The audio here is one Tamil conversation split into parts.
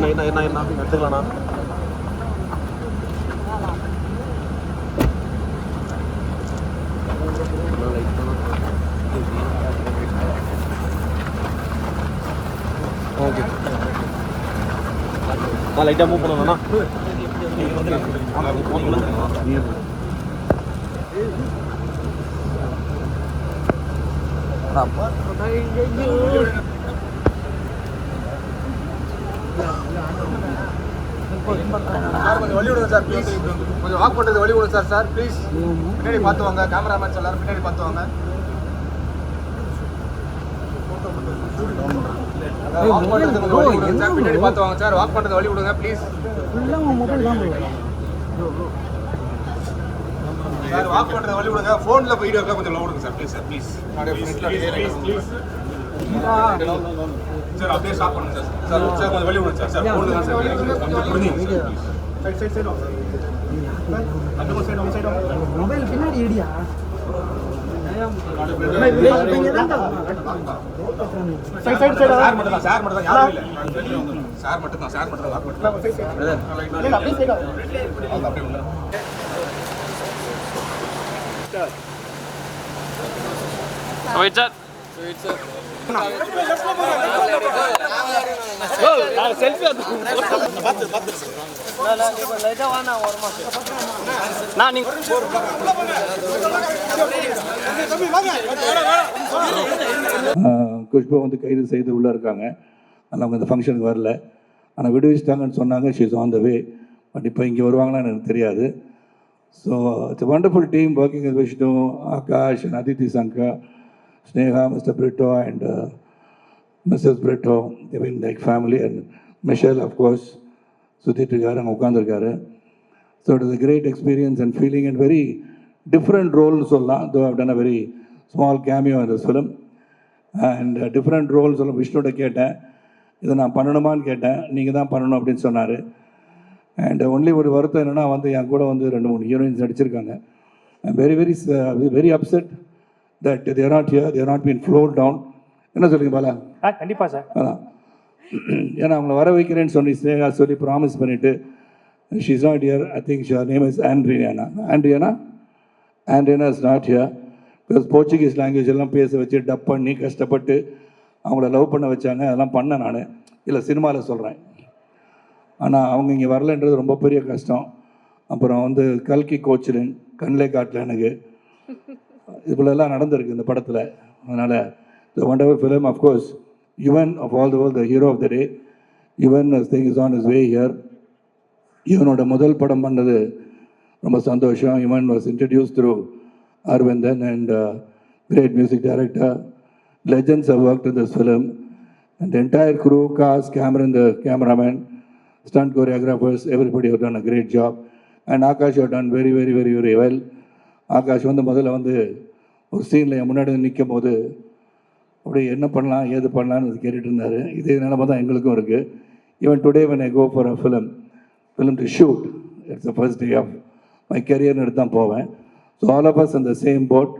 என்ன எடுத்துக்கலாண்ணா. ஓகே லைட்டாக மூவ் பண்ணணும்ண்ணா. கொஞ்சம் வழி விடுங்க சார் ப்ளீஸ். கொஞ்சம் வாக் பண்ணுறது வழி விடுங்க சார். ப்ளீஸ் பின்னாடி பார்த்து வாங்க. கேமராமேன்ஸ் எல்லாரும் பின்னாடி பார்த்து வாங்க. வாக் பண்ணுறது கொஞ்சம் வழி விடுங்க சார். பின்னாடி பார்த்து வாங்க சார். வாக் பண்ணுறது வழி விடுங்க ப்ளீஸ் சார். வாக் பண்ணுறது வழி விடுங்க. ஃபோனில் வீடியோ இருக்கா கொஞ்சம் விடுங்க sir please sir. Please sir அப்படியே ஸ்டாப் பண்ணுங்க சார். சார் சார் கொஞ்சம் வழி விடுங்க சார். சார் ஃபோனில் தான் சார் கொஞ்சம் புரிஞ்சுங்க சார். சைடு அப்படியே சைடு மொபைல் பின்னாடி ஏடியா. சார் மட்டும் தான் யாரும் இல்லை. சார் மட்டும் தான் குஷ்பு வந்து கைது செய்து உள்ளே இருக்காங்க. ஆனால் அவங்க இந்த ஃபங்க்ஷனுக்கு வரல. ஆனால் விடுவிச்சிட்டாங்கன்னு சொன்னாங்க. She's on the way. But இப்போ இங்கே வருவாங்களான்னு எனக்கு தெரியாது. So it's a wonderful team working with Vishnu, Akash and Aditi Sanka, Sneha, Mr. Brito and Mrs. Brito. They've been like family. And Michelle, of course, சுற்றிட்டு இருக்காரு, அங்கே உட்காந்துருக்காரு. So it is a great experience and feeling and very different ரோல்னு சொல்லலாம். though I've done a very small cameo in this film and different roles. சொல்ல விஷ்ணுகிட்ட கேட்டேன், இதை நான் பண்ணணுமான்னு கேட்டேன். நீங்கள் தான் பண்ணணும் அப்படின்னு சொன்னார். அண்ட் ஒன்லி ஒரு வருத்தம் என்னென்னா வந்து என் கூட வந்து 2-3 ஹீரோயின்ஸ் நடிச்சிருக்காங்க. I very very very upset that they're not here, they're not been floor down. என்ன சொல்லுங்க பாலா? கண்டிப்பாக சார். அதான், ஏன்னா அவங்கள வர வைக்கிறேன்னு சொல்லி ப்ராமிஸ் பண்ணிவிட்டு she is not here. I think sure name is Andriana is not here. Because Portuguese language எல்லாம் பேச வச்சு டப் பண்ணி கஷ்டப்பட்டு அவங்கள லவ் பண்ண வச்சாங்க. அதெல்லாம் பண்ணேன் நான், இல்லை சினிமாவில் சொல்கிறேன். ஆனால் அவங்க இங்கே வரலன்றது ரொம்ப பெரிய கஷ்டம். அப்புறம் வந்து கல்கி கோச்சிலின் கண்ணிலே காட்டல எனக்கு இதுக்குள்ளெல்லாம் நடந்திருக்கு இந்த படத்தில். அதனால் the wonderful film. Of course Yuvan of all the world, the hero of the day. Yuvan thing is on his way here. யுவனோட முதல் படம் பண்ணது ரொம்ப சந்தோஷம். Yuvan was introduce through Arvindan and great music director. Legends have worked in this film. And the entire crew, cast, Cameron, the cameraman, stunt choreographers, everybody have done a great job. And Akash have done very, very, very, very well. Akash வந்து முதல்ல வந்து ஒரு சீனில் முன்னாடி நிற்கும் போது அப்படி என்ன பண்ணலாம் ஏது பண்ணலான்னு கேட்டுட்டு இருந்தார். இதே நிலைமை தான் எங்களுக்கும் இருக்குது. Even today when I go for a film to shoot, it's the first day of my career எடுத்து தான் போவேன். So all of us in the same boat.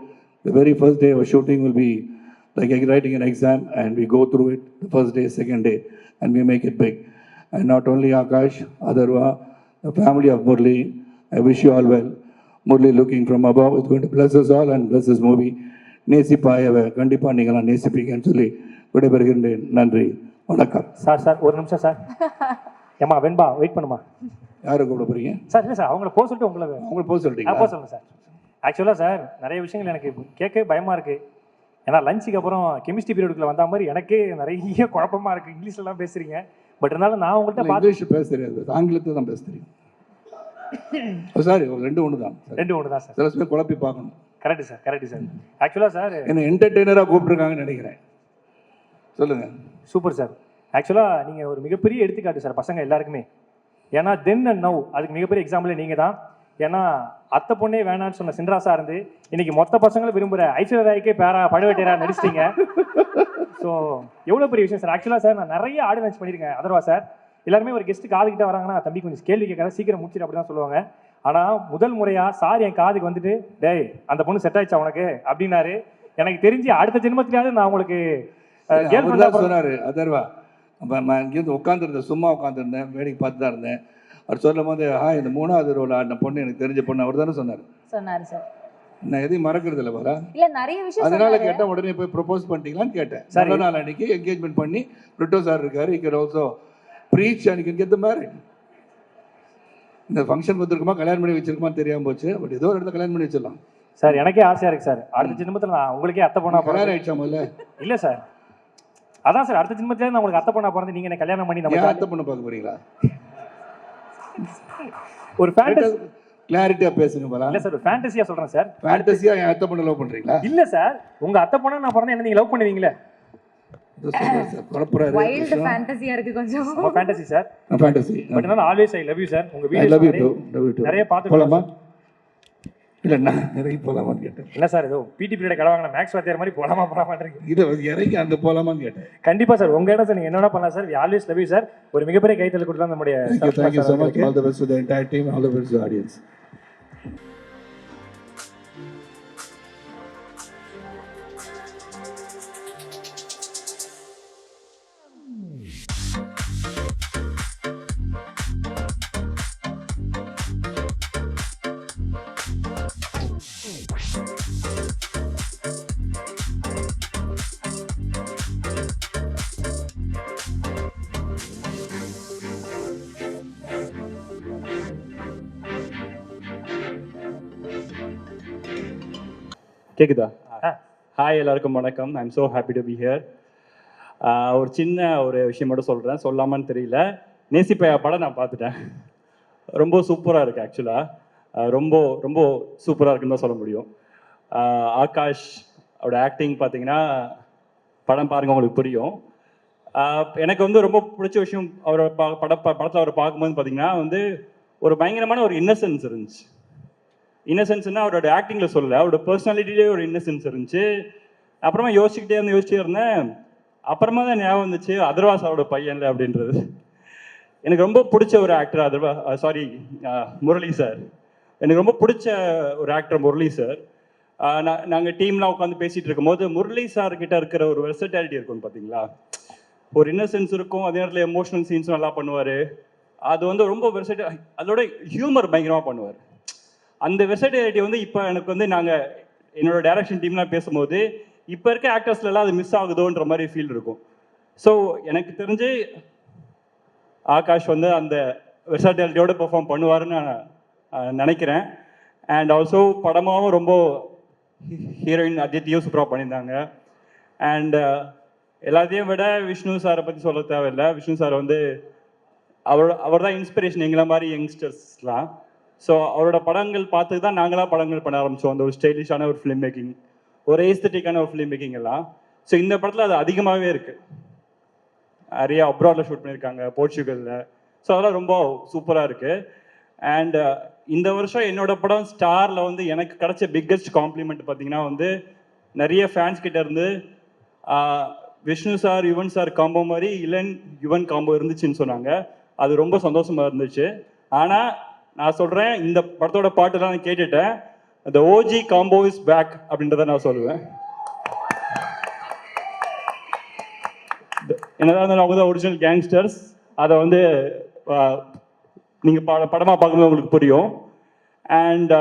The very first day of shooting will be like writing an exam, and we go through it the first day, second day, and we make it big. And not only Akash, Adarva, the family of Murli, I wish you all well. Murli looking from above is going to bless us all and bless this movie. நேசிப்பாயவை கண்டிப்பாக நீங்களாம் நேசிப்பீங்கன்னு சொல்லி விடைபெறுகின்றேன். நன்றி, வணக்கம். சார் ஒரு நிமிஷம் சார். ஏமா வெண்பா வெயிட் பண்ணுமா? யாரை கூப்பிட போகிறீங்க சார்? இல்லை சார், அவங்கள போக சொல்லிட்டு உங்களை போக சொல்லிட்டீங்க. போக சொல்லுங்கள் சார். ஆக்சுவலாக சார் நிறைய விஷயங்கள் எனக்கு கேட்கவே பயமாக இருக்குது. ஏன்னா லஞ்சுக்கு அப்புறம் கெமிஸ்ட்ரி பீரியடுக்குள்ள வந்த மாதிரி எனக்கே நிறைய குழப்பமாக இருக்குது. இங்கிலீஷ்லாம் பேசுகிறீங்க. பட் இருந்தாலும் நான் உங்கள்கிட்ட இங்கிலீஷ் பேச தெரியாது, ஆங்கிலத்தை தான் பேச தெரியும். சாரி, ரெண்டு ஒன்று தான் சார். சில பேர் குழப்பி பார்க்கணும். Correct sir. ஆக்சுவலாக சார் என்ன என்டர்டெய்னராக கூப்பிட்டுருக்காங்கன்னு நினைக்கிறேன். சொல்லுங்கள். Super sir. ஆக்சுவலாக நீங்கள் ஒரு மிகப்பெரிய எடுத்துக்காட்டு சார் பசங்க எல்லாருக்குமே. ஏன்னா தென் அண்ட் நவ் அதுக்கு மிகப்பெரிய எக்ஸாம்பிளே நீங்கள் தான். ஏன்னா அத்தை பொண்ணே வேணான்னு சொன்ன சின்ராசா இருந்து இன்னைக்கு மொத்த பசங்களும் விரும்புகிற ஐஸ்வர்யா ராய்க்கே பழுவேட்டையரா நடிச்சிட்டீங்க. ஸோ எவ்வளோ பெரிய விஷயம் சார். ஆக்சுவலாக சார் நான் நிறைய ஆடியன்ஸ் பண்ணியிருக்கேன். அதர்வா சார் எல்லாருமே ஒரு கெஸ்ட்டு காதுகிட்ட வராங்கன்னா தம்பி கொஞ்சம் கேள்வி கேட்கறேன், சீக்கிரம் முடிச்சிட்டு அப்படி தான் சொல்லுவாங்க. ஆனால் முதல் முறையாக சார் என் காதுக்கு வந்துட்டு டேய் அந்த பொண்ணு செட் ஆயிடுச்சா உனக்கு அப்படின்னாரு. எனக்கு தெரிஞ்சு அடுத்த ஜென்மத்திலேயாவது நான் உங்களுக்கு கேர்ள் அவர் ஃப்ரெண்டா தான் சொன்னார் அதர்வா. இங்கேருந்து உட்காந்துருந்தேன், சும்மா உட்காந்துருந்தேன், வேடிக்கை பார்த்து தான் இருந்தேன். அவர் சொல்லும் போது இந்த 3வது ரோல் ஆடின பொண்ணு எனக்கு தெரிஞ்ச பொண்ணு அவர் தானே சொன்னார். சார். நான் எதையும் மறக்கிறது இல்லை போல. இல்ல நிறைய விஷயம் அதனால கேட்டேன், உடனே போய் ப்ரொபோஸ் பண்ணிட்டீங்களான்னு கேட்டேன். நல்ல நாள் அன்னைக்கு என்கேஜ்மெண்ட் பண்ணி ரிட்டோ சார் இருக்காரு, இக்கர் ஆல்சோ ப்ரீச் அன்னைக்கு கெட் தி மேரிட். இந்த ஃபங்க்ஷன் வந்துருக்குமா கல்யாணம் பண்ணி வச்சிருக்குமான்னு தெரியாம போச்சு. பட் ஏதோ ஒரு இடத்துல கல்யாணம் பண்ணி வச்சிடலாம் சார். எனக்கே ஆசையா இருக்கு சார், அடுத்த ஜென்மத்தில் நான் உங்களுக்கே அத்தை பொண்ணா கல்யாணம் ஆயிடுச்சா முதல்ல? இல்ல சார், அதான் சார் அடுத்த ஜென்மத்திலே நான் உங்களுக்கு அத்தை பொண்ணா பிறந்து நீங்க என்ன கல்யாணம் பண்ணி நம்ம அத்தை பொண்ணு பார்க்க போறீங்களா? ஒரு ஃபேண்டசி கிளாரிட்டியா பேசுங்க போல. இல்ல சார், ஒரு ஃபேண்டசியா சொல்றேன் சார். ஃபேண்டசியா என் அத்தை பொண்ணு லவ் பண்றீங்களா? இல்ல சார், உங்க அத்தை பொண்ணா நான் பிறந்தா என்ன நீங்க லவ் பண்ணுவீங்களே? வைல்ட் ஃபேண்டசியா இருக்கு கொஞ்சம். நம்ம ஃபேண்டசி சார், ஃபேண்டசி. பட் நான் always I love you sir. உங்க I love you too videos நிறைய பார்த்து போலாமா? இல்ல நான் இறங்கி போலாமான்னு கேட்டேன். இல்ல சார், ஏதோ பிடி பீரியட் கடவாங்க மேக்ஸ் வாத்தியார் மாதிரி போலாமான்றீங்க. இது இறங்கி அங்க போலாமான்னு கேட்டேன். கண்டிப்பா சார், உங்க இடம் சார், நீங்க என்னடா பண்ணலாம் sir. We always love you sir. ஒரு மிகப்பெரிய கைத்தல் கொடுத்தா நம்முடைய thank you so much. All the best to the entire team, all the best to the audience. கேக்குதா? ஹாய் எல்லாருக்கும் வணக்கம். ஐ am so happy to be here. ஒரு சின்ன ஒரு விஷயம் மட்டும் சொல்கிறேன், சொல்லாமான்னு தெரியல. நேசிப்பையா படம் நான் பார்த்துட்டேன். ரொம்ப சூப்பராக இருக்குது ஆக்சுவலாக. ரொம்ப ரொம்ப சூப்பராக இருக்குன்னு தான் சொல்ல முடியும். ஆகாஷ் அவரோட ஆக்டிங் பார்த்தீங்கன்னா படம் பாருங்கள் உங்களுக்கு புரியும். எனக்கு வந்து ரொம்ப பிடிச்ச விஷயம் அவரோட படத்தில் அவரை பார்க்கும்போது பார்த்தீங்கன்னா வந்து ஒரு பயங்கரமான ஒரு இன்னசென்ஸ் இருந்துச்சு. இன்னசென்ஸ்னா அவரோட ஆக்டிங்கில் சொல்லலை, அவரோட பர்சனாலிட்டிலே ஒரு இன்னசென்ஸ் இருந்துச்சு. அப்புறமா யோசிச்சுட்டே இருந்தேன். அப்புறமா தான் ஞாபகம் வந்துச்சு அதர்வாஸ் அவரோட பையன்ல அப்படின்றது. எனக்கு ரொம்ப பிடிச்ச ஒரு ஆக்டர் முரளி சார். எனக்கு ரொம்ப பிடிச்ச ஒரு ஆக்டர் முரளி சார். நாங்கள் டீம்லாம் உட்காந்து பேசிகிட்டு இருக்கும்போது முரளி சார் கிட்ட இருக்கிற ஒரு வெர்சட்டாலிட்டி இருக்கும் பார்த்தீங்களா. ஒரு இன்னசென்ஸ் இருக்கும், அதே நேரத்தில் எமோஷனல் சீன்ஸும் நல்லா பண்ணுவார். அது வந்து ரொம்ப அதோட ஹியூமர் பயங்கரமாக பண்ணுவார். அந்த வெர்சட்டிலிட்டி வந்து இப்போ எனக்கு வந்து நாங்கள் என்னோட டைரக்ஷன் டீம்லாம் பேசும்போது இப்போ இருக்க ஆக்டர்ஸ்லாம் அது மிஸ் ஆகுதோன்ற மாதிரி ஃபீல் இருக்கும். ஸோ எனக்கு தெரிஞ்சு ஆகாஷ் வந்து அந்த வெர்சட்டிலிட்டியோட பெர்ஃபார்ம் பண்ணுவாருன்னு நான் நினைக்கிறேன். அண்ட் ஆல்சோ படமாகவும் ரொம்ப ஹீரோயின் அதித்தியும் சூப்பராக பண்ணியிருந்தாங்க. அண்ட் எல்லாத்தையும் விட விஷ்ணு சாரை பற்றி சொல்ல தேவையில்லை. விஷ்ணு சார் வந்து அவர் தான் இன்ஸ்பிரேஷன் எங்களை மாதிரி யங்ஸ்டர்ஸ்லாம். ஸோ அவரோட படங்கள் பார்த்து தான் நாங்களாம் படங்கள் பண்ண ஆரம்பித்தோம். அந்த ஒரு ஸ்டைலிஷான ஒரு ஃபிலிம் மேக்கிங், ஒரு ஏஸ்தட்டிக்கான ஒரு ஃபிலிம் மேக்கிங் எல்லாம். ஸோ இந்த படத்தில் அது அதிகமாகவே இருக்குது. நிறைய அப்ராடில் ஷூட் பண்ணியிருக்காங்க, போர்ச்சுகலில். ஸோ அதெல்லாம் ரொம்ப சூப்பராக இருக்குது. அண்ட் இந்த வருஷம் என்னோட படம் ஸ்டாரில் வந்து எனக்கு கிடைச்ச பிக்கஸ்ட் காம்ப்ளிமெண்ட் பார்த்தீங்கன்னா வந்து நிறைய ஃபேன்ஸ் கிட்ட இருந்து Vishnu sir Yuvan sir combo மாதிரி யுவன் காம்போ இருந்துச்சுன்னு சொன்னாங்க. அது ரொம்ப சந்தோஷமாக இருந்துச்சு. ஆனால் நான் சொல்கிறேன், இந்த படத்தோட பாட்டுலாம் நான் கேட்டுட்டேன். the OG combo is back அப்படின்றத நான் சொல்லுவேன். என்னதான் இருந்தாலும் அவங்க தான் ஒரிஜினல் கேங்ஸ்டர்ஸ். அதை வந்து நீங்கள் படமாக பார்க்கும்போது உங்களுக்கு புரியும். அண்ட்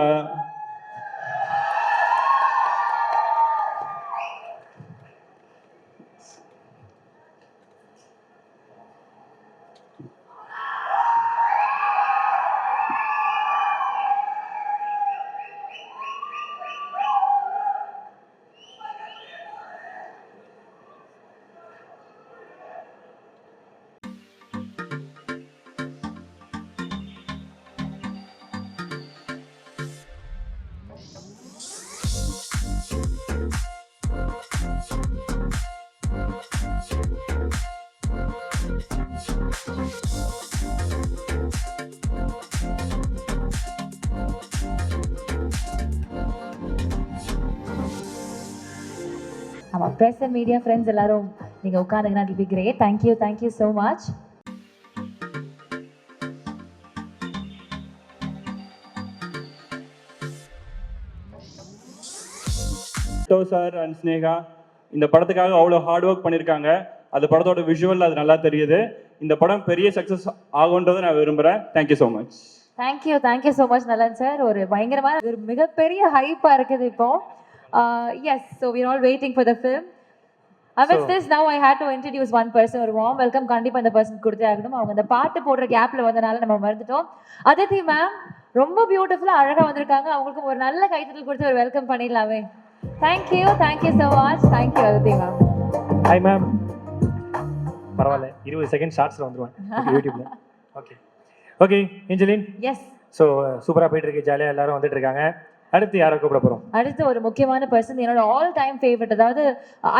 ஆமாம், ப்ரெஸ் அண்ட் மீடியா ஃப்ரெண்ட்ஸ் எல்லாரும் நீங்கள் உட்காந்துங்கன்னா it be great. Thank you so much. Sir and Sneha இந்த படத்துக்காக அவ்வளோ ஹார்ட் ஒர்க் பண்ணியிருக்காங்க. அந்த படத்தோட விஷுவல் அது நல்லா தெரியுது. இந்த படம் பெரிய சக்ஸஸ் ஆகுன்றதை நான் விரும்புகிறேன். Thank you so much. Thank you so much Nalan sir. ஒரு பயங்கரமான ஒரு மிகப்பெரிய ஹைப்பாக இருக்குது இப்போ. Yes, so we are all waiting for the film. With this, now I had to introduce one person. ஒரு warm welcome கண்டிப்பாக இந்த பர்சன் கொடுத்தே ஆகணும். அவங்க அந்த பாட்டு போடுற கேப்பில் வந்தனால நம்ம மறந்துட்டோம். அதித்தி மேம் ரொம்ப பியூட்டிஃபுல்லாக அழகாக வந்திருக்காங்க. அவங்களுக்கு ஒரு நல்ல கைத்தட்டல் கொடுத்து ஒரு வெல்கம் பண்ணிடலாமே. Thank you so much. Thank you Aditi ma'am. Hi ma'am. பரவாயில்ல, 20 செகண்ட் ஷார்ட்ஸில் வந்துடுவேன் யூடியூப்ல. ஓகே ஏஞ்சலின். எஸ். ஸோ சூப்பராக போயிட்டு இருக்கு, ஜாலியாக எல்லாரும் வந்துட்டு இருக்காங்க. அடுத்து யாரை கூப்பிட போகிறோம்? அடுத்து ஒரு முக்கியமான பர்சன், என்னோட ஆல் டைம் ஃபேவரட். அதாவது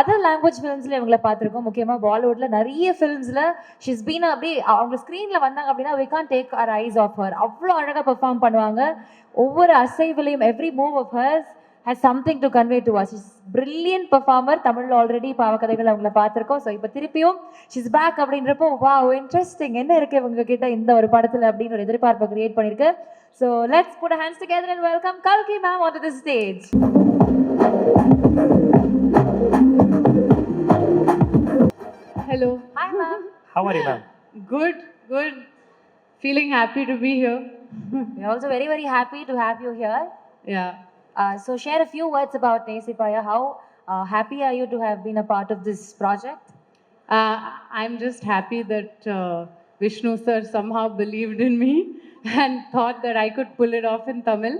அதர் லாங்குவேஜ் ஃபிலிம்ஸில் இவங்களை பார்த்துருக்கோம். முக்கியமாக பாலிவுட்டில் நிறைய ஃபிலிம்ஸில் ஷீஸ் பீன் அப்படி அவங்க ஸ்க்ரீனில் வந்தாங்க அப்படின்னா we can't take our eyes off her. அவ்வளோ அழகாக பெர்ஃபார்ம் பண்ணுவாங்க. ஒவ்வொரு அசைவிலையும் every move of hers has something to convey to us. She's brilliant performer. தமிழ்ல ஆல்ரெடி பாவக்கதைகள் அவங்கள பார்த்துருக்கோம். ஸோ இப்போ திருப்பியும் she's back அப்படின்றப்போ வாவ் இன்ட்ரெஸ்டிங் என்ன இருக்கு இவங்க கிட்ட இந்த ஒரு படத்தில் அப்படின்னு ஒரு எதிர்பார்ப்பை கிரியேட் பண்ணியிருக்கு. So let's put our hands together and welcome Kalki ma'am onto the stage. Hello. Hi ma'am. How are you ma'am? Good. Feeling happy to be here. We're also very, very happy to have you here. Yeah. So share a few words about Nesipaya. How happy are you to have been a part of this project? I'm just happy that Vishnu sir somehow believed in me and thought that I could pull it off in Tamil.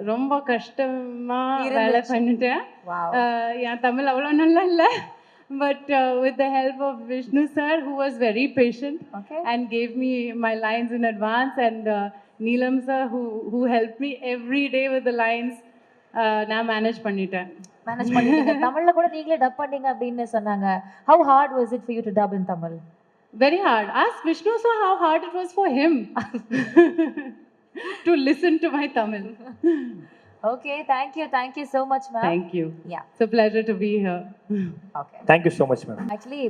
ரொம்ப கஷ்டமா வேலை பண்ணிட்டேன். என் தமிழ் அவ்வளோ நல்லா இல்லை. But with the help of Vishnu sir, who was very patient and gave me my lines in advance, and Neelam sir, who helped me every day with the lines, நான் மேனேஜ் பண்ணிட்டேன். தமிழ்ல கூட நீங்களே டப் பண்ணீங்க அப்படின்னு சொன்னாங்க. How hard was it for you to dub in Tamil? Very hard. Ask Vishnu sir how hard it was for him to listen to my Tamil. Okay, thank you so much ma'am. Thank you. Yeah. It's a pleasure to be here. Okay. Thank you so much ma'am. Actually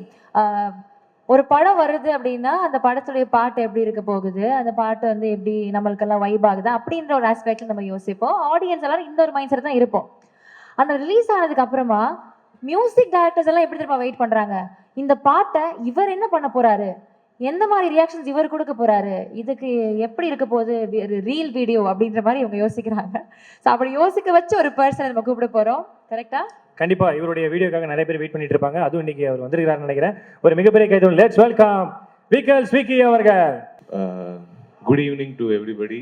ஒரு படம் வருது அப்படின்னா அந்த படத்துடைய பாட்டு எப்படி இருக்க போகுது, அந்த பாட்டு வந்து எப்படி நம்மளுக்கெல்லாம் வைப் ஆகுது அப்படின்ற ஒரு ஆஸ்பெக்ட்ல நம்ம யோசிப்போம். ஆடியன்ஸ் எல்லாரும் இந்த ஒரு மைண்ட் செட் தான் இருப்போம். அந்த ரிலீஸ் ஆனதுக்கு அப்புறமா மியூசிக் டைரக்டர்ஸ் எல்லாம் எப்படி திரும்ப வெயிட் பண்றாங்க, இந்த பாட்டை இவர் என்ன பண்ண போறாரு, எந்த மாதிரி ரியாக்ஷன்ஸ் இவர் கொடுக்க போறாரு, இதுக்கு எப்படி இருக்க போகுது ரீல் வீடியோ அப்படின்ற மாதிரி இவங்க யோசிக்கிறாங்க. ஸோ அப்படி யோசிக்க வச்சு ஒரு பர்சனை நம்ம கூப்பிட போறோம். கரெக்டா? கண்டிப்பா இவருடைய வீடியோக்காக நிறைய பேர் வெயிட் பண்ணிட்டு இருப்பாங்க. அதுவும் இன்னைக்கு அவர் வந்திருக்கிறாருன்னு நினைக்கிறேன். ஒரு மிகப்பெரிய கைதட்டல். லெட்ஸ் வெல்கம் விக்கல் ஸ்வீக்கி அவர்கள். Good evening to everybody.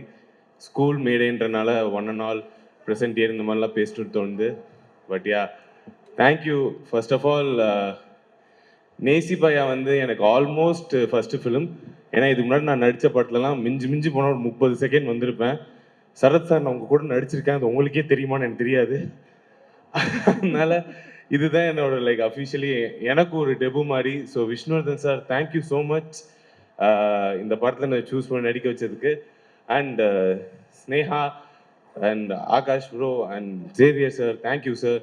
School மேடேன்றனால one and all present here இந்த மாதிரிலாம் பேசிட்டு தோணுது. But yeah, thank you. First of all நேசிபாயா வந்து எனக்கு ஆல்மோஸ்ட் ஃபர்ஸ்ட் ஃபிலிம். ஏன்னா இதுக்கு முன்னாடி நான் நடித்த படத்துலலாம் மிஞ்சி போனால் ஒரு 30 செகண்ட் வந்திருப்பேன். சரத் சார் நான் உங்கள் கூட நடிச்சிருக்கேன், அது உங்களுக்கே தெரியுமான்னு எனக்கு தெரியாது. அதனால இதுதான் என்னோட லைக் அஃபிஷியலி எனக்கு ஒரு டெபு மாதிரி. So Vishnuvardhan sir thank you so much இந்த படத்தில் நான் சூஸ் பண்ணி நடிக்க வச்சதுக்கு. And Sneha and Akash bro and Xavier sir thank you sir.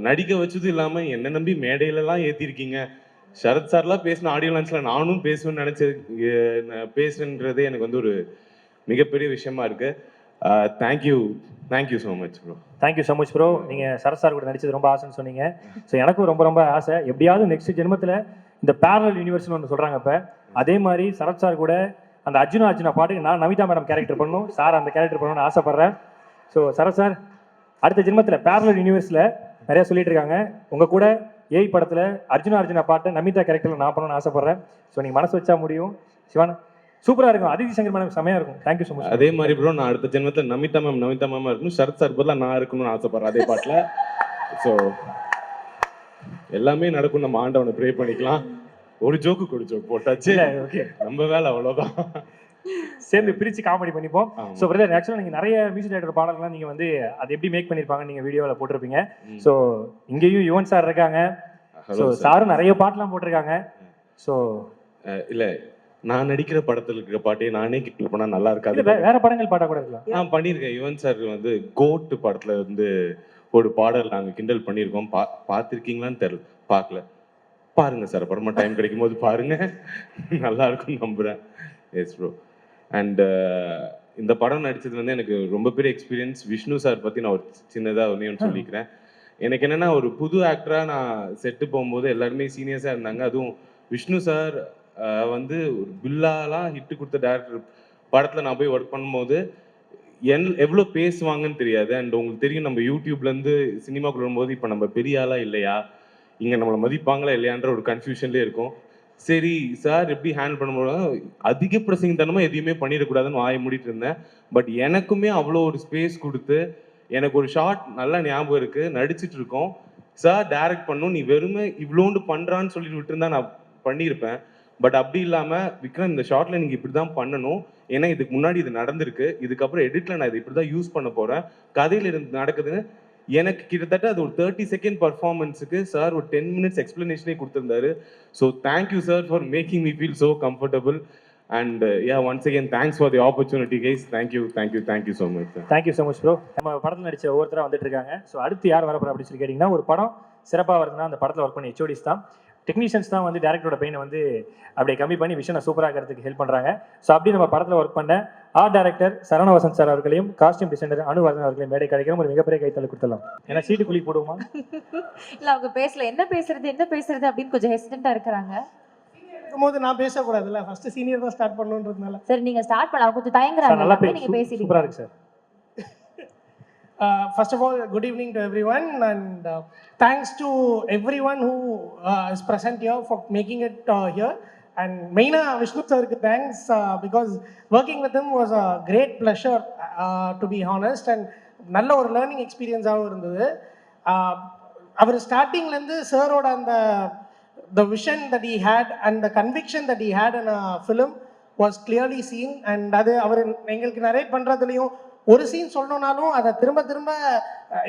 நடிக்க வச்சது இல்லாமல் என்னை நம்பி மேடையிலலாம் ஏற்றிருக்கீங்க. சரத் சார்லாம் பேசின ஆடியோ லான்ச்சில் நானும் பேசுவேன்னு பேசுன்றதே எனக்கு வந்து ஒரு மிகப்பெரிய விஷயமா இருக்கு. Thank you so much bro. Thank you so much bro. நீங்கள் சரத் சார் கூட நடிச்சது ரொம்ப ஆசைன்னு சொன்னீங்க. ஸோ எனக்கும் ரொம்ப ஆசை, எப்படியாவது நெக்ஸ்ட் ஜென்மத்தில் இந்த பேரலல் யூனிவர்ஸ்னு ஒன்று சொல்கிறாங்க. இப்போ அதே மாதிரி சரத் சார் கூட அந்த அர்ஜுனா பாட்டுக்கு நான் நமிதா மேடம் கேரக்டர் பண்ணணும், சார் அந்த கேரக்டர் பண்ணணும்னு ஆசைப்பட்றேன். ஸோ சரத் சார் அடுத்த ஜென்மத்தில் பேரலல் யூனிவர்ஸில் நிறையா சொல்லிட்டு இருக்காங்க. உங்கள் கூட ஏய் படத்தில் அர்ஜுனா பாட்டை நமிதா கேரக்டரில் நான் பண்ணணும்னு ஆசைப்பட்றேன். ஸோ நீங்கள் மனசு வச்சா முடியும். சிவானா சூப்பராக இருக்கும். அதித்தி சங்கர் மேடம் செமையாக இருக்கும். Thank you so much. அதே மாதிரி ப்ரோ நான் அடுத்த ஜென்மத்தில் நமிதா மேம் இருக்கணும், சரத் சார் பதிலாக நான் இருக்கணும்னு ஆசைப்படுறேன் அதே பாட்டில். ஸோ எல்லாமே நடக்கும், நம்ம ஆண்டவனை ப்ரே பண்ணிக்கலாம். ஒரு ஜோக்கு போட்டாச்சு, ஓகே நம்ம வேலை அவ்வளோதான். சேர்ந்து பிரித்து காமெடி பண்ணிப்போம். ஸோ பிரதர் ஆக்சுவலாக நீங்கள் நிறைய மியூசிக் டைரக்டர் பாடல்கள்லாம் நீங்கள் வந்து அது எப்படி மேக் பண்ணியிருப்பாங்க நீங்கள் வீடியோவில் போட்டிருப்பீங்க. ஸோ இங்கேயும் யுவன் சார் இருக்காங்க. ஸோ சாரும் நிறைய பாட்டெலாம் போட்டிருக்காங்க. ஸோ இல்லை நான் நடிக்கிற படத்தில் இருக்கிற பாட்டே நானே கிட்ட பண்ணா நல்லா இருக்காது. வேற படங்கள் பாட்டா கூட இருக்கலாம். நான் பண்ணியிருக்கேன். யுவன் சார் வந்து கோட் படத்துல வந்து ஒரு பாடல் நாங்கள் கிண்டல் பண்ணியிருக்கோம். பார்த்துருக்கீங்களான்னு தெரியல, பார்க்கல, பாருங்க சார். அப்புறமா டைம் கிடைக்கும் போது பாருங்க, நல்லா இருக்கும் நம்புறேன். S bro. அண்ட் இந்த படம் நடிச்சது வந்து எனக்கு ரொம்ப பெரிய எக்ஸ்பீரியன்ஸ். விஷ்ணு சார் பற்றி நான் ஒரு சின்னதாக ஒன்று சொல்லிக்கிறேன். எனக்கு என்னென்னா ஒரு புது ஆக்டராக நான் செட்டு போகும்போது எல்லாருமே சீனியர்ஸாக இருந்தாங்க. அதுவும் விஷ்ணு சார் வந்து ஒரு பில்லாலாம் ஹிட்டு கொடுத்த டேரக்டர் படத்தில் நான் போய் ஒர்க் பண்ணும்போது எவ்வளோ பேசுவாங்கன்னு தெரியாது. அண்ட் உங்களுக்கு தெரியும், நம்ம யூடியூப்லேருந்து சினிமாக்குள்ள வரும்போது இப்போ நம்ம பெரிய ஆளாக இல்லையா, இங்கே நம்மளை மதிப்பாங்களா இல்லையான்ற ஒரு கன்ஃபியூஷன்லேயே இருக்கும். சரி சார் எப்படி ஹேண்டில் பண்ணும்போது அதிக பிரசங்கத்தனமாக எதையுமே பண்ணிடக்கூடாதுன்னு வாய மூடிட்டு இருந்தேன். பட் எனக்குமே அவ்வளோ ஒரு ஸ்பேஸ் கொடுத்து, எனக்கு ஒரு ஷார்ட் நல்லா ஞாபகம் இருக்குது, நடிச்சிட்டு இருக்கோம், சார் டைரக்ட் பண்ணும், நீ வெறுமே இவ்வளோண்டு பண்ணுறான்னு சொல்லிட்டு விட்டுருந்தா நான் பண்ணியிருப்பேன். பட் அப்படி இல்லாமல், விக்ரம் இந்த ஷார்ட்டில் நீங்கள் இப்படி தான் பண்ணணும், ஏன்னா இதுக்கு முன்னாடி இது நடந்திருக்கு, இதுக்கப்புறம் எடிட்டில் நான் இதை இப்படி தான் யூஸ் பண்ண போகிறேன், கதையில் இருந்து நடக்குதுன்னு எனக்கு கிட்டத்தட்ட அது ஒரு 30 செகண்ட் பர்ஃபார்மன்ஸுக்கு சார் ஒரு 10 மினிட்ஸ் எக்ஸ்பிளனேஷனே கொடுத்துருந்தாரு. So thank you sir for making me feel so comfortable. And once again thanks for the opportunity guys. Thank you so much sir. Thank you so much bro. நம்ம படத்தில் நடிச்ச ஒவ்வொருத்தராக வந்துட்டு இருக்காங்க. ஸோ அடுத்து யார் வரப்போறா அப்படின்னு சொல்லி கேட்டிங்கன்னா, ஒரு படம் சிறப்பாக வருதுன்னா அந்த படத்தில் ஒர்க் பண்ணி ஹெச்ஓடிஸ் தான், டெக்னீஷியன்ஸ் தான் வந்து டேரக்டரோட பெயினை வந்து அப்படியே கம்மி பண்ணி விஷயம் சூப்பராக இருக்கிறதுக்கு ஹெல்ப் பண்ணுறாங்க. ஸோ அப்படி நம்ம படத்தில் ஒர்க் பண்ண art director Saravana Vasanth sir அவர்களையும் காஸ்டியூம் டிசைனர் அனுவர்தன் அவர்களையும் மேடை கிடைக்கிற ஒரு மிகப்பெரிய கைத்தலை கொடுத்துடலாம். ஏன்னா சீட்டு குழி போடுவோமா இல்ல அவங்க பேசல, என்ன பேசுறது அப்படின்னு கொஞ்சம் ஹெசிடென்ட்டா இருக்கிறாங்க. இருக்கும்போது நான் பேசக்கூடாதுல்ல, ஃபர்ஸ்ட் சீனியர் தான் ஸ்டார்ட் பண்ணணுன்றதுனால. சரி நீங்க ஸ்டார்ட் பண்ண, அவங்க கொஞ்சம் தயங்குறாங்க, நல்லா நீங்க பேசிடுங்க. சூப்பரா இருக்கு sir. First of all, good evening to everyone, and thanks to everyone who is present here for making it here. And maina Vishnu sir ku thanks, because working with him was a great pleasure, to be honest, and nalla or learning experience ah irundhudu. Our starting la irundhu sir oda and the vision that he had and the conviction that he had in a film was clearly seen. And adu அவர் எங்களுக்கு narrate பண்றதுலயும் ஒரு சீன் சொல்லணும்னாலும் அதை திரும்ப திரும்ப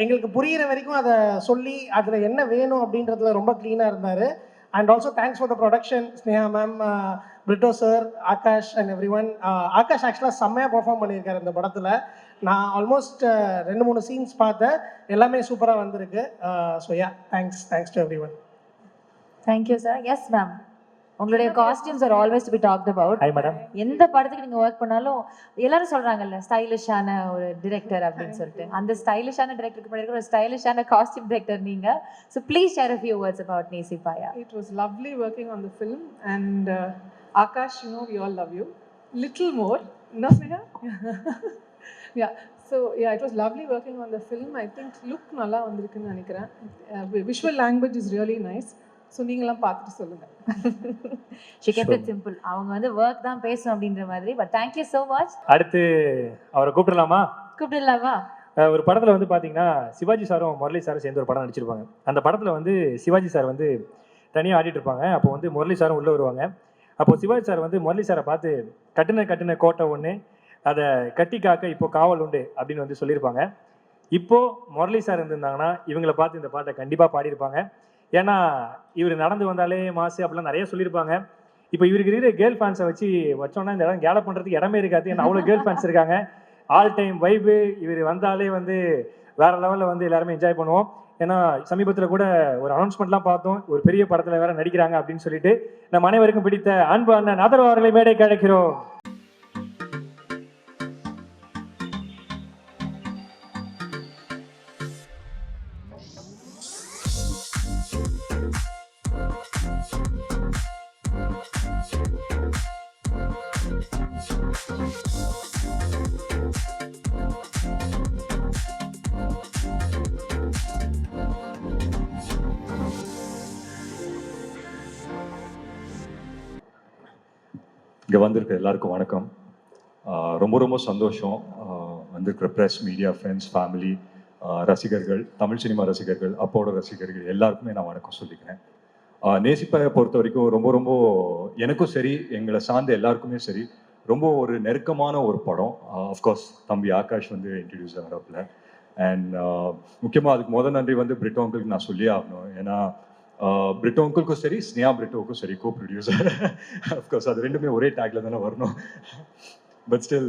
எங்களுக்கு புரிகிற வரைக்கும் அதை சொல்லி அதில் என்ன வேணும் அப்படின்றதுல ரொம்ப க்ளீனாக இருந்தார். And also thanks for the production, Sneha ma'am, Brito sir, Akash and everyone. Akash ஆக்சுவலாக செம்மையாக பர்ஃபார்ம் பண்ணியிருக்காரு இந்த படத்தில். நான் ஆல்மோஸ்ட் 2-3 சீன்ஸ் பார்த்தேன், எல்லாமே சூப்பராக வந்திருக்கு. So yeah, thanks to every one. Thank you sir. Yes ma'am, உங்களுடைய costumes are always to be talked about. Hi madam. எந்த படத்துக்கு நீங்க ஒர்க் பண்ணாலும் எல்லாரும் சொல்றாங்கல்ல ஸ்டைலிஷான ஒரு டிரெக்டர் அப்படின்னு சொல்லிட்டு, அந்த ஸ்டைலிஷான டிரெக்டருக்கு பின்னாடி ஒரு ஸ்டைலிஷான காஸ்டியூம் டிரெக்டர் நீங்க. So please share a few words about Nesipaya. It was lovely working on the film, and Akash, you know, we all love you. Little more, no Sneha? Yeah. So yeah, it was lovely working on the film. I think look nalla vandirukku nenikiren. Visual language is really nice. So நீங்களாம் பார்த்துட்டு சொல்லுங்க. She kept it simple. அவங்க வந்து ஒர்க் தான் பேசணும் அப்படின்ற மாதிரி. But thank you so much. அடுத்து அவரை கூப்பிடலாமா? கூப்பிடலாமா? ஒரு படத்தில் வந்து பார்த்தீங்கன்னா சிவாஜி சாரும் முரளி சாரும் சேர்ந்து ஒரு படம் நடிச்சிருப்பாங்க. அந்த படத்தில் வந்து சிவாஜி சார் வந்து தனியாக ஆடிட்டு இருப்பாங்க. அப்போ வந்து முரளி சாரும் உள்ளே வருவாங்க. அப்போது சிவாஜி சார் வந்து முரளி சாரை பார்த்து கட்டின கோட்டை ஒன்று, அதை கட்டி காக்க இப்போ காவல் உண்டு அப்படின்னு வந்து சொல்லியிருப்பாங்க. இப்போது முரளி சார் இருந்திருந்தாங்கன்னா இவங்களை பார்த்து இந்த பாட்டை கண்டிப்பாக பாடியிருப்பாங்க. ஏன்னா இவர் நடந்து வந்தாலே மாசு அப்படிலாம் நிறைய சொல்லியிருப்பாங்க. இப்போ இவருக்கு இருக்கிற கேர்ள் ஃபேன்ஸை வச்சோன்னா இந்த இடம் கேலப் பண்ணுறதுக்கு இடமே இருக்காது. ஏன்னா அவ்வளோ கேர்ள் ஃபேன்ஸ் இருக்காங்க. All time vibe. இவர் வந்தாலே வந்து வேற லெவலில் வந்து எல்லாருமே என்ஜாய் பண்ணுவோம். ஏன்னா சமீபத்தில் கூட ஒரு அனௌன்ஸ்மெண்ட்லாம் பார்த்தோம், ஒரு பெரிய படத்தில் வேற நடிக்கிறாங்க அப்படின்னு சொல்லிட்டு. நம்ம அனைவருக்கும் பிடித்த அன்பு அண்ணன் ஆதரவு அவர்களை மேடைக்கு அழைக்கிறோம். இங்கே வந்திருக்கிற எல்லாருக்கும் வணக்கம். ரொம்ப சந்தோஷம். வந்திருக்கிற ப்ரெஸ், மீடியா, ஃப்ரெண்ட்ஸ், ஃபேமிலி, ரசிகர்கள், தமிழ் சினிமா ரசிகர்கள், அப்போட ரசிகர்கள் எல்லாருக்குமே நான் வணக்கம் சொல்லிக்கிறேன். நேசிப்பாயை பொறுத்த வரைக்கும் ரொம்ப எனக்கும் சரி, எங்களை சார்ந்த எல்லாருக்குமே சரி, ரொம்ப ஒரு நெருக்கமான ஒரு படம். அஃப்கோர்ஸ் தம்பி ஆகாஷ் வந்து இன்ட்ரடியூஸ் ஆகிறப்பில். அண்ட் முக்கியமாக அதுக்கு நன்றி வந்து பிரிட்டோ அங்கிளுக்கு நான் சொல்லியே ஆகணும். ஏன்னா பிரிட்டோ அங்கிளுக்கும் சரி, ஸ்னேஹா பிரிட்டோவுக்கும் சரி, கோ ப்ரொடியூசர். அஃப்கோர்ஸ் அது ரெண்டுமே ஒரே டேக்ல தானே வரணும். பட் ஸ்டில்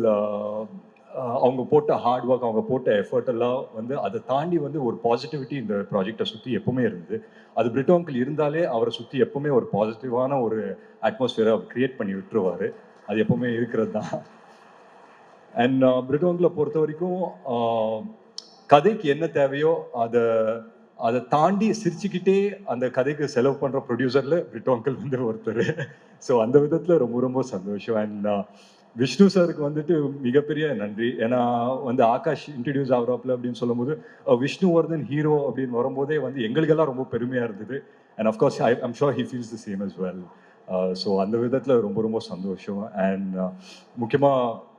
அவங்க போட்ட ஹார்ட் ஒர்க், அவங்க போட்ட எஃபர்ட் எல்லாம் வந்து அதை தாண்டி வந்து ஒரு பாசிட்டிவிட்டி இந்த ப்ராஜெக்டை சுற்றி எப்பவுமே இருந்தது. அது பிரிட்டோ அங்கிள் இருந்தாலே அவரை சுற்றி எப்பவுமே ஒரு பாசிட்டிவான ஒரு அட்மாஸ்பியரை அவர் கிரியேட் பண்ணி விட்டுருவார். அது எப்பவுமே இருக்கிறது தான். அண்ட் பிரிட்டோ அங்கிளை பொறுத்த வரைக்கும் கதைக்கு என்ன தேவையோ அதை அதை தாண்டி சிரிச்சுக்கிட்டே அந்த கதைக்கு செலவு பண்ணுற ப்ரொடியூசரில் பிரிட்டோ அங்கிள் வந்து ஒருத்தர். ஸோ அந்த விதத்தில் ரொம்ப ரொம்ப சந்தோஷம். அண்ட் விஷ்ணு சாருக்கு வந்துட்டு மிகப்பெரிய நன்றி. ஏன்னா வந்து ஆகாஷ் இன்ட்ரடியூஸ் ஆகிறாப்புல அப்படின்னு சொல்லும்போது விஷ்ணுவர்தன் ஹீரோ அப்படின்னு வரும்போதே வந்து எங்களுக்கெல்லாம் ரொம்ப பெருமையாக இருந்தது. And of course I'm sure he feels the same as well. So அந்த விதத்தில் ரொம்ப ரொம்ப சந்தோஷம். அண்ட் முக்கியமாக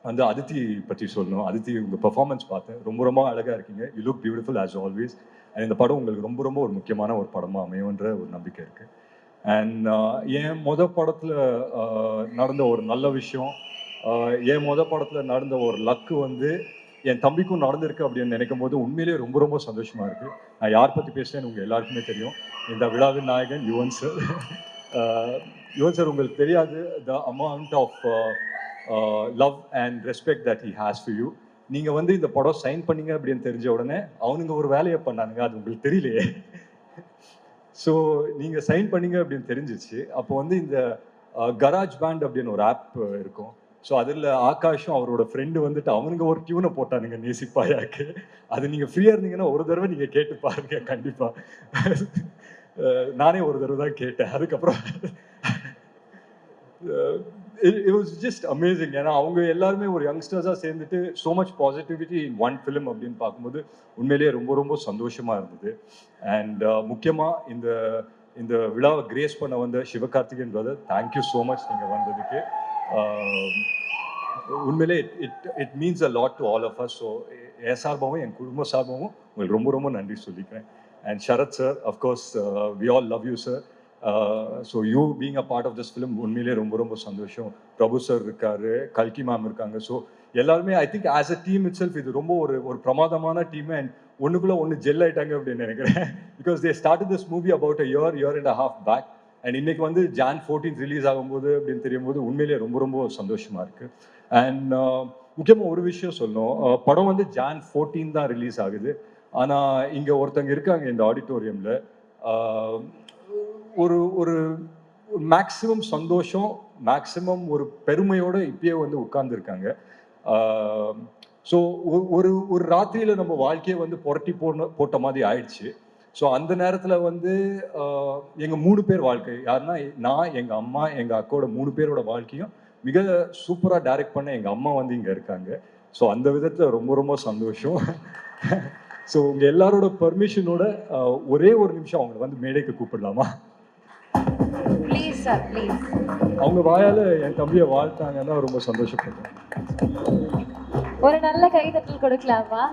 வந்து அதித்தி பற்றி சொல்லணும். அதித்தி உங்கள் பெர்ஃபார்மன்ஸ் பார்த்தேன், ரொம்ப ரொம்ப அழகாக இருக்கீங்க. You look beautiful as always. And இந்த படம் உங்களுக்கு ரொம்ப ரொம்ப ஒரு முக்கியமான ஒரு படமாக அமையுன்ற ஒரு நம்பிக்கை இருக்குது. அண்ட் என் படத்தில் நடந்த ஒரு நல்ல விஷயம், என் படத்தில் நடந்த ஒரு லக்கு வந்து என் தம்பிக்கும் நடந்திருக்கு அப்படின்னு நினைக்கும் போது உண்மையிலேயே ரொம்ப ரொம்ப சந்தோஷமாக இருக்குது. நான் யார் பற்றி பேசுகிறேன்னு உங்கள் எல்லாருக்குமே தெரியும். இந்த விழாவின் நாயகன் யுவன் சார். யுவன் சார், உங்களுக்கு தெரியாது the amount of love and respect that he has for you. நீங்கள் வந்து இந்த படம் சைன் பண்ணீங்க அப்படின்னு தெரிஞ்ச உடனே அவனுங்க ஒரு வேலையை பண்ணானுங்க, அது உங்களுக்கு தெரியலையே. ஸோ நீங்கள் சைன் பண்ணீங்க அப்படின்னு தெரிஞ்சிச்சு. அப்போ வந்து இந்த கராஜ் பேண்ட் அப்படின்னு ஒரு ஆப் இருக்கும். ஸோ அதில் ஆகாஷும் அவரோட ஃப்ரெண்டு வந்துட்டு அவனுங்க ஒரு டியூனை போட்டானுங்க நேசிப்பாயாக்கு. அது நீங்கள் ஃப்ரீயாக இருந்தீங்கன்னா ஒரு தடவை நீங்கள் கேட்டு பாருங்க கண்டிப்பாக. நானே ஒரு தடவை தான் கேட்டேன். அதுக்கப்புறம் it was just amazing. ஏன்னா அவங்க எல்லாருமே ஒரு யங்ஸ்டர்ஸாக சேர்ந்துட்டு so much positivity in one film அப்படின்னு பார்க்கும்போது உண்மையிலேயே ரொம்ப ரொம்ப சந்தோஷமாக இருந்தது. அண்ட் முக்கியமாக இந்த விழாவை கிரேஸ் பண்ண வந்த Sivakarthikeyan brother, thank you so much நீங்கள் வந்ததுக்கு. உண்மையிலே it means a lot to all of us. So என் சார்பாகவும் என் குடும்ப சார்பாகவும் உங்களுக்கு ரொம்ப ரொம்ப நன்றி சொல்லிக்கிறேன். And Sarath sir, of course we all love you sir. So you being a part of this film உண்மையிலே ரொம்ப ரொம்ப சந்தோஷம். பிரபு சார் இருக்காரு, கல்கி மேம் இருக்காங்க. ஸோ எல்லாருமே I think as a team it self இது ரொம்ப ஒரு பிரமாதமான டீம். அண்ட் ஒன்றுக்குள்ளே ஒன்று ஜெல் ஆயிட்டாங்க அப்படின்னு நினைக்கிறேன். Because they started this movie about a year and a half back. And இன்னைக்கு வந்து Jan 14 ரிலீஸ் ஆகும்போது அப்படின்னு தெரியும் போது உண்மையிலேயே ரொம்ப ரொம்ப சந்தோஷமாக இருக்குது. அண்ட் முக்கியமாக ஒரு விஷயம் சொல்லணும், படம் வந்து Jan 14 தான் ரிலீஸ் ஆகுது. ஆனால் இங்கே ஒருத்தங்க இருக்காங்க இந்த ஆடிட்டோரியமில், ஒரு ஒரு மேக்ஸிமம் சந்தோஷம், மேக்ஸிமம் ஒரு பெருமையோடு இப்பயே வந்து உட்கார்ந்துருக்காங்க. ஸோ ஒரு ராத்திரியில் நம்ம வாழ்க்கையை வந்து புரட்டி போட்ட மாதிரி ஆயிடுச்சு. ஸோ அந்த நேரத்தில் வந்து எங்கள் 3 பேர் வாழ்க்கை, யாருன்னா நான், எங்கள் அம்மா, எங்கள் அக்காவோட 3 பேரோட வாழ்க்கையும் மிக சூப்பராக டைரக்ட் பண்ண எங்கள் அம்மா வந்து இங்கே இருக்காங்க. ஸோ அந்த விதத்தில் ரொம்ப ரொம்ப சந்தோஷம். ஸோ உங்கள் எல்லாரோட பர்மிஷனோட ஒரே ஒரு நிமிஷம் அவங்களை வந்து மேடைக்கு கூப்பிடலாமா? Please sir, please. அவங்க வாயால் என் தம்பியை வாழ்த்தாங்கன்னா ரொம்ப சந்தோஷப்படுறேன். ஒரு நல்ல கைதட்டல் கொடுக்கலாமா?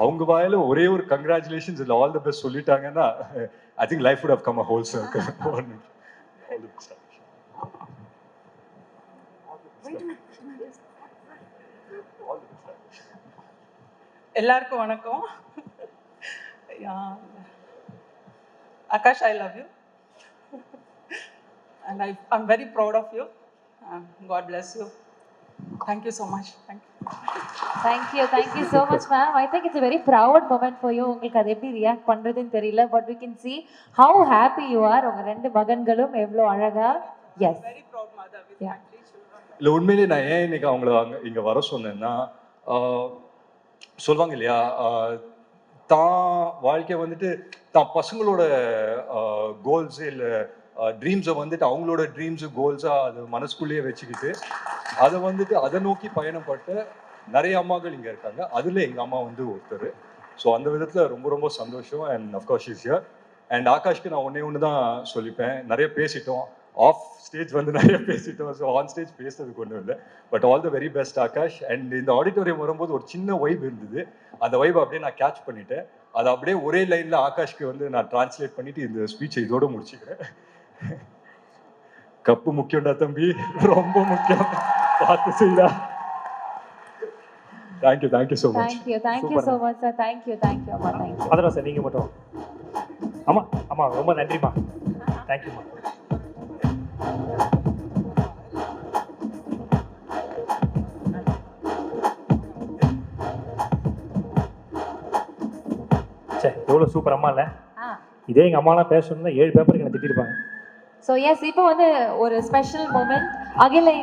அவங்க வாயில ஒரே ஒரு கங்க்ராச்சுலேஷன்ஸ் இல்லை ஆல் தி பெஸ்ட் சொல்லிட்டாங்கன்னா I think life would have come a whole circle. எல்லாருக்கும் வணக்கம். Akash, I love you and I'm very proud of you. God bless you. Thank you so much. Thank you so much ma'am. I think it's a very proud moment for you. உங்களுக்கு அது எப்படி ரியாக்ட் பண்றதுன்னு தெரியல, but we can see how happy you are. உங்க 2 மகன்களும் எவ்வளவு அழகா. Yes, very proud mother with my 3 children. இல்லை உண்மையிலேயே நான் ஏன் இன்னைக்கு அவங்கள இங்கே வர சொன்னேன்னா, சொல்லுவாங்க இல்லையா, தான் வாழ்க்கை வந்துட்டு தான் பசங்களோட கோல்ஸு இல்லை ட்ரீம்ஸை வந்துட்டு அவங்களோட ட்ரீம்ஸு கோல்ஸாக அது மனசுக்குள்ளேயே வச்சுக்கிட்டு அதை வந்துட்டு அதை நோக்கி பயணப்பட்ட நிறைய அம்மாக்கள் இங்கே இருக்காங்க. அதில் எங்கள் அம்மா வந்து ஒருத்தர். ஸோ அந்த விதத்தில் ரொம்ப ரொம்ப சந்தோஷம். And of course is here. And ஆகாஷ்க்கு நான் ஒன்று தான் சொல்லிப்பேன், நிறைய பேசிட்டோம், ஆஃப் ஸ்டேஜ் வந்து நிறைய பேசிட்டோம். ஸோ ஆன் ஸ்டேஜ் பேசுறதுக்கு ஒன்றும் இல்லை. But all the very best Akash. And இந்த ஆடிட்டோரியம் வரும்போது ஒரு சின்ன வைப் இருந்தது, அந்த வைப் அப்படியே நான் கேட்ச் பண்ணிட்டேன். அதை அப்படியே ஒரே லைனில் ஆகாஷ்க்கு வந்து நான் டிரான்ஸ்லேட் பண்ணிட்டு இந்த ஸ்பீச்சை இதோடு முடிச்சுக்கிறேன். கப்பு முக்கியம்டா தம்பி, ரொம்ப முக்கியம், பார்த்து செய்டா. Thank you so much. Thank you so much sir. Thank you அம்மா. தேங்க்யூ. அதெல்லாம் சார் நீங்கள் மட்டும். ஆமாம் ரொம்ப நன்றிம்மா. தேங்க்யூம்மா. சரி, எவ்வளோ சூப்பர் அம்மா இல்லை? இதே எங்கள் அம்மாலாம் பேசணும்னா 7 பேப்பருக்கு என்ன திட்டிருப்பாங்க. ஸோ எஸ், இப்போ வந்து ஒரு ஸ்பெஷல் மூமெண்ட். அகிலை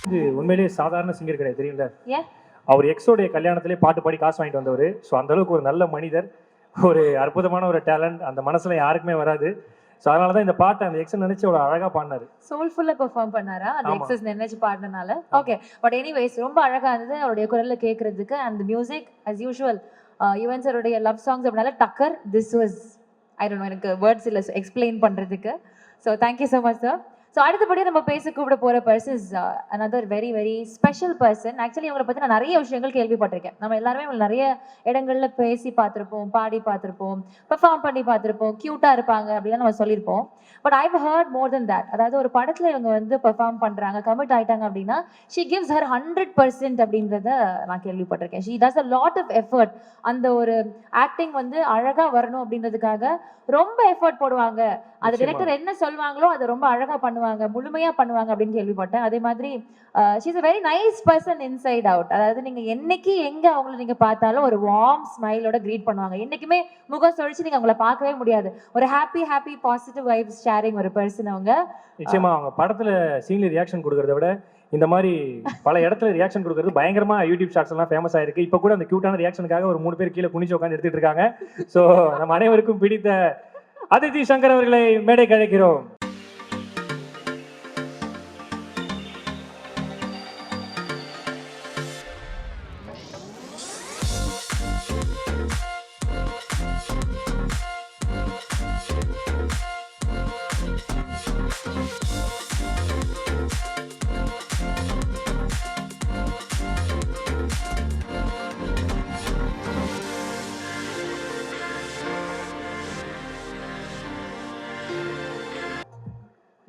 இது உண்மையிலேயே சாதாரண சிங்கர் கிடையாது, தெரியுங்களா? ஏன்? அவர் எக்ஸோடைய கல்யாணத்திலே பாட்டு பாடி காசு வாங்கிட்டு வந்தவர். ஸோ அந்த அளவுக்கு ஒரு நல்ல மனிதர், ஒரு அற்புதமான ஒரு டேலண்ட் அந்த மனசுல யாருக்குமே வராது. ஸோ அதனால தான் இந்த பாட்டை அந்த எக்ஸை நினைச்சு அவ்வளோ அழகா பாடினாரு. சோல்ஃபுல்லா பெர்ஃபார்ம் பண்ணாரா அந்த எக்ஸஸ் நினைச்சு பாடினால? ஓகே, பட் எனிவேஸ் ரொம்ப அழகா இருந்தது அவருடைய குரல்ல கேட்கறதுக்கு. And music as usual Yuvan சாருடைய லவ் சாங்ஸ் அப்படினால டக்கர். This was I don't know, எனக்கு வேர்ட்ஸ் இல்லை எக்ஸ்பிளைன் பண்றதுக்கு. So thank you so much sir. So அடுத்தபடி நம்ம பேச கூப்பிட போகிற persons another very very special person. Actually இவங்களை பற்றி நான் நிறைய விஷயங்கள் கேள்விப்பட்டிருக்கேன். நம்ம எல்லாருமே இவங்க நிறைய இடங்கள்ல பேசி பார்த்துருப்போம், பாடி பார்த்துருப்போம், பெர்ஃபார்ம் பண்ணி பார்த்துருப்போம், க்யூட்டாக இருப்பாங்க அப்படிலாம் நம்ம சொல்லியிருப்போம். But I've heard more then that. அதாவது ஒரு படத்தில் இவங்க வந்து பெர்ஃபார்ம் பண்ணுறாங்க, கமிட் ஆகிட்டாங்க அப்படின்னா ஷீ கிவ்ஸ் ஹர் 100% அப்படின்றத நான் கேள்விப்பட்டிருக்கேன். She does a lot of effort. அந்த ஒரு ஆக்டிங் வந்து அழகாக வரணும் அப்படின்றதுக்காக ரொம்ப எஃபர்ட் போடுவாங்க. அது டிரெக்டர் என்ன சொல்வாங்களோ அதை ரொம்ப அழகாக பண்ணுவாங்க, முழுமையாக பண்ணுவாங்க அப்படின்னு கேள்விப்பட்டேன். அதே மாதிரி she is a very nice person inside out. அதாவது நீங்கள் என்னைக்கு எங்கே அவங்கள நீங்கள் பார்த்தாலும் ஒரு வார்ம் ஸ்மைலோட க்ரீட் பண்ணுவாங்க. என்றைக்குமே முகம் சொழிச்சு நீங்கள் அவங்கள பார்க்கவே முடியாது. ஒரு ஹாப்பி பாசிட்டிவ் வைப்ஸ் ஷேரிங் ஒரு பர்சன் அவங்க. நிச்சயமா அவங்க படத்தில் சீன்ல ரியாக்ஷன் கொடுக்கறத விட இந்த மாதிரி பல இடத்துல ரியாக்ஷன் கொடுக்கறது பயங்கரமா யூடியூப் ஷார்ட்ஸ் எல்லாம் ஃபேமஸ் ஆயிருக்கு. இப்போ கூட அந்த கியூட்டான ரியாக்ஷனுக்காக ஒரு 3 பேர் கீழே குனிச்சு உட்காந்து எடுத்துட்டு இருக்காங்க. ஸோ நம்ம அனைவருக்கும் பிடித்த அதிதி சங்கர் அவர்களை மேடைக்கு அழைக்கிறோம்.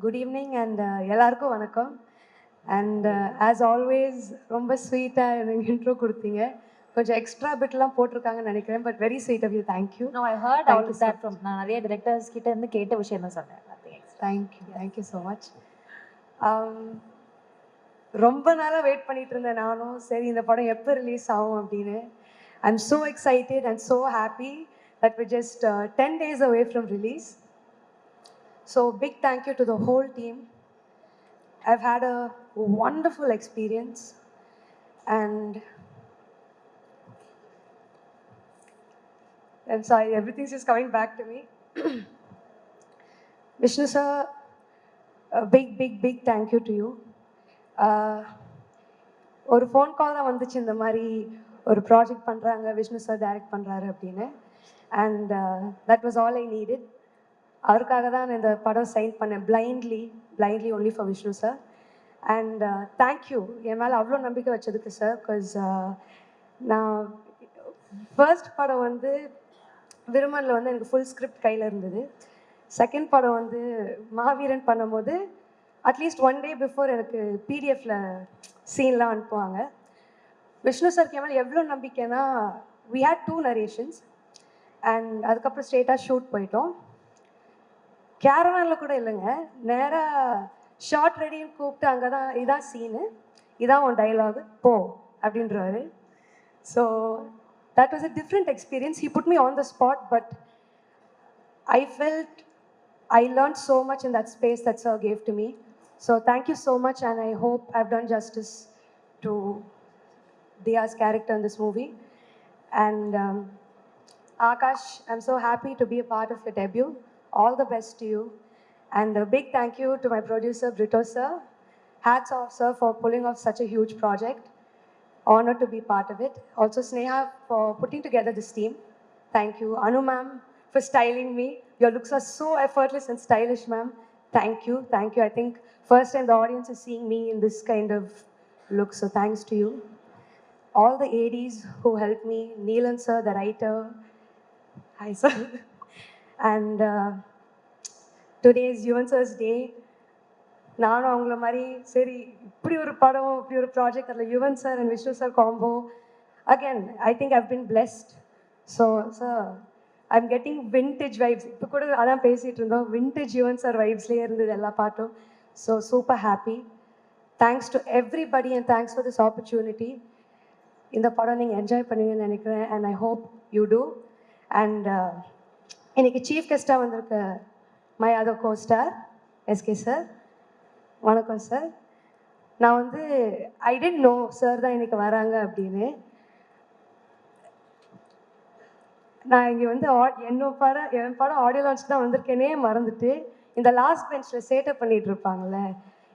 குட் ஈவினிங் அண்ட் எல்லாருக்கும் வணக்கம். அண்ட் ஆஸ் ஆல்வேஸ் ரொம்ப ஸ்வீட்டாக எனக்கு இன்ட்ரோ கொடுத்தீங்க. கொஞ்சம் எக்ஸ்ட்ரா பிட்லாம் போட்டிருக்காங்கன்னு நினைக்கிறேன். But very sweet of you. Thank you. No, I heard all that from நான் நிறைய டைரக்டர்ஸ் கிட்ட இருந்து கேட்ட விஷயம் தான் சொன்னேன். Thank you so much. ரொம்ப நாளாக வெயிட் பண்ணிட்டு இருந்தேன் நானும். சரி இந்த படம் எப்போ ரிலீஸ் ஆகும் அப்படின்னு. I am so excited and so happy that we just 10 days away from release. So big thank you to the whole team. I've had a wonderful experience and I'm sorry, everything's just coming back to me. Vishnu sir, a big thank you to you. ஒரு ஃபோன் கால் தான் வந்துச்சு, இந்த மாதிரி ஒரு ப்ராஜெக்ட் பண்ணுறாங்க, விஷ்ணு சார் டைரக்ட் பண்ணுறாரு அப்படின்னு. And that was all I needed. அவருக்காக தான் நான் இந்த படம் சைன் பண்ணேன், blindly only for Vishnu sir. And thank you என் மேலே அவ்வளோ நம்பிக்கை வச்சதுக்கு சார். பிகாஸ் நான் ஃபர்ஸ்ட் படம் வந்து விருமனில் வந்து எனக்கு ஃபுல் ஸ்கிரிப்ட் கையில் இருந்தது. செகண்ட் படம் வந்து மாவீரன் பண்ணும்போது அட்லீஸ்ட் 1 day பிஃபோர் எனக்கு பிடிஎஃப்ல சீன்லாம் அனுப்புவாங்க. விஷ்ணு சார்க்கு என் மேலே எவ்வளோ நம்பிக்கைன்னா, we had 2 narrations அண்ட் அதுக்கப்புறம் ஸ்ட்ரெயிட்டாக ஷூட் போயிட்டோம். கேரவானில் கூட இல்லைங்க, நேராக ஷார்ட் ரெடின்னு கூப்பிட்டு அங்கே தான் இதான் சீனு, இதான் உன் டைலாகு போ அப்படின்றவாரு. So that was a different experience. He put me on the spot, but I felt I learned so much in that space that sir gave to me. So thank you so much, and I hope I've done justice to Diya's character in this movie. And Akash, I'm so happy to be a part of your debut. All the best to you. And a big thank you to my producer, Brito sir. Hats off, sir, for pulling off such a huge project. Honored to be part of it. Also, Sneha for putting together this team. Thank you. Anu ma'am for styling me. Your looks are so effortless and stylish, ma'am. Thank you. Thank you. I think first time the audience is seeing me in this kind of look, so thanks to you. All the ADs who helped me, Neelan sir, the writer. Hi, sir. And today is Yuvan sir's day. நானும் அவங்கள மாதிரி சரி இப்படி ஒரு படம் இப்படி ஒரு ப்ராஜெக்ட் அதில் Yuvan sir and Vishnu sir combo again I think I've been blessed so sir I am getting vintage vibes இப்போ கூட அதான் பேசிகிட்டு இருந்தோம் விண்டேஜ் யுவன் சார் வைப்ஸ்லேயே இருந்தது எல்லா பாட்டும் so super happy thanks to everybody and thanks for this opportunity இந்த படம் நீங்கள் என்ஜாய் பண்ணுவீங்கன்னு நினைக்கிறேன் and I hope you too and இன்னைக்கு சீஃப் கெஸ்ட்டாக வந்திருக்க my other costar SK sir வணக்கம் சார் நான் வந்து ஐ டென்ட் நோ சார் தான் இன்னைக்கு வராங்க அப்படின்னு நான் இங்கே வந்து என் படம் ஆடியோ லான்ச் தான் வந்திருக்கேனே மறந்துட்டு இந்த லாஸ்ட் பெஞ்சில் சேட்டப் பண்ணிகிட்டு இருப்பாங்கள்ல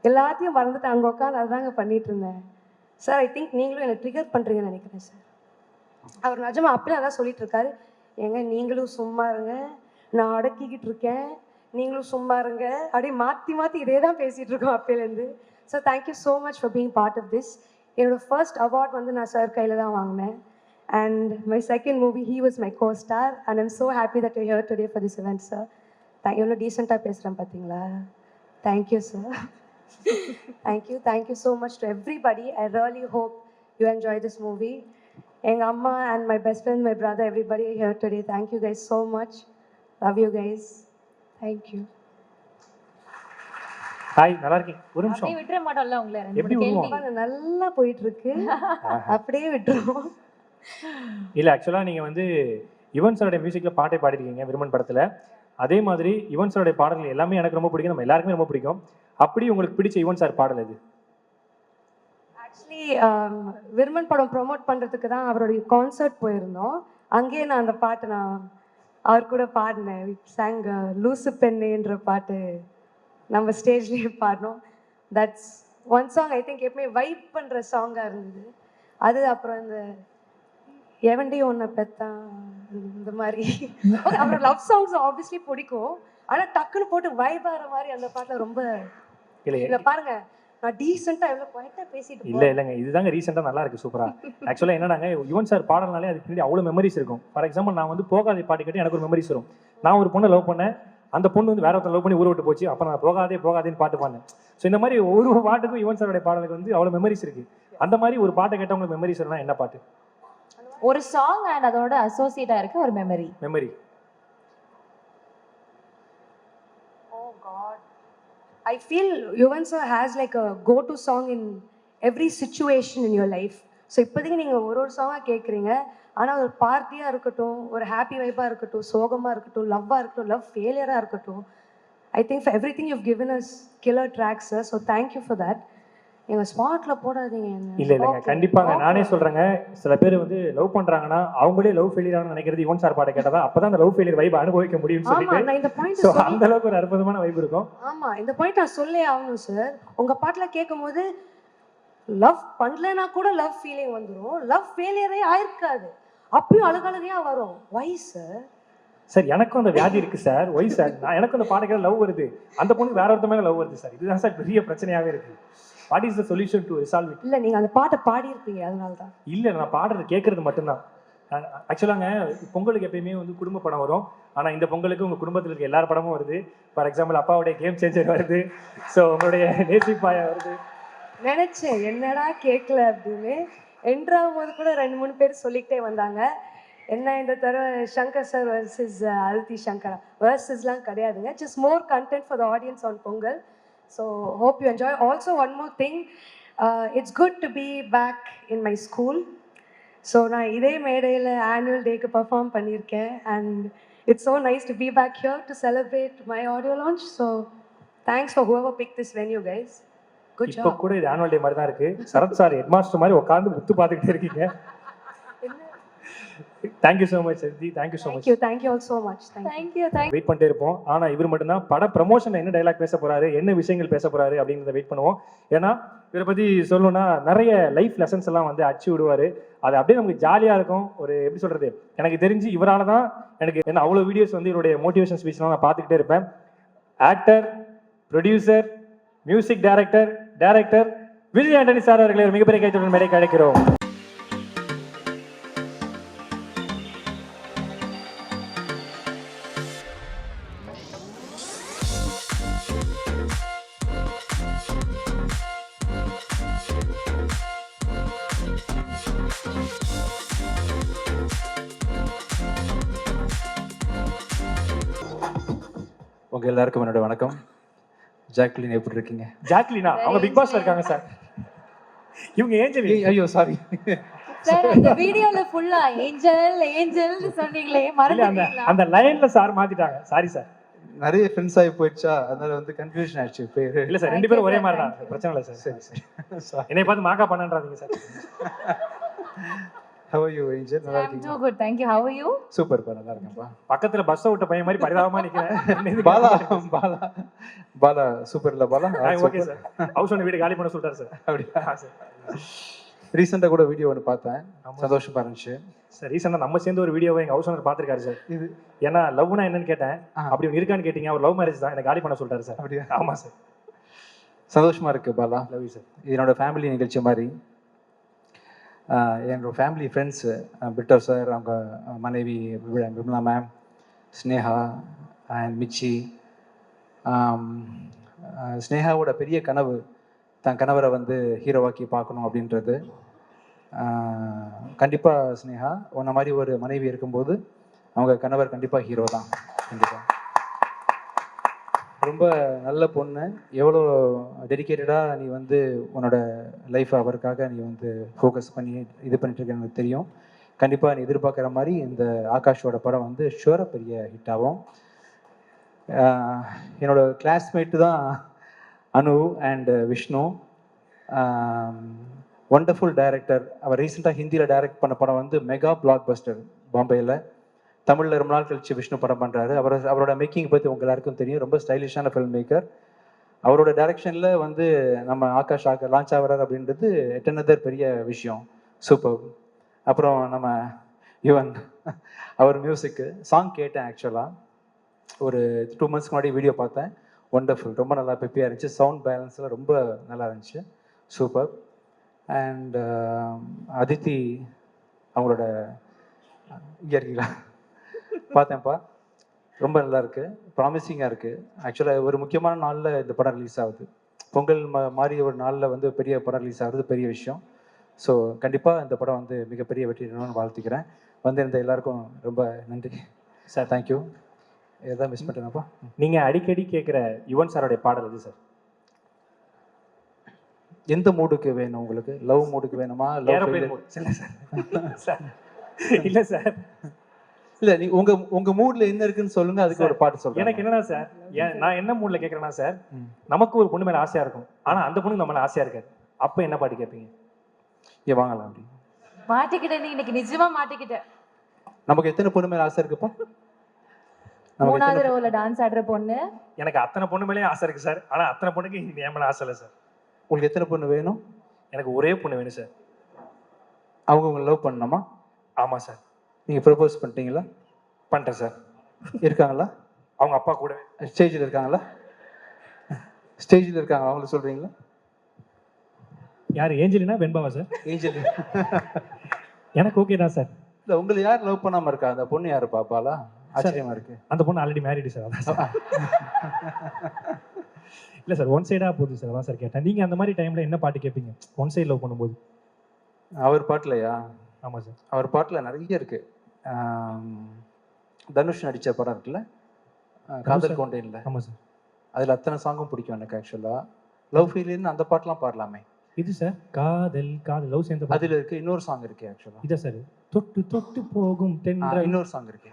எல்லாத்தையும் மறந்துட்டு அங்கே உட்காந்து அதுதாங்க பண்ணிகிட்டு இருந்தேன் சார் ஐ திங்க் நீங்களும் என்னை ட்ரிகர் பண்ணுறீங்கன்னு நினைக்கிறேன் சார் அவர் நிஜமா அப்படியே அதான் சொல்லிட்டு இருக்காரு ஏங்க நீங்களும் சும்மா இருங்க நான் அடக்கிக்கிட்டு இருக்கேன் நீங்களும் சும்மா இருங்க அப்படியே மாற்றி மாற்றி இதே தான் பேசிகிட்டு இருக்கோம் அப்போலேருந்து so thank you so much for being part of this என்னோடய ஃபர்ஸ்ட் அவார்ட் வந்து நான் சார் கையில் தான் வாங்கினேன் and my second movie he was my co star and I'm so happy that you here today for this event sir எவ்வளோ டீசெண்டாக பேசுகிறேன் பார்த்தீங்களா thank you sir thank you so much to everybody I really hope you enjoy this movie எங்கள் அம்மா and my best friend my brother everybody here today thank you guys so much love you guys thank you hi நல்லா இருக்கீங்க ஒரு நிமிஷம் அப்படியே விட்டுற மாட்டோம்ல உங்களை எப்படி விடுவோம் நல்லா போயிட்டு இருக்கு அப்படியே விட்டுருவோம் இல்லை ஆக்சுவலாக நீங்கள் வந்து யுவன் சாரோட மியூசிக்கில் பாட்டை பாடிருக்கீங்க விருமன் படத்தில் அதே மாதிரி யுவன் சாரோட பாடல்கள் எல்லாமே எனக்கு ரொம்ப பிடிக்கும் நம்ம எல்லாருக்குமே ரொம்ப பிடிக்கும் அப்படி உங்களுக்கு பிடிச்ச யுவன் சார் பாடல் இது ஆக்சுவலி விருமன் படம் ப்ரொமோட் பண்ணுறதுக்கு தான் அவருடைய கான்சர்ட் போயிருந்தோம் அங்கேயே நான் அந்த பாட்டு நான் அவர் கூட பாடினேன் சாங் லூசு பெண்ணுன்ற பாட்டு நம்ம ஸ்டேஜ்லேயே பாடினோம் that's one song I think எப்பவுமே வைப் பண்ணுற சாங்காக இருந்தது அது அப்புறம் இந்த எவன்டி ஒன்றை பெத்தான் இந்த மாதிரி அப்புறம் லவ் சாங்ஸ் ஆப்வியஸ்லி பிடிக்கும் ஆனால் டக்குன்னு போட்டு வைப் ஆகிற மாதிரி அந்த பாட்டில் ரொம்ப இல்லை பாருங்க நான் டீசெண்டாக எவ்வளோ குவாய்ட்டாக பேசிட்டு இல்லைங்க இதுதாங்க ரீசெண்டாக நல்லா இருக்குது சூப்பராக ஆக்சுவலாக என்னன்னாங்க யுவன் சார் பாடல்னாலே அதுக்கு பின்னாடி அவ்வளோ மெமரிஸ் இருக்கும் ஃபார் எக்ஸாம்பிள் நான் வந்து போகாதே பாட்டு கேட்டு எனக்கு ஒரு மெமரிஸ் வரும் நான் ஒரு பொண்ணை லவ் பண்ணேன் அந்த பொண்ணு வந்து வேற ஒருத்தர் லவ் பண்ணி ஊரை விட்டு போச்சு அப்போ நான் போகாதேன்னு பாட்டு பாடினேன் ஸோ இந்த மாதிரி ஒரு பாட்டுக்கும் யுவன் சாரோட பாடலுக்கு வந்து அவ்வளோ மெமரிஸ் இருக்குது அந்த மாதிரி ஒரு பாட்டை கேட்டால் உங்களுக்கு மெமரிஸ் வரலாம் என்ன பாட்டு ஒரு சாங் அண்ட் அதோட அசோசியேட்டா இருக்க ஒரு memory I feel Yuvan sir has like a go-to song in every situation in your life. So இப்போதைக்கு நீங்கள் ஒரு சாங்காக கேட்குறீங்க ஆனால் ஒரு பார்ட்டியாக இருக்கட்டும் ஒரு ஹாப்பி வைப்பாக இருக்கட்டும் சோகமாக இருக்கட்டும் லவ்வாக இருக்கட்டும் லவ் ஃபெயிலியராக இருக்கட்டும் I think for everything you given us killer tracks so thank you for that எங்கள் ஸ்பாட்டில் போடாதீங்க இல்லைங்க கண்டிப்பாக நானே சொல்கிறேங்க சில பேர் வந்து லவ் பண்ணுறாங்கன்னா அவங்களே லவ் ஃபெயிலியரானு நினைக்கிறது யுவன் சார் பாட்டை கேட்டால் அப்போ தான் அந்த லவ் ஃபெயிலியர் வைப் அனுபவிக்க முடியும்னு சொல்லிட்டு ஸோ அந்த அளவுக்கு ஒரு அற்புதமான வைப் இருக்கும் ஆமாம் இந்த பாயிண்ட் நான் சொல்லே ஆகணும் சார் உங்கள் பாட்டில் கேட்கும் போது லவ் பண்ணலன்னா கூட லவ் ஃபீலிங் வந்துடும் லவ் ஃபெயிலியரே ஆயிருக்காது அப்பயும் அழகழகையாக வரும் வை சார் எனக்கும் அந்த வியாதி இருக்கு சார் ஒய் சார் நான் எனக்கும் அந்த பாட்டுக்கு லவ் வருது அந்த பொண்ணுக்கு வேற ஒருத்தமே லவ் வருது சார் இதுதான் சார் பெரிய பிரச்சனையாகவே இருக்கு what is the solution to resolve it இல்லை நீங்கள் அந்த பாட்டை பாடியிருப்பீங்க அதனால தான் இல்லை நான் பாடுறது கேட்கறது மட்டும்தான் ஆக்சுவலாங்க பொங்கலுக்கு எப்பயுமே வந்து குடும்ப படம் வரும் ஆனால் இந்த பொங்கலுக்கு உங்கள் குடும்பத்தில் இருக்க எல்லா படமும் வருது ஃபார் எக்ஸாம்பிள் அப்பாவுடைய கேம் சேஞ்சர் வருது ஸோ உங்களுடைய நேசிப்பாயா வருது நினச்சேன் என்னடா கேட்கல அப்படின்னு என்ட்ராகும் போது கூட 2-3 பேர் சொல்லிக்கிட்டே வந்தாங்க என்ன இந்த தடவை சங்கர் சார் வர்சஸ் அதித்தி சங்கரா வர்சஸ்லாம் கிடையாதுங்க just more content for the audience on Pongal so hope you enjoy also one more thing it's good to be back in my school so நான் இதே மேடையில் ஆனுவல் டேக்கு பர்ஃபார்ம் பண்ணியிருக்கேன் and it's so nice to be back here to celebrate my audio launch so thanks for whoever picked this venue guys. Good இப்போ job. கூட இது ஆனுவல் டே மாதிரி தான் இருக்கு. சரத் சார் ஹெட் மாஸ்டர் மாதிரி உட்காந்து புத்து பார்த்துக்கிட்டே இருக்கீங்க. Thank you so much Sathi, thank you so much. Thank you all so much. Thank you. Wait பண்ணிட்டே இருப்போம். ஆனா இவர் மட்டும்தான் பட ப்ரமோஷன்ல என்ன டைலாக் பேச போறாரு, என்ன விஷயங்கள் பேச போறாரு அப்படிங்கிறத வெயிட் பண்ணுவோம். ஏன்னா இவரை பத்தி சொல்லணும்னா நிறைய லைஃப் லெசன்ஸ் எல்லாம் வந்து அச்சு விடுவாரு. அது அப்படியே நமக்கு ஜாலியா இருக்கும். ஒரு எப்படி சொல்றது, எனக்கு தெரிஞ்சு இவரால தான் எனக்கு என்ன அவ்வளோ வீடியோஸ் வந்து இவருடைய மோட்டிவேஷன் ஸ்பீச்லாம் நான் பார்த்துக்கிட்டே இருப்பேன். Actor, producer, music director Vijay Antony sir அவர்களை ஒரு மிகப்பெரிய கைத்தட்டல் மேடைக்கு அழைக்கிறோம். உங்க எல்லாருக்கும் என்னோட வணக்கம். ஜாக்லின் எப்படி இருக்கீங்க? ஜாக்லினா அவங்க பிக் பாஸ்ல இருக்காங்க சார். இவங்க ஏஞ்சல். ஐயோ சாரி சார், அந்த வீடியோல ஃபுல்லா ஏஞ்சல்னு சொன்னீங்களே, மறந்துட்டீங்களா? அந்த லைன்ல சார் மாத்திட்டாங்க. Sorry sir. நிறைய ஃப்ரெண்ட்ஸ் ஆகி போயிடுச்சா, அதனால வந்து கன்ஃபியூஷன் ஆயிடுச்சு பேரு. இல்ல சார், ரெண்டு பேரும் ஒரே மாதிரி தான், பிரச்சனை இல்லை சார். சரி என்னை பார்த்து மாக்கா பண்ணான்றாதீங்க sir. How are you Angel? நல்லா I'm இருக்கீங்க? too good, thank you. How are you? Super பா, நல்லா இருக்கேன்ப்பா. பக்கத்துல பஸ் விட்ட பையன் மாதிரி பரிதாபமா நிக்கிறேன். பாலா சூப்பர் இல்ல Bala? Okay sir. House owner வீடு காலி பண்ண சொல்லிட்டாரு சார். அப்படியா சார்? ரீசெண்டா கூட வீடியோ ஒன்று பார்த்தேன், சந்தோஷமா இருந்துச்சு சார். ரீசெண்டா நம்ம சேர்ந்து ஒரு வீடியோவை எங்க ஹவுஸ் ஓனர் பார்த்திருக்காரு சார். இது ஏன்னா லவ்னா என்னன்னு கேட்டேன். அப்படி ஒன்று இருக்கான்னு கேட்டீங்க. அவர் லவ் மேரேஜ் தான், எனக்கு காலி பண்ண சொல்லிட்டாரு சார். அப்படியா? ஆமா சார். சந்தோஷமா இருக்கு பாலா. Love you sir. என்னோட ஃபேமிலி நிகழ்ச்சி மாதிரி என்னோட ஃபேமிலி ஃப்ரெண்ட்ஸு பிட்டர் சார், அவங்க மனைவி விமலா மேம், ஸ்னேகா அண்ட் மிச்சி. ஸ்னேகாவோட பெரிய கனவு தன் கணவரை வந்து ஹீரோவாக்கி பார்க்கணும் அப்படின்றது. கண்டிப்பாக ஸ்னேகா உன்ன மாதிரி ஒரு மனைவி இருக்கும்போது அவங்க கணவர் கண்டிப்பாக ஹீரோ தான். கண்டிப்பாக ரொம்ப நல்ல பொண்ணு. எவ்வளோ டெடிக்கேட்டடாக நீ வந்து உன்னோட லைஃப்பை அவருக்காக நீ வந்து ஃபோக்கஸ் பண்ணி இது பண்ணிட்டு இருக்க எனக்கு தெரியும். கண்டிப்பாக நீ எதிர்பார்க்குற மாதிரி இந்த ஆகாஷோட படம் வந்து ஷுவராக பெரிய ஹிட் ஆகும். என்னோட கிளாஸ்மேட்டு தான் Anu and Vishnu. Wonderful director. அவர் ரீசெண்டாக ஹிந்தியில் டைரக்ட் பண்ண படம் வந்து மெகா பிளாக் பஸ்டர் பாம்பேயில். தமிழில் ரொம்ப நாள் கழிச்சு விஷ்ணு படம் பண்ணுறாரு. அவரோட மேக்கிங் பற்றி உங்க எல்லாருக்கும் தெரியும். ரொம்ப ஸ்டைலிஷான ஃபில்ம் மேக்கர். அவரோட டைரக்ஷனில் வந்து நம்ம ஆகாஷ் லான்ச் ஆகிறார் அப்படின்றது எட்டனதர் பெரிய விஷயம். சூப்பர். அப்புறம் நம்ம யுவன் அவர் மியூசிக்கு சாங் கேட்டேன். ஆக்சுவலாக ஒரு 2 months முன்னாடி வீடியோ பார்த்தேன். ஒண்டர்ஃபுல், ரொம்ப நல்லா பெப்பியாக இருந்துச்சு. சவுண்ட் பேலன்ஸ்லாம் ரொம்ப நல்லா இருந்துச்சு. சூப்பர். அண்ட் அதித்தி அவங்களோட இங்கே இருக்கீங்களா பார்த்தேன்ப்பா, ரொம்ப நல்லா இருக்கு, ப்ராமிசிங்காக இருக்கு. ஆக்சுவலாக ஒரு முக்கியமான நாளில் இந்த படம் ரிலீஸ் ஆகுது. பொங்கல் மாதிரி ஒரு நாளில் வந்து பெரிய படம் ரிலீஸ் ஆகுது, பெரிய விஷயம். ஸோ கண்டிப்பாக இந்த படம் வந்து மிகப்பெரிய வெற்றிடணும்னு வாழ்த்துக்கிறேன். வந்திருந்த எல்லாருக்கும் ரொம்ப நன்றி சார். தேங்க்யூ. எதாவது மிஸ் பண்ணிட்டேனாப்பா? நீங்கள் அடிக்கடி கேட்குற யுவன் சாரோடைய பாடல் எது சார்? எந்த மூடுக்கு வேணும் உங்களுக்கு? லவ் மூடுக்கு வேணுமா? லவ் இல்லை சார். இல்லை சார், இல்ல நீ உங்க மூட்ல என்ன இருக்குன்னு சொல்லுங்க, அதுக்கு ஒரு பாட்டு சொல்லுங்க. எனக்கு என்னன்னா சார், நான் என்ன மூட்ல கேட்கறேன்னா சார், நமக்கு ஒரு பொண்ணு மேல ஆசையா இருக்கும், ஆனா அந்த பொண்ணு நம்ம மேல ஆசையா இருக்காது. அப்ப என்ன பாட்டு கேட்பீங்க? ஏ வாங்கலாம் அப்படி. மாட்டிக்கிட்டேன், நீ இன்னைக்கு நிஜமா மாட்டிக்கிட்டேன். நமக்கு எத்தனை பொண்ணு மேல ஆசை இருக்குப்பா? 3வது ரோல டான்ஸ் ஆடுற பொண்ணு. எனக்கு அத்தனை பொண்ணு மேலே ஆசை இருக்கு சார், ஆனா அத்தனை பொண்ணுக்கு என் மேல ஆசை இல்லை சார். உங்களுக்கு எத்தனை பொண்ணு வேணும்? எனக்கு ஒரே பொண்ணு வேணும் சார். அவங்க உங்களை லவ் பண்ணணுமா? ஆமா சார். நீங்க ப்ரப்போஸ் பண்ணிட்டீங்களா? பண்ணிட்டேன் சார். இருக்காங்களா? அவங்க அப்பா கூடவே ஸ்டேஜில் இருக்காங்களா? ஸ்டேஜில் இருக்காங்க, அவங்கள சொல்றீங்களா? யார்? ஏஞ்சலினா வெண்பாவா சார்? ஏஞ்சல் எனக்கு ஓகே தான் சார். இல்லை, உங்களை யார் லவ் பண்ணாம இருக்கா? அந்த பொண்ணு யாரு பாப்பாலா? ஆச்சரியமா இருக்கு. அந்த பொண்ணு ஆல்ரெடி மேரிடு சார். அதான் இல்லை சார், ஒன் சைடாக போகுது சார். அதான் சார் கேட்டேன். நீங்கள் அந்த மாதிரி டைமில் என்ன பாட்டு கேட்பீங்க ஒன் சைடு லவ் பண்ணும்போது? அவர் பாட்டுலையா? ஆமாம் சார். அவர் பாட்டில் நிறைய இருக்கு. தனுஷ் நடித்த படம் இருக்குல்ல, காதல் கொண்டேன்ல. ஆமாம் சார். அதில் அத்தனை சாங்கும் பிடிக்கும் எனக்கு. ஆக்சுவலாக லவ் ஃபீலின்னு அந்த பாட்டெலாம் பாடலாமே. இது சார் காதல் காதல் லவ் சேர்ந்த அதில் இருக்கு. இன்னொரு சாங் இருக்கு ஆக்சுவலாக. இதை சார் தொட்டு தொட்டு போகும் தென்ற இன்னொரு சாங் இருக்கு.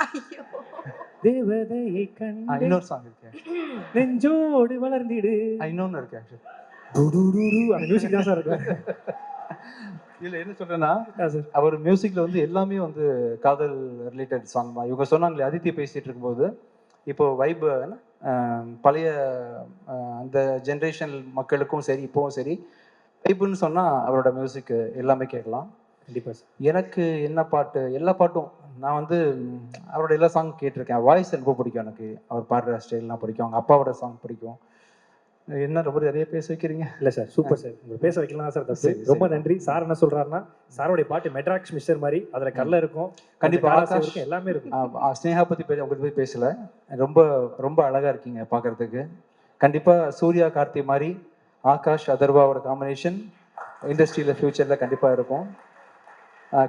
தேவதையை கண்டு இன்னொரு சாங் இருக்கு நெஞ்சோடு வளர்ந்திடு. இன்னொன்னு இருக்கு ஆக்சுவலி. அந்த மியூசிக் தான் சார் இருக்கு. இல்லை என்ன சொல்றேன்னா அவர் மியூசிக்ல வந்து எல்லாமே வந்து காதல் ரிலேட்டட் சாங் தான். இவங்க சொன்னாங்களே அதித்தி பேசிட்டு இருக்கும்போது இப்போ வைப் பழைய அந்த ஜென்ரேஷன் மக்களுக்கும் சரி இப்போவும் சரி வைப்புன்னு சொன்னால் அவரோட மியூசிக் எல்லாமே கேட்கலாம். கண்டிப்பாக சார். எனக்கு என்ன பாட்டு எல்லா பாட்டும் நான் வந்து அவரோட எல்லா சாங் கேட்டிருக்கேன். வாய்ஸ் ரொம்ப பிடிக்கும் எனக்கு. அவர் பாடுற ஸ்டைல்லாம் பிடிக்கும். அவங்க அப்பாவோட சாங் பிடிக்கும். என்ன ரொம்ப நிறைய பேச வைக்கிறீங்க. இல்லை சார் சூப்பர் சார். உங்களுக்கு பேச வைக்கலாம் சார் தப்பு. ரொம்ப நன்றி. சார் என்ன சொல்றாருன்னா சாரோடைய பாட்டு மெட்ராக்ஸ் மிஸ்டர் மாதிரி அதில் கல்ல இருக்கும் கண்டிப்பாக இருக்கும் எல்லாமே இருக்கும். ஸ்னேகா பற்றி உங்களை பற்றி பேசலை. ரொம்ப ரொம்ப அழகாக இருக்கீங்க பார்க்குறதுக்கு. கண்டிப்பாக சூர்யா கார்த்தி மாதிரி ஆகாஷ் அதர்வாவோட காம்பினேஷன் இண்டஸ்ட்ரியில் ஃப்யூச்சரில் கண்டிப்பாக இருக்கும்.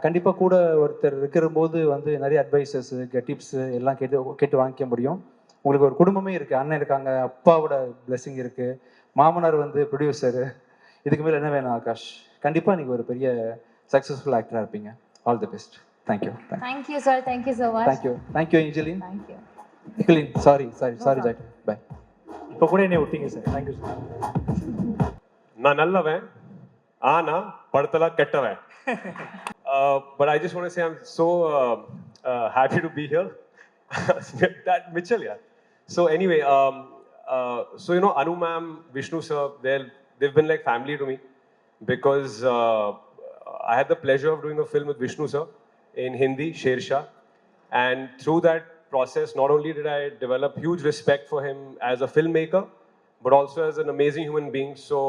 கண்டிப்பாக கூட ஒருத்தர் இருக்கிற போது வந்து நிறைய அட்வைசஸ் டிப்ஸு எல்லாம் கேட்டு வாங்கிக்க முடியும். உங்களுக்கு ஒரு குடும்பமே இருக்குது. அண்ணன் இருக்காங்க, அப்பாவோட பிளெஸிங் இருக்குது, மாமனார் வந்து ப்ரொடியூசரு. இதுக்கு மேலே என்ன வேணும் ஆகாஷ்? கண்டிப்பாக நீங்கள் ஒரு பெரிய சக்ஸஸ்ஃபுல் ஆக்டராக இருப்பீங்க. All the best. Thank you. Thank you sir. Thank you so much. Thank you Angeline. Thank you நிக்கலின். Sorry Jackie. பை. இப்போ கூட என்னை விட்டீங்க சார். Thank you sir. நான் நல்லவன் ஆனா படத்துல கெட்டவன். But I just want to say I'm so happy to be here. That Mitchell, yeah. So anyway, so you know Anu ma'am, Vishnu sir, they've been like family to me because I had the pleasure of doing a film with Vishnu sir in Hindi, Shersha, and through that process, not only did I develop huge respect for him as a filmmaker, but also as an amazing human being. So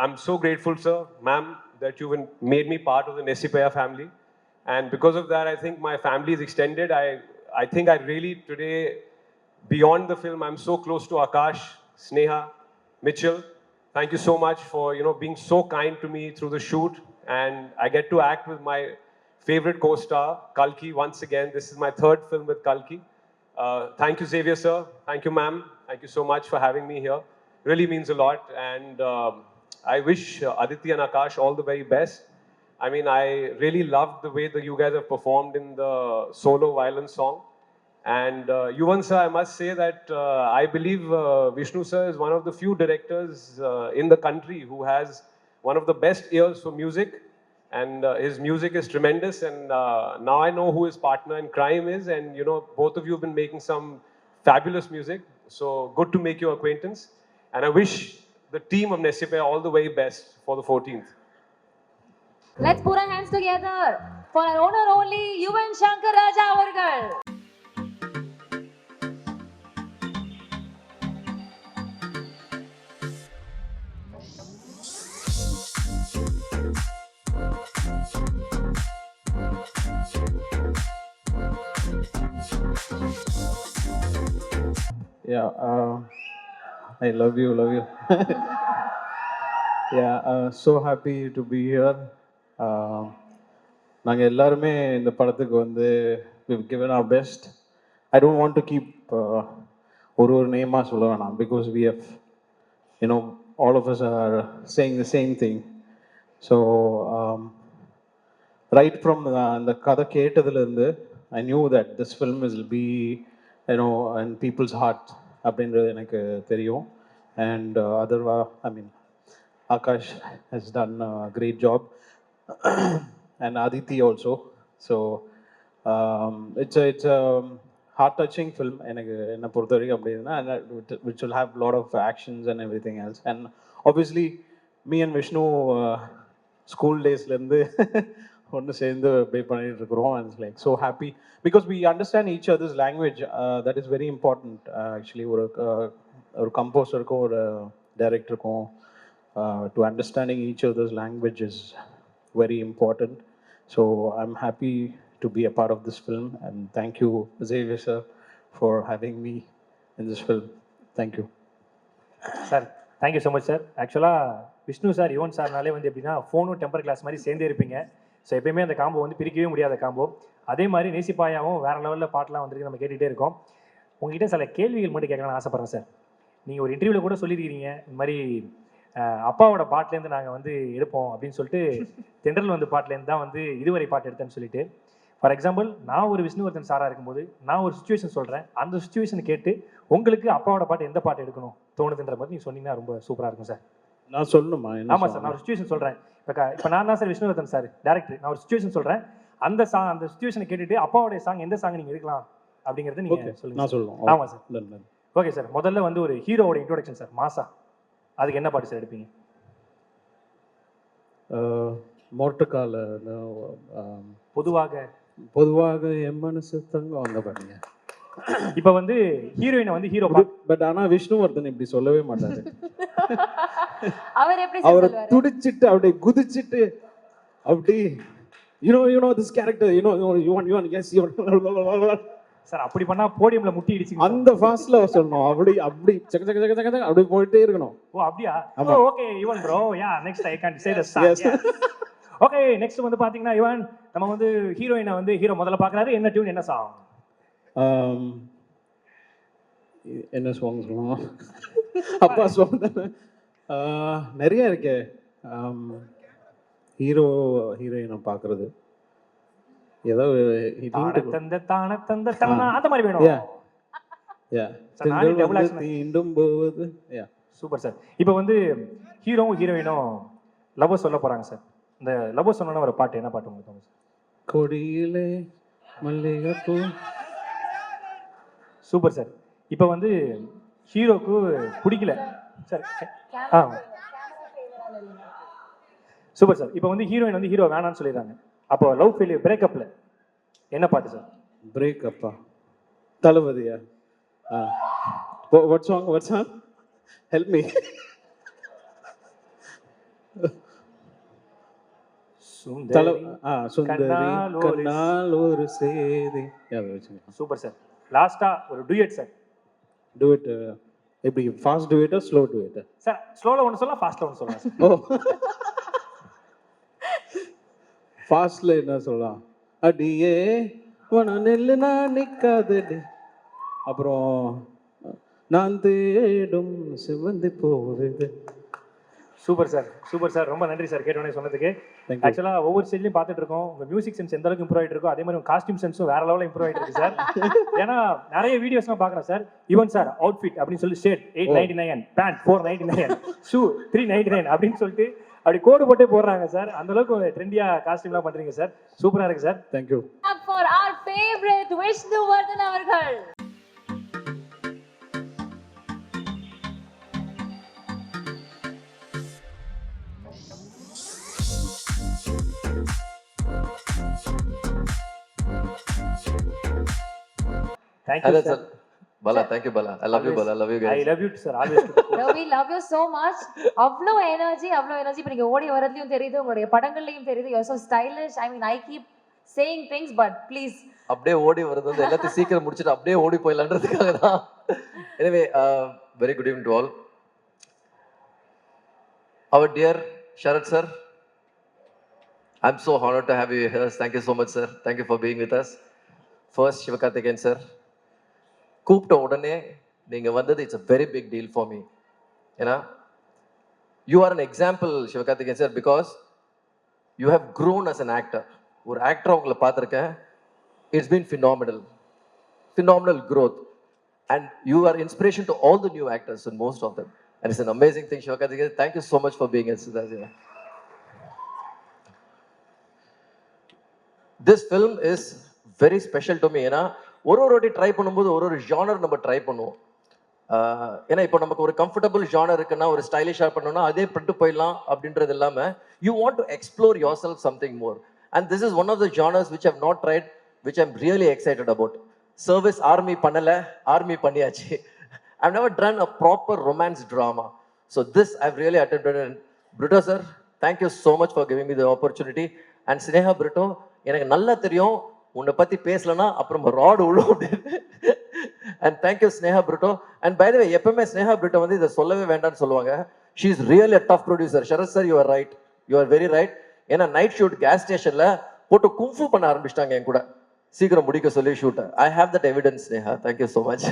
I'm so grateful, sir, ma'am, that you've made me part of the Nesipaya family, and because of that, I think my family is extended. I think I really today, beyond the film, I'm so close to Akash, Sneha, Mitchell. Thank you so much for being so kind to me through the shoot, and I get to act with my favorite co-star Kalki once again. This is my third film with Kalki. Thank you, Xavier sir. Thank you, ma'am. Thank you so much for having me here. Really means a lot, and I wish Aditi and Akash all the very best. I mean, I really loved the way that you guys have performed in the solo violin song. And Yuvan sir, I must say that I believe Vishnu sir is one of the few directors in the country who has one of the best ears for music. And his music is tremendous. And now I know who his partner in crime is. And both of you have been making some fabulous music. So good to make your acquaintance. And I wish the team of Nesipaya all the very best for the 14th. Let's put our hands together for our owner only Yuvan Shankar Raja avargal. Yeah, I love you. Yeah, so happy to be here. நாங்கள் எல்லாருமே இந்த படத்துக்கு வந்து we've given our best. I don't want to keep ஒரு நேமாக சொல்ல வேணாம் because we have, all of us are saying the same thing. So, right from the கதை கேட்டதுலேருந்து I knew that this film will be, in people's heart அப்படின்றது எனக்கு தெரியும். And Akash has done a great job. And Aditi also. So it's a heart-touching film, and which will have a lot of actions and everything else. And obviously, me and Vishnu, school days, and it's like so happy because we understand each other's language. That is very important, actually, or composer or director, to understanding each other's language is very important. So I'm happy to be a part of this film, and thank you, Xavier sir, for having me in this film. Thank you. Sir, thank you so much, sir. Actually, Vishnu sir, Yuvan சார்னாலே வந்து எப்படின்னா ஃபோனும் டெம்பர் கிளாஸ் மாதிரி சேர்ந்தே இருப்பீங்க. ஸோ எப்பயுமே அந்த காம்போ வந்து பிரிக்கவே முடியாத காம்போ. அதே மாதிரி நேசிப்பாயாவும் வேறு லெவலில் பாட்டெலாம் வந்துருக்கு, நம்ம கேட்டுகிட்டே இருக்கோம். உங்ககிட்ட சில கேள்விகள் மட்டும் கேட்கலாம்னு ஆசைப்பட்றேன் சார். நீங்கள் ஒரு இன்டர்வியூவில் கூட சொல்லியிருக்கிறீங்க, இந்த மாதிரி அப்பாவோட பாட்டிலேருந்து நாங்கள் வந்து எடுப்போம் அப்படின்னு சொல்லிட்டு தென்றல் வந்து பாட்டிலேருந்து தான் வந்து இதுவரை பாட்டு எடுத்தேன்னு சொல்லிட்டு. ஃபார் எக்ஸாம்பிள் நான் ஒரு விஷ்ணுவர்தன் சாராக இருக்கும்போது நான் ஒரு சுச்சுவேஷன் சொல்கிறேன், அந்த சுச்சுவேஷனை கேட்டு உங்களுக்கு அப்பாவோட பாட்டு எந்த பாட்டு எடுக்கணும் தோணுதுன்ற மாதிரி நீங்கள் சொன்னீங்கன்னா ரொம்ப சூப்பராக இருக்கும் சார். நான் சொல்லணுமா? ஆமாம் சார், நான் ஒரு சுச்சுவேஷன் சொல்கிறேன். இப்போ நான் தான் சார் விஷ்ணுவர்தன் சார் டேரக்டர், நான் ஒரு சுச்சுவேஷன் சொல்கிறேன், அந்த சுச்சுவேஷனை கேட்டுட்டு அப்பாவோடைய சாங் எந்த சாங் நீங்கள் எடுக்கலாம் அப்படிங்கிறத நீங்கள் சொல்லுங்கள். நான் சொல்லணும். ஆமாம் சார். ஓகே சார், முதல்ல வந்து ஒரு ஹீரோவோட இன்ட்ரோடக்ஷன் சார், மாசா, அதுக்கு என்ன பாட்டு சார் எடுப்பீங்க? மோட்டக்கால பொதுவாக என் மனசு தங்கம் அந்த பாருங்க. இப்போ வந்து ஹீரோயினை வந்து ஹீரோ பட் ஆனால் விஷ்ணுவர்தன் இப்படி சொல்லவே மாட்டாரு. அவர் எப்படி அவரை துடிச்சிட்டு அப்படியே குதிச்சிட்டு அப்படி you know this character you yes sir அப்படி பண்ணா போடியம்ல முட்டி இடிச்சு அந்த ஃபாஸ்ட்ல சொல்லணும். அப்படி சக சக சக சக அப்படி போயிட்டே இருக்கணும். ஓ அப்படியா? Okay even bro, yeah next I can say the song. Okay next வந்து பாத்தீங்கன்னா ஈவன் நம்ம வந்து ஹீரோயினை வந்து ஹீரோ முதல்ல பாக்குறாரு, என்ன டியூன் என்ன சாங்? என்ன சாங் சொல்லணும்? அப்பா சாங் தானே நிறைய இருக்கே. ஹீரோயினை பார்க்கறது ஏதோ தந்த தான தந்த தான அந்த மாதிரி வேணும். Super sir. இப்போ வந்து ஹீரோவும் ஹீரோயினும் லவ் சொல்ல போறாங்க சார். இந்த லவ் சொன்னா ஒரு பாட்டு என்ன பாட்டு உங்களுக்கு தோணுது? கொடியிலே மல்லிகைப்பூ. Super sir. இப்போ வந்து ஹீரோக்கு பிடிக்கல சார். Super sir. இப்போ வந்து ஹீரோயின் வந்து ஹீரோ வேணான்னு சொல்லிடுறாங்க, அப்போ லவ் ஃபெயிலியர் பிரேக்கப்ல என்ன பாட்டு சார்? பிரேக்கப்பா தளபதியா? What song help me. சுந்தரி கண்ணால் ஒரு சேதி. Super sir. லாஸ்டா ஒரு டுயட் சார். டுயட் எப்படி? ஃபாஸ்ட் டுயட்டா ஸ்லோ டுயட்டா? சார் ஸ்லோல ஒன்னு சொல்லலாம், ஃபாஸ்ட்ல ஒன்னு சொல்லலாம். ஓ ஃபாஸ்ட்ல என்ன சொல்லலாம்? அடியே உன நெல்லு நான் நிக்காதடி, அப்புறம் நான் தேடும் சிவந்து போகுது. Super sir, super sir. ரொம்ப நன்றி சார் கேட்டோன்னே சொன்னதுக்கு. ஆக்சுவலாக ஒவ்வொரு ஸ்டேஜ்லையும் பார்த்துட்டு இருக்கோம், உங்கள் மியூசிக் சென்ஸ் எந்த அளவுக்கு இம்ப்ரூவ் ஆகிட்டு இருக்கோ அதே மாதிரி உங்கள் காஸ்டியூம் சென்ஸும் வேற லெவலில் இம்ப்ரூவ் ஆகிட்டு இருக்கு சார். ஏன்னா நிறைய வீடியோஸ்லாம் பார்க்குறேன் சார், ஈவன் சார் அவுட்ஃபிட் அப்படின்னு சொல்லி ஷர்ட் 899, பேண்ட் 499, ஷூ 399 அப்படின்னு சொல்லிட்டு அப்படி கோடு போட்டே போடுறாங்க சார். அந்த அளவுக்கு ட்ரெண்டியா காஸ்டியூம்லாம் பண்றீங்க சார். சூப்பரா இருக்கு sir. Thank you. For our favorite Vishnuvardhan அவர்கள். Thank you sir. Bala, thank you Bala. I love you Bala. I love you guys. I love you sir. Always. We love you so much. அவ்ளோ எனர்ஜி இப்ப நீங்க ஓடி வரதுலயும் தெரியுது, உங்களுடைய படங்கள்லயும் தெரியுது. You are so stylish. I mean I keep saying things but please அப்படியே ஓடி வரது வந்து எல்லாத்தையும் சீக்கிரம் முடிச்சிட்டு அப்படியே ஓடி போயிடலான்றதுக்காக தான். Anyway, very good evening to all. Our dear Sharat sir, I'm so honored to have you here. Thank you so much sir. Thank you for being with us. First Sivakarthikeyan sir, கூப்பிட்ட உடனே நீங்க வந்தது it's a very big deal for me. ஏன்னா you are an example Sivakarthikeyan sir because you have grown as an actor. ஒரு ஆக்டர் உங்களை பார்த்துருக்கேன், it's been phenomenal growth and you are inspiration to all the new actors and most of them and it's an amazing thing Sivakarthikeyan. Thank you so much for being here. This film is very special to me. ஏன்னா ஒரு வாட்டி ட்ரை பண்ணும்போது ஒரு ஜானர் நம்ம ட்ரை பண்ணுவோம். ஏன்னா இப்போ நமக்கு ஒரு கம்ஃபர்டபுள் ஜானர் இருக்குன்னா ஒரு ஸ்டைலிஷாக பண்ணோம்னா அதே பண்ணிட்டு போயிடலாம் அப்படின்றது இல்லாமல் you want to explore yourself something more and this is one of the genres which I've not tried which I'm really excited about. Service army பண்ணலை, ஆர்மி பண்ணியாச்சு. I've never done a proper romance drama. So this I've really attended. And Brito sir, thank you so much for giving me the opportunity. And Sneha Brito, எனக்கு நல்லா தெரியும் உன்னை பற்றி பேசலன்னா அப்புறம் ராடு விழும் அப்படின்னு. And thank you Sneha Britto. And by the way எப்பவுமே ஸ்னேகா பிரிட்டோ வந்து இதை சொல்லவே வேண்டாம்னு சொல்லுவாங்க. She is really a tough producer. Sarath sir, you are right, you are very right. ஏன்னா நைட் ஷூட் கேஸ் ஸ்டேஷனில் போட்டு கும்ஃபு பண்ண ஆரம்பிச்சிட்டாங்க என் கூட, சீக்கிரம் முடிக்க சொல்லி ஷூட்டை. I have that evidence Sneha. Thank you so much.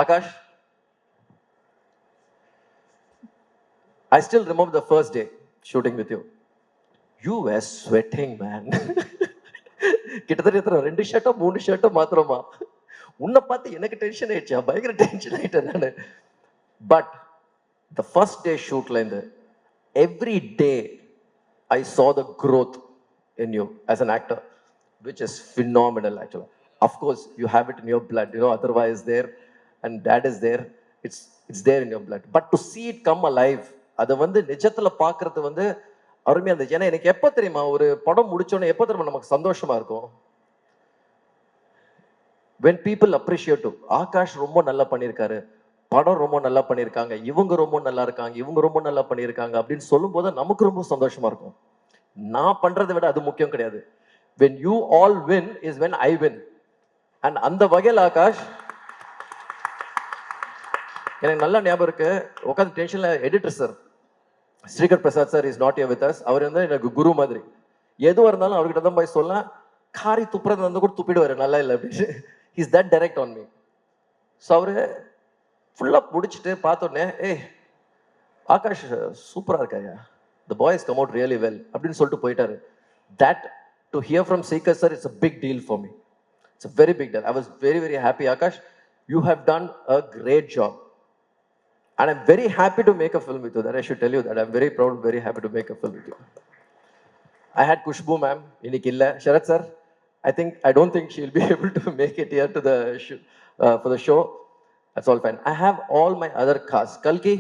Akash, I still remember the first day shooting with you. You were sweating, man. கிட்டத்தட்ட எத்தனை 2 ஷர்ட்டோ 3 ஷர்ட்டோ மாத்திரமா. உன்னை பார்த்து எனக்கு டென்ஷன் ஆயிடுச்சு, பயங்கர டென்ஷன் ஆயிட்டேன் நான். பட் த ஃபர்ஸ்ட் டே ஷூட்ல இருந்து every day I saw the growth in you as an actor, which is phenomenal actually. Of course you have it in your blood, you know, Atharva is there and Dad is there, it's there in your blood, but to see it come alive, அதை வந்து நிஜத்துல பார்க்கறது வந்து அருமையாக இருந்துச்சு. ஏன்னா எனக்கு எப்போ தெரியுமா ஒரு படம் முடிச்சோன்னே எப்போ தெரியுமா நமக்கு சந்தோஷமா இருக்கும், when people appreciate you. Akash ரொம்ப நல்லா பண்ணியிருக்காரு, படம் ரொம்ப நல்லா பண்ணியிருக்காங்க, இவங்க ரொம்ப நல்லா இருக்காங்க, இவங்க ரொம்ப நல்லா பண்ணியிருக்காங்க அப்படின்னு சொல்லும்போது நமக்கு ரொம்ப சந்தோஷமா இருக்கும். நான் பண்றதை விட அது முக்கியம் கிடையாது. when you all win is when I win. and அந்த வகையில் ஆகாஷ் எனக்கு நல்லா ஞாபகம் இருக்கு, உட்காந்து டென்ஷன்ல editor sir Srikar Prasad sir is not here with us. அவர் வந்து எனக்கு குரு மாதிரி, எதுவாக இருந்தாலும் அவர்கிட்ட தான் போய் சொல்லலாம், காரி துப்புறது வந்து கூட துப்பிடுவார் நல்லா இல்லை அப்படின்னு. Is that direct on me. So அவரு ஃபுல்லாக முடிச்சுட்டு பார்த்தோன்னே ஆகாஷ் சூப்பராக இருக்காயா, the boys come out really well அப்படின்னு சொல்லிட்டு போயிட்டாரு. That to hear from Srikar sir it's a big deal for me. It's a very big deal. I was very very happy. Akash, you have done a great job and I'm very happy to make a film with you. That I should tell you that I'm very proud, very happy to make a film with you. I had Kushbu ma'am, இன்னைக்கு இல்ல. Sharath sir, I don't think she'll be able to make it here to the for the show. That's all fine. I have all my other cast. Kalki,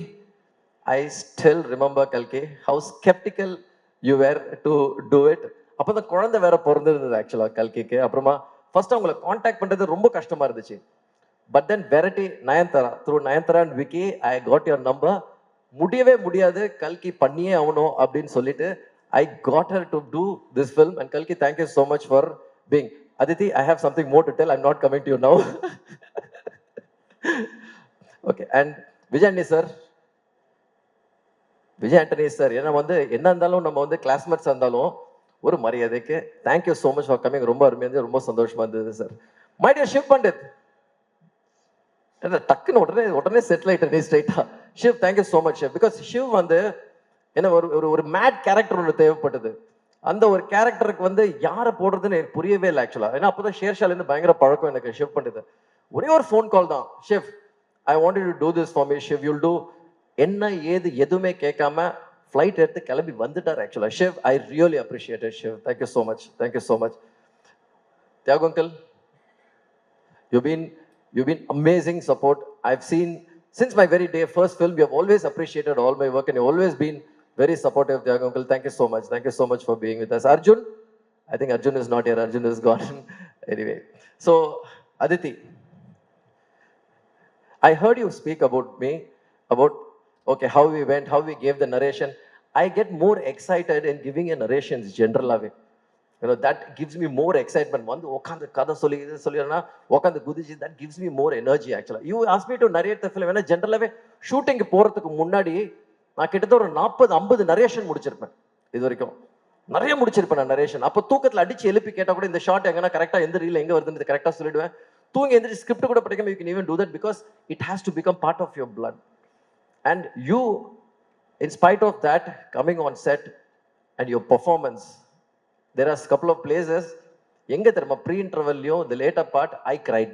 I still remember Kalki, how skeptical you were to do it. அப்போ தான் குழந்தை வேற பிறந்திருந்தது ஆக்சுவலாக கல்கிக்கு. அப்புறமா ஃபர்ஸ்ட் அவங்களை காண்டாக்ட் பண்ணுறது ரொம்ப கஷ்டமா இருந்துச்சு. But then Verity, Nayanthara, through Nayanthara and Vicky, I got your number. முடியவே முடியாது, கல்கி பண்ணியே ஆகணும் அப்படின்னு சொல்லிட்டு I got her to do this film. And Kalki, thank you so much for being. Aditi, I have something more to tell. I'm not coming to you now. Okay, and Vijay Antony sir, Vijay Antony sir, ஏன்னா வந்து என்ன இருந்தாலும் நம்ம வந்து கிளாஸ்மேட்ஸ் இருந்தாலும் ஒரு மரியாதைக்கு thank you so much for coming. ரொம்ப அருமையாக இருந்தது, ரொம்ப சந்தோஷமா இருந்தது sir. My dear Shiv Pandit, டக்குன்னு உடனே செட்டில் ஆயிட்டேன் நீ ஸ்ட்ரைட்டா. Shiv, thank you so much Shiv. Because Shiv வந்து என்ன ஒரு மேட் கேரக்டர் ஒன்று தேவைப்பட்டது. அந்த ஒரு கேரக்டருக்கு வந்து யாரை போடுறதுன்னு எனக்கு புரியவே இல்லை ஆக்சுவலாக. ஏன்னா அப்போ தான் ஷேர்ஷாலேருந்து பயங்கர பழக்கம் எனக்கு ஷிவ் பண்ணுது. ஒரே ஒரு ஃபோன் கால் தான், Shiv I wanted to do this for me Shiv, you'll two. என்ன ஏது எதுவுமே கேட்காம ஃப்ளைட் எடுத்து கிளம்பி வந்துட்டார் ஆக்சுவலாக. Shiv, I really appreciate it Shiv. Thank you so much, thank you so much. Thiyagu uncle, You've been amazing support. I've seen since my very day, first film, you have always appreciated all my work and you've always been very supportive, Thiagu uncle. Thank you so much. Thank you so much for being with us. Arjun, I think Arjun is not here. Arjun is gone. Anyway, so Aditi, I heard you speak about me, about okay, how we went, how we gave the narration. I get more excited in giving a narrations general way. You know, that gives me more excitement. One, okand kada solli idu sollirana okand gudiji, that gives me more energy actually. You asked me to narrate the film. When general ave shooting போறதுக்கு முன்னாடி நான் கிட்டத்தட்ட ஒரு 40-50 நரேஷன் முடிச்சிருப்பேன். இது வரைக்கும் நிறைய முடிச்சிருப்பேன் நான் நரேஷன். அப்போ தூக்கத்தில் அடிச்சு எழுப்பி கேட்டால் கூட இந்த ஷாட் எங்கன்னா கரெக்டாக எந்த ரீல் எங்கே வருதுன்னு கரெக்டாக சொல்லிடுவேன். தூங்கி எந்திரிச்சு ஸ்கிரிப்ட் கூட படிக்காம you can even do that because it has to become part of your blood. And you, in spite of that, coming on set and your performance, there are a couple of places, எங்க தெரியுமா, pre இன்டர்வல்லையும் the later part, I cried.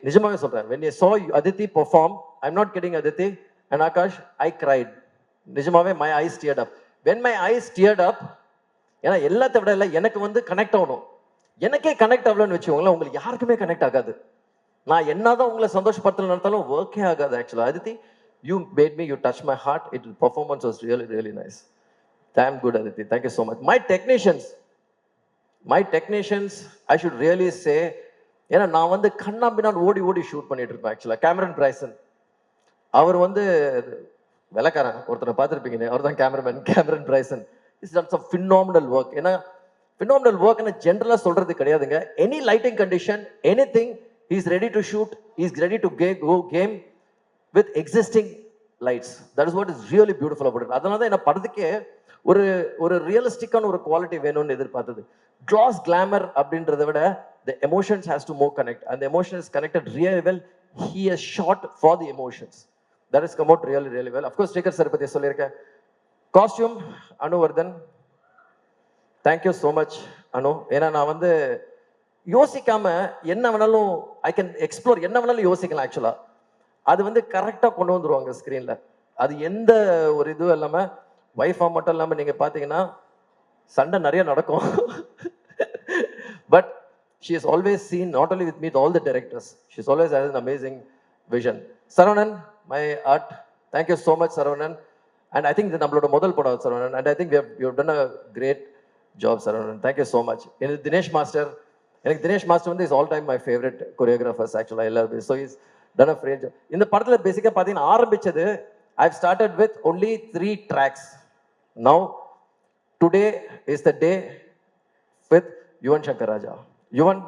நிஜமாவே சொல்றேன், when I saw Aditi perform, I'm not kidding Aditi and Akash, I cried. நிஜமாவே my eyes teared up. When my eyes teared up, ஏன்னா எல்லாத்த விட இல்லை எனக்கு வந்து கனெக்ட் ஆகணும். எனக்கே கனெக்ட் ஆகலன்னு வச்சுக்கோங்களேன், உங்களுக்கு யாருக்குமே கனெக்ட் ஆகாது. நான் என்னதான் உங்களை சந்தோஷப்படுத்தல நடத்தாலும் ஒர்க்கே ஆகாது ஆக்சுவலாக. Aditi, you made me, you touched my heart. It performance was really, really nice. Damn good, Aditi. Thank you so much. My technicians, I should really say, ஏன்னா நான் வந்து கண்ணா பின்னாடி ஓடி ஷூட் பண்ணிட்டு இருப்பேன் ஆக்சுவலாக. கேமரன் பிரைசன், அவர் வந்து வெள்ளக்காரன் ஒருத்தரை பார்த்துருப்பீங்க, அவர் தான் Cameron Bryson. It's done some phenomenal work. ஏன்னா ஃபினாமினல் ஒர்க்னு ஜென்ரலாக சொல்றது கிடையாதுங்க. Any lighting condition, anything, he is ready to shoot, he is ready to go game with existing lights. That is what is really beautiful about it. அதனால தான் என்ன படத்துக்கே ஒரு ரியலிஸ்டிக்கான ஒரு குவாலிட்டி வேணும்னு எதிர்பார்த்தது. கிளாஸ் கிளாமர் அப்படின்றத விட the emotions has to more connect, and the emotion is connected really well. He has shot for the emotions. That has come out really, really well. Of course, Srikhar sir பத்தி சொல்லியிருக்கேன். Costume, Anuvardhan, thank you so much. அனு. ஏன்னா நான் வந்து யோசிக்காம என்ன வேணாலும் ஐ கேன் எக்ஸ்ப்ளோர், என்ன வேணாலும் யோசிக்கலாம் ஆக்சுவலா. அது வந்து கரெக்டாக கொண்டு வந்துருவாங்க ஸ்க்ரீனில். அது எந்த ஒரு இதுவும் இல்லாமல், ஒய்ஃபாக மட்டும் இல்லாமல் நீங்கள் பார்த்தீங்கன்னா சண்டை நிறைய நடக்கும். But she has always seen, not only with me, with all the directors, she's always had an amazing vision. Saravanan, my art, thank you so much Saravanan. And I think the nammaloda modal padam Saravanan, and I think you have done a great job Saravanan. Thank you so much. And Dinesh Master, Dinesh Master is all time my favorite choreographers actually. I love him. So he's done a great job. In the படத்துல பேசிக்கா பாத்தீங்கன்னா ஆரம்பிச்சது, I've started with only 3 tracks. Now today is the day with Yuvan Shankar Raja. Yuvan,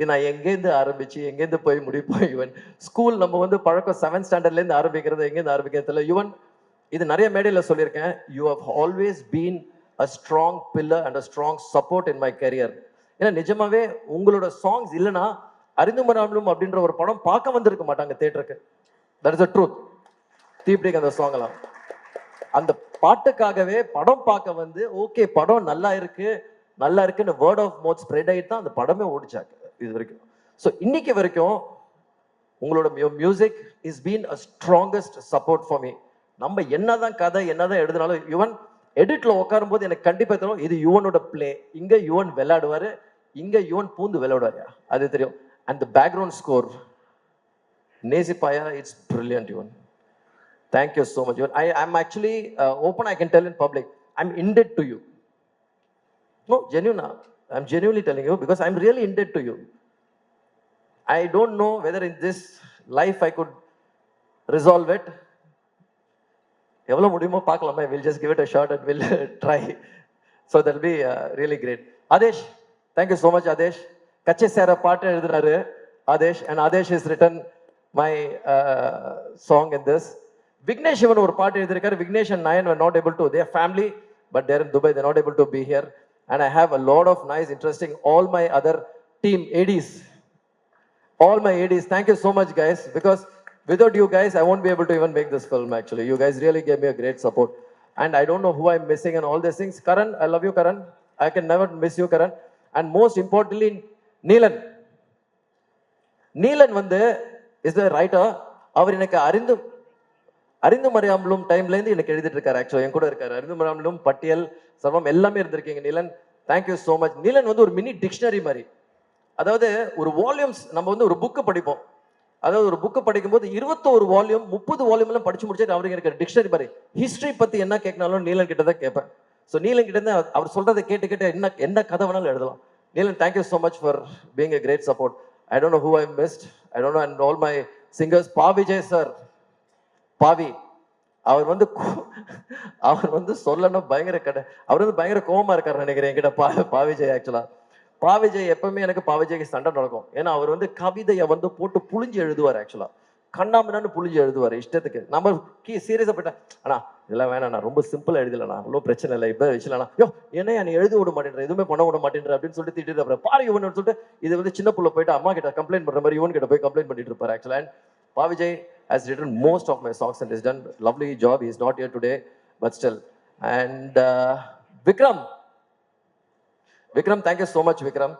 நான் எங்கேருந்து ஆரம்பிச்சு எங்கேருந்து போய் முடிப்போம். யுவன் ஸ்கூல் நம்ம வந்து பழக்கம் 7th ஸ்டாண்டர்ட்லேருந்து ஆரம்பிக்கிறது, எங்கேருந்து ஆரம்பிக்கிறது இல்லை. யுவன், இது நிறைய மேடையில் சொல்லியிருக்கேன், you have always been a strong pillar and a strong support in my career. ஏன்னா நிஜமாவே உங்களோட சாங்ஸ் இல்லைன்னா அறிந்துமராமலும் அப்படின்ற ஒரு படம் பார்க்க வந்திருக்க மாட்டாங்க தேட்டருக்கு. That is a truth. தீப்டிக் அந்த சாங் எல்லாம் அந்த பாட்டுக்காகவே படம் பார்க்க வந்து, ஓகே படம் நல்லா இருக்குன்னு வேர்ட் ஆஃப் மவுத் ஸ்ப்ரெட் ஆகிட்டு தான் அந்த படமே ஓடிச்சாங்க இது வரைக்கும். ஸோ இன்னைக்கு வரைக்கும் உங்களோட music is been a strongest support for me. நம்ம என்னதான் கதை என்னதான் எழுதினாலும், யுவன் எடிட்ல உட்காரும் போது எனக்கு கண்டிப்பாக தெரியும் இது யுவனோட பிளே, இங்க யுவன் விளையாடுவாரு, இங்க யுவன் பூந்து விளையாடுவாரு, அது தெரியும். And the background score நேசிப்பாயா, it's brilliant Yuvan. Thank you so much. I'm actually open, I can tell in public, I'm indebted to you. No, genuine. I'm genuinely telling you because I'm really indebted to you. I don't know whether in this life I could resolve it. எவ்வளோ முடியுமோ பார்க்கலாமா, we'll just give it a shot and we'll try. So that'll be really great. Adesh, thank you so much Adesh. Kachche சேர பாட்டு எழுதுறாரு Adesh, and Adesh has written my song in this. Vignesh even ஒரு பாட்டு எழுதிருக்காரு. Vignesh and Nayan were not able to, they are family but they're in Dubai, they're not able to be here. And I have a lot of nice interesting, all my other team ADs, all my ADs, thank you so much guys, because without you guys I won't be able to even make this film actually. You guys really gave me a great support and I don't know who I'm missing and all these things. Karan, I love you Karan, I can never miss you Karan. And most importantly Neelan வந்து is the writer. அவர் எனக்கு அறிந்துமறையாமலும் டைம்லேருந்து எனக்கு எழுதிட்டு இருக்காரு. ஆக்சுவலாக என் கூட இருக்காரு. அறிந்துமறையாமலும் பட்டியல் சர்வம் எல்லாமே இருந்திருக்கீங்க Neelan. Thank you so much. Neelan வந்து ஒரு மினி டிக்ஷனரி மாதிரி. அதாவது ஒரு வால்யூம்ஸ் நம்ம வந்து ஒரு புக்கு படிப்போம். அதாவது ஒரு புக்கு படிக்கும்போது 21 வால்யூம் 30 வால்யூம் எல்லாம் படிச்சு முடிச்சுட்டு அவருக்கு எனக்கு டிக்ஷனரி மாதிரி ஹிஸ்ட்ரி பற்றி என்ன கேட்கனாலும் நீலன் கிட்ட தான் கேட்பேன். ஸோ நீலன் கிட்ட இருந்து அவர் சொல்றதை கேட்டு என்ன கதை வேணாலும் எழுதலாம். Neelan, thank you so much for being a great support. I don't know who I missed, I don't know, and all my singers. Vijay sir, பாவி, அவர் வந்து சொல்லணும் பயங்கர அவர் வந்து பயங்கர கோவமா இருக்காரு நினைக்கிறேன் என்கிட்ட விஜய். ஆக்சுவலா விஜய் எப்பவுமே எனக்கு விஜய்க்கு சண்டை நடக்கும். ஏன்னா அவர் வந்து கவிதையை வந்து போட்டு புளிஞ்சு எழுதுவார். ஆக்சுவலா கண்ணாமண்ணு புளிஞ்சு எழுதுவார் இஷ்டத்துக்கு. நம்ம சீரியஸா போயிட்டேன், ஆனா இதெல்லாம் வேணாம், நான் ரொம்ப சிம்பிளா எழுதலண்ணா, ஒன்றும் பிரச்சனை இல்லை, இப்ப வச்சுலண்ணா, யோ என்ன நீ எழுத விட மாட்டேன்ற, எதுவுமே பண்ண விட மாட்டேன்ற அப்படின்னு சொல்லிட்டு திட்டு. அப்புறம் பாரு இவன் சொல்லிட்டு இது வந்து சின்ன புள்ள போயிட்டு அம்மா கிட்ட கம்ப்ளைண்ட் பண்ற மாதிரி இவன் கிட்ட போய் கம்ப்ளைண்ட் பண்ணிட்டு இருப்பாரு. ஆக்சுவலா Vijay has written most of my songs and has done a lovely job. He is not here today, but still. And Vikram, thank you so much, Vikram.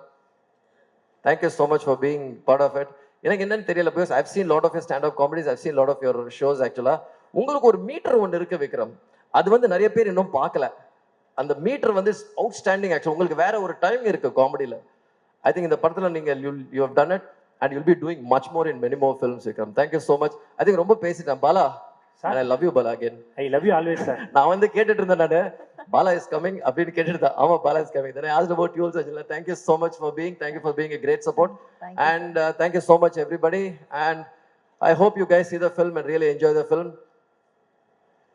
Thank you so much for being part of it. எனக்கு என்னன்னு தெரியல, because I've seen a lot of your stand-up comedies, I've seen a lot of your shows actually. உங்களுக்கு ஒரு மீட்டர் ஒன்று இருக்கு விக்ரம், அது வந்து நிறைய பேர் இன்னும் பார்க்கல. அந்த மீட்டர் வந்து அவுட்ஸ்டாண்டிங். ஆக்சுவலி உங்களுக்கு வேற ஒரு டைம் இருக்கு காமெடியில். ஐ திங்க் இந்த படத்தில் நீங்கள் you have done it. And you'll be doing much more in many more films, Vikram. Thank you so much. I think ரொம்ப பேசிட்டேன் Bala. And I love you Bala again. I love you always sir. நான் வந்து கேட்டுட்டு இருந்தேன் நானு Bala is coming அப்படின்னு கேட்டுட்டு ஆமா Bala is coming. Then I asked about you also. Thank you so much for being a great support. And thank you so much everybody. And I hope you guys see the film and really enjoy the film.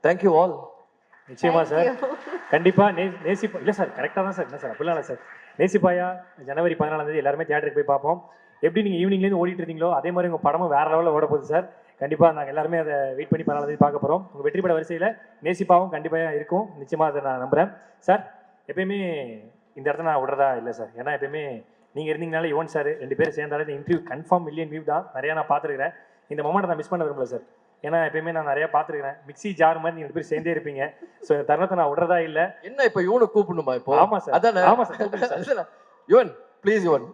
Thank you all. நிச்சயமா சார், கண்டிப்பா நேசிப்பா இல்லை சார், கரெக்டாக தான் சார். என்ன சார் அப்படிலாம் இல்லை சார். நேசிப்பாயா ஜனவரி 14 எல்லாருமே தியேட்டருக்கு போய் பார்ப்போம். எப்படி நீங்கள் ஈவினிங்லேருந்து ஓடிட்டு இருந்தீங்களோ அதே மாதிரி உங்கள் படமும் வேறு லெவலில் ஓட போகுது சார். கண்டிப்பாக நாங்கள் எல்லாருமே அதை வெயிட் பண்ணி 14 பார்க்க போகிறோம். உங்கள் வெற்றி பட வரிசையில் நேசிப்பாவும் கண்டிப்பாக இருக்கும். நிச்சயமாக அதை நான் நம்புகிறேன் சார். எப்பயுமே இந்த இடத்த நான் விடுறதா இல்லை சார். ஏன்னா எப்பயுமே நீங்கள் இருந்தீங்கனாலே யுவன் சார் 2 பேர் சேர்ந்தாலே இந்த இன்டர்வியூ கன்ஃபார்ம் மில்லியன் வியூ தான். நிறையா நான் பார்த்துருக்கிறேன். இந்த மொமெண்ட்டை நான் மிஸ் பண்ண விரும்பல சார். ஏன்னா எப்பயுமே நான் நிறைய பார்த்துருக்கிறேன், மிக்ஸி ஜார் மாதிரி நீங்கள் பேர் சேர்ந்தே இருப்பீங்க. ஸோ தருணத்தை நான் விடுறதா இல்லை. என்ன இப்போ யுவனை கூப்பிடணுமா இப்போ? ஆமாம் சார், அதானே? ஆமாம் சார், கூப்பிடுங்க சார். யுவன் ப்ளீஸ் யுவன்.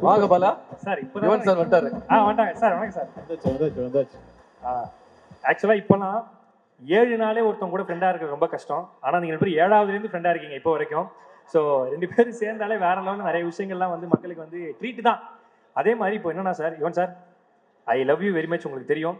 வாங்க பாலா சார். இப்போ யுவன் சார் வந்துட்டாரு. வந்துட்டாங்க சார். வணக்கம் சார். வந்தாச்சு. ஆக்சுவலாக இப்போலாம் 7 நாளே ஒருத்தவங்க கூட ஃப்ரெண்டாக இருக்கிறது ரொம்ப கஷ்டம். ஆனால் நீங்கள் 2 பேரும் 7வதுலேருந்து ஃப்ரெண்டாக இருக்கீங்க இப்போ வரைக்கும். ஸோ 2 பேரும் சேர்ந்தாலே வேற லெவலில் நிறைய விஷயங்கள்லாம் வந்து மக்களுக்கு வந்து ட்ரீட் தான். அதே மாதிரி இப்போ என்னன்னா sir, Yuvan sir, I love you very much. உங்களுக்கு தெரியும்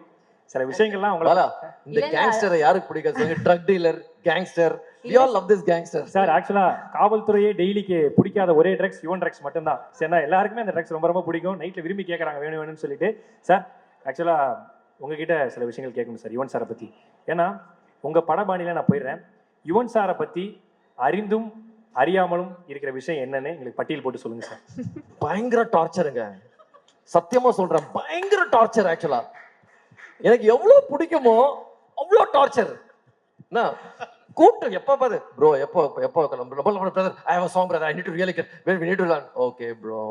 சில விஷயங்கள்லாம் பாலா, இந்த கேங்ஸ்டரை யாருக்கு பிடிக்காது? Drug dealer, gangster, we all love this gangster. Sir actually காவல்துறையே டெய்லிக்கு பிடிக்காத ஒரே ட்ரக்ஸ் யுவன் ட்ரக்ஸ் மட்டும்தான். சரிண்ணா, எல்லாருக்குமே அந்த ட்ரக்ஸ் ரொம்ப ரொம்ப பிடிக்கும். நைட்டில் விரும்பி கேட்குறாங்க வேணும் வேணும்னு சொல்லிட்டு. சார் ஆக்சுவலா உங்ககிட்ட சில விஷயங்கள் கேட்கணும் சார் யுவன் சாரை பற்றி. ஏன்னா உங்கள் படபாணியில் நான் போயிடுறேன். யுவன் சாரை பற்றி அறிந்தும் அறியாமலும் இருக்கிற விஷயம் என்னன்னு எங்களுக்கு பட்டியல் போட்டு சொல்லுங்க சார். பயங்கர டார்ச்சருங்க, சத்தியமா சொல்றேன், பயங்கர டார்ச்சர். ஆக்சுவலா எனக்கு எவ்வளவு பிடிக்குமோ அவ்வளோ டார்ச்சர். என்ன கூப்பிட்டு எப்போ பாரு ப்ரோ, எப்போ brother, I have a song brother, I need to really get when we need to learn. Okay bro,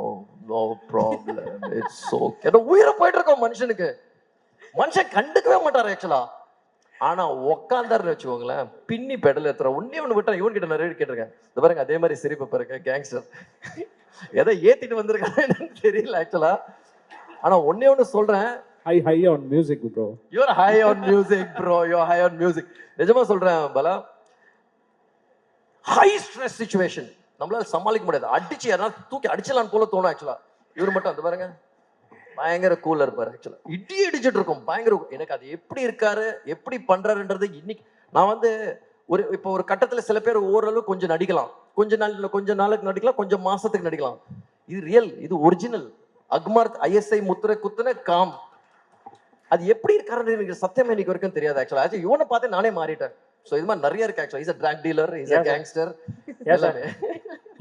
no problem, it's okay. ஏதோ உயிரை போயிட்டு இருக்கோம் மனுஷனுக்கு. மனுஷன் கண்டுக்கவே மாட்டார் ஆக்சுவலா. ஆனா உக்காந்தாருன்னு வச்சுக்கோங்களேன், பின்னி பெடல் ஏத்துற ஒண்ணு விட்டா. இவன் கிட்ட நிறைய கேட்டிருக்கேன். இந்த பாருங்க அதே மாதிரி சிரிப்பு பாருங்க, கேங்ஸ்டர் எதை ஏத்திட்டு வந்திருக்கான்னு தெரியல ஆக்சுவலா. ஆனா ஒண்ணு சொல்றேன், high on music bro. You're high on music bro, you're high on music. நிஜமா சொல்றேன் பாலா, ஹை ஸ்ட்ரெஸ் சிச்சுவேஷன் நம்மளால சமாளிக்க முடியாது. அடிச்சு யாராவது தூக்கி அடிச்சலான்னு போல தோணும் ஆக்சுவலா. இவர் மட்டும் அந்த பாருங்க பயங்கர கூலா இருப்பாரு ஆக்சுவலா. இடி அடிச்சுட்டு இருக்கும் பயங்கர. எனக்கு அது எப்படி இருக்காரு, எப்படி பண்றாருன்றது இன்னைக்கு நான் வந்து இப்போ ஒரு கட்டத்துல சில பேர் ஓரளவு கொஞ்சம் நடிக்கலாம், கொஞ்ச நாளுக்கு நடிக்கலாம், கொஞ்சம் மாசத்துக்கு நடிக்கலாம். இது ரியல், இது ஒரிஜினல். அக்மார்க் ISI முத்திரை குத்துன காம். அது எப்படி இருக்காருன்னு எனக்கு சத்தியமா இன்னைக்கு வரைக்கும் தெரியாது ஆக்சுவலா. இவனை பார்த்து நானே மாறிட்டேன். ஸோ இது மாதிரி நிறைய இருக்கு ஆக்சுவலா. Is a drug dealer, is a gangster. எல்லாமே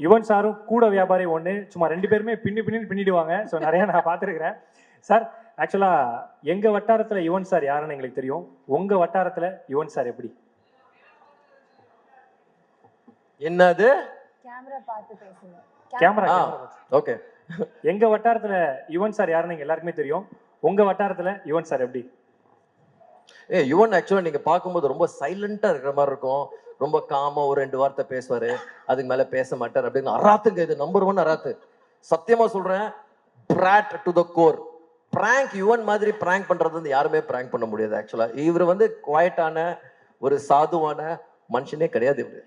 யுவன் சாரும் கூட வியாபாரி ஒன்று, சும்மா 2 பேருமே பின்னிடுவாங்க. ஸோ நிறைய நான் பார்த்துருக்கிறேன் சார். ஆக்சுவலா எங்க வட்டாரத்துல யுவன் சார் யாருன்னு எங்களுக்கு தெரியும். உங்க வட்டாரத்துல யுவன் சார் எப்படி? என்னது? கேமரா பார்த்து பேசுங்க. Camera okay. எங்க வட்டாரத்துல யுவன் சார் யாருன்னு எல்லாருக்குமே தெரியும். உங்க வட்டாரத்துல யுவன் சார் எப்படி? யுவன் ஆக்சுவலா நீங்க பார்க்கும்போது ரொம்ப சைலண்டா இருக்கிற மாதிரி இருக்கும். ரொம்ப காமா ஒரு 2 வார்த்தை பேசுவாரு, அதுக்கு மேல பேச மாட்டார் அப்படின்னு. அராத்துங்க, இது நம்பர் 1 அராத்து. சத்தியமா சொல்றேன், brat to the core. Prank Yuvan மாதிரி பிராங்க் பண்றது வந்து யாருமே பிராங்க் பண்ண முடியாது ஆக்சுவலா. இவர் வந்து குவாய்ட்டான ஒரு சாதுவான மனுஷனே கிடையாது. இவரு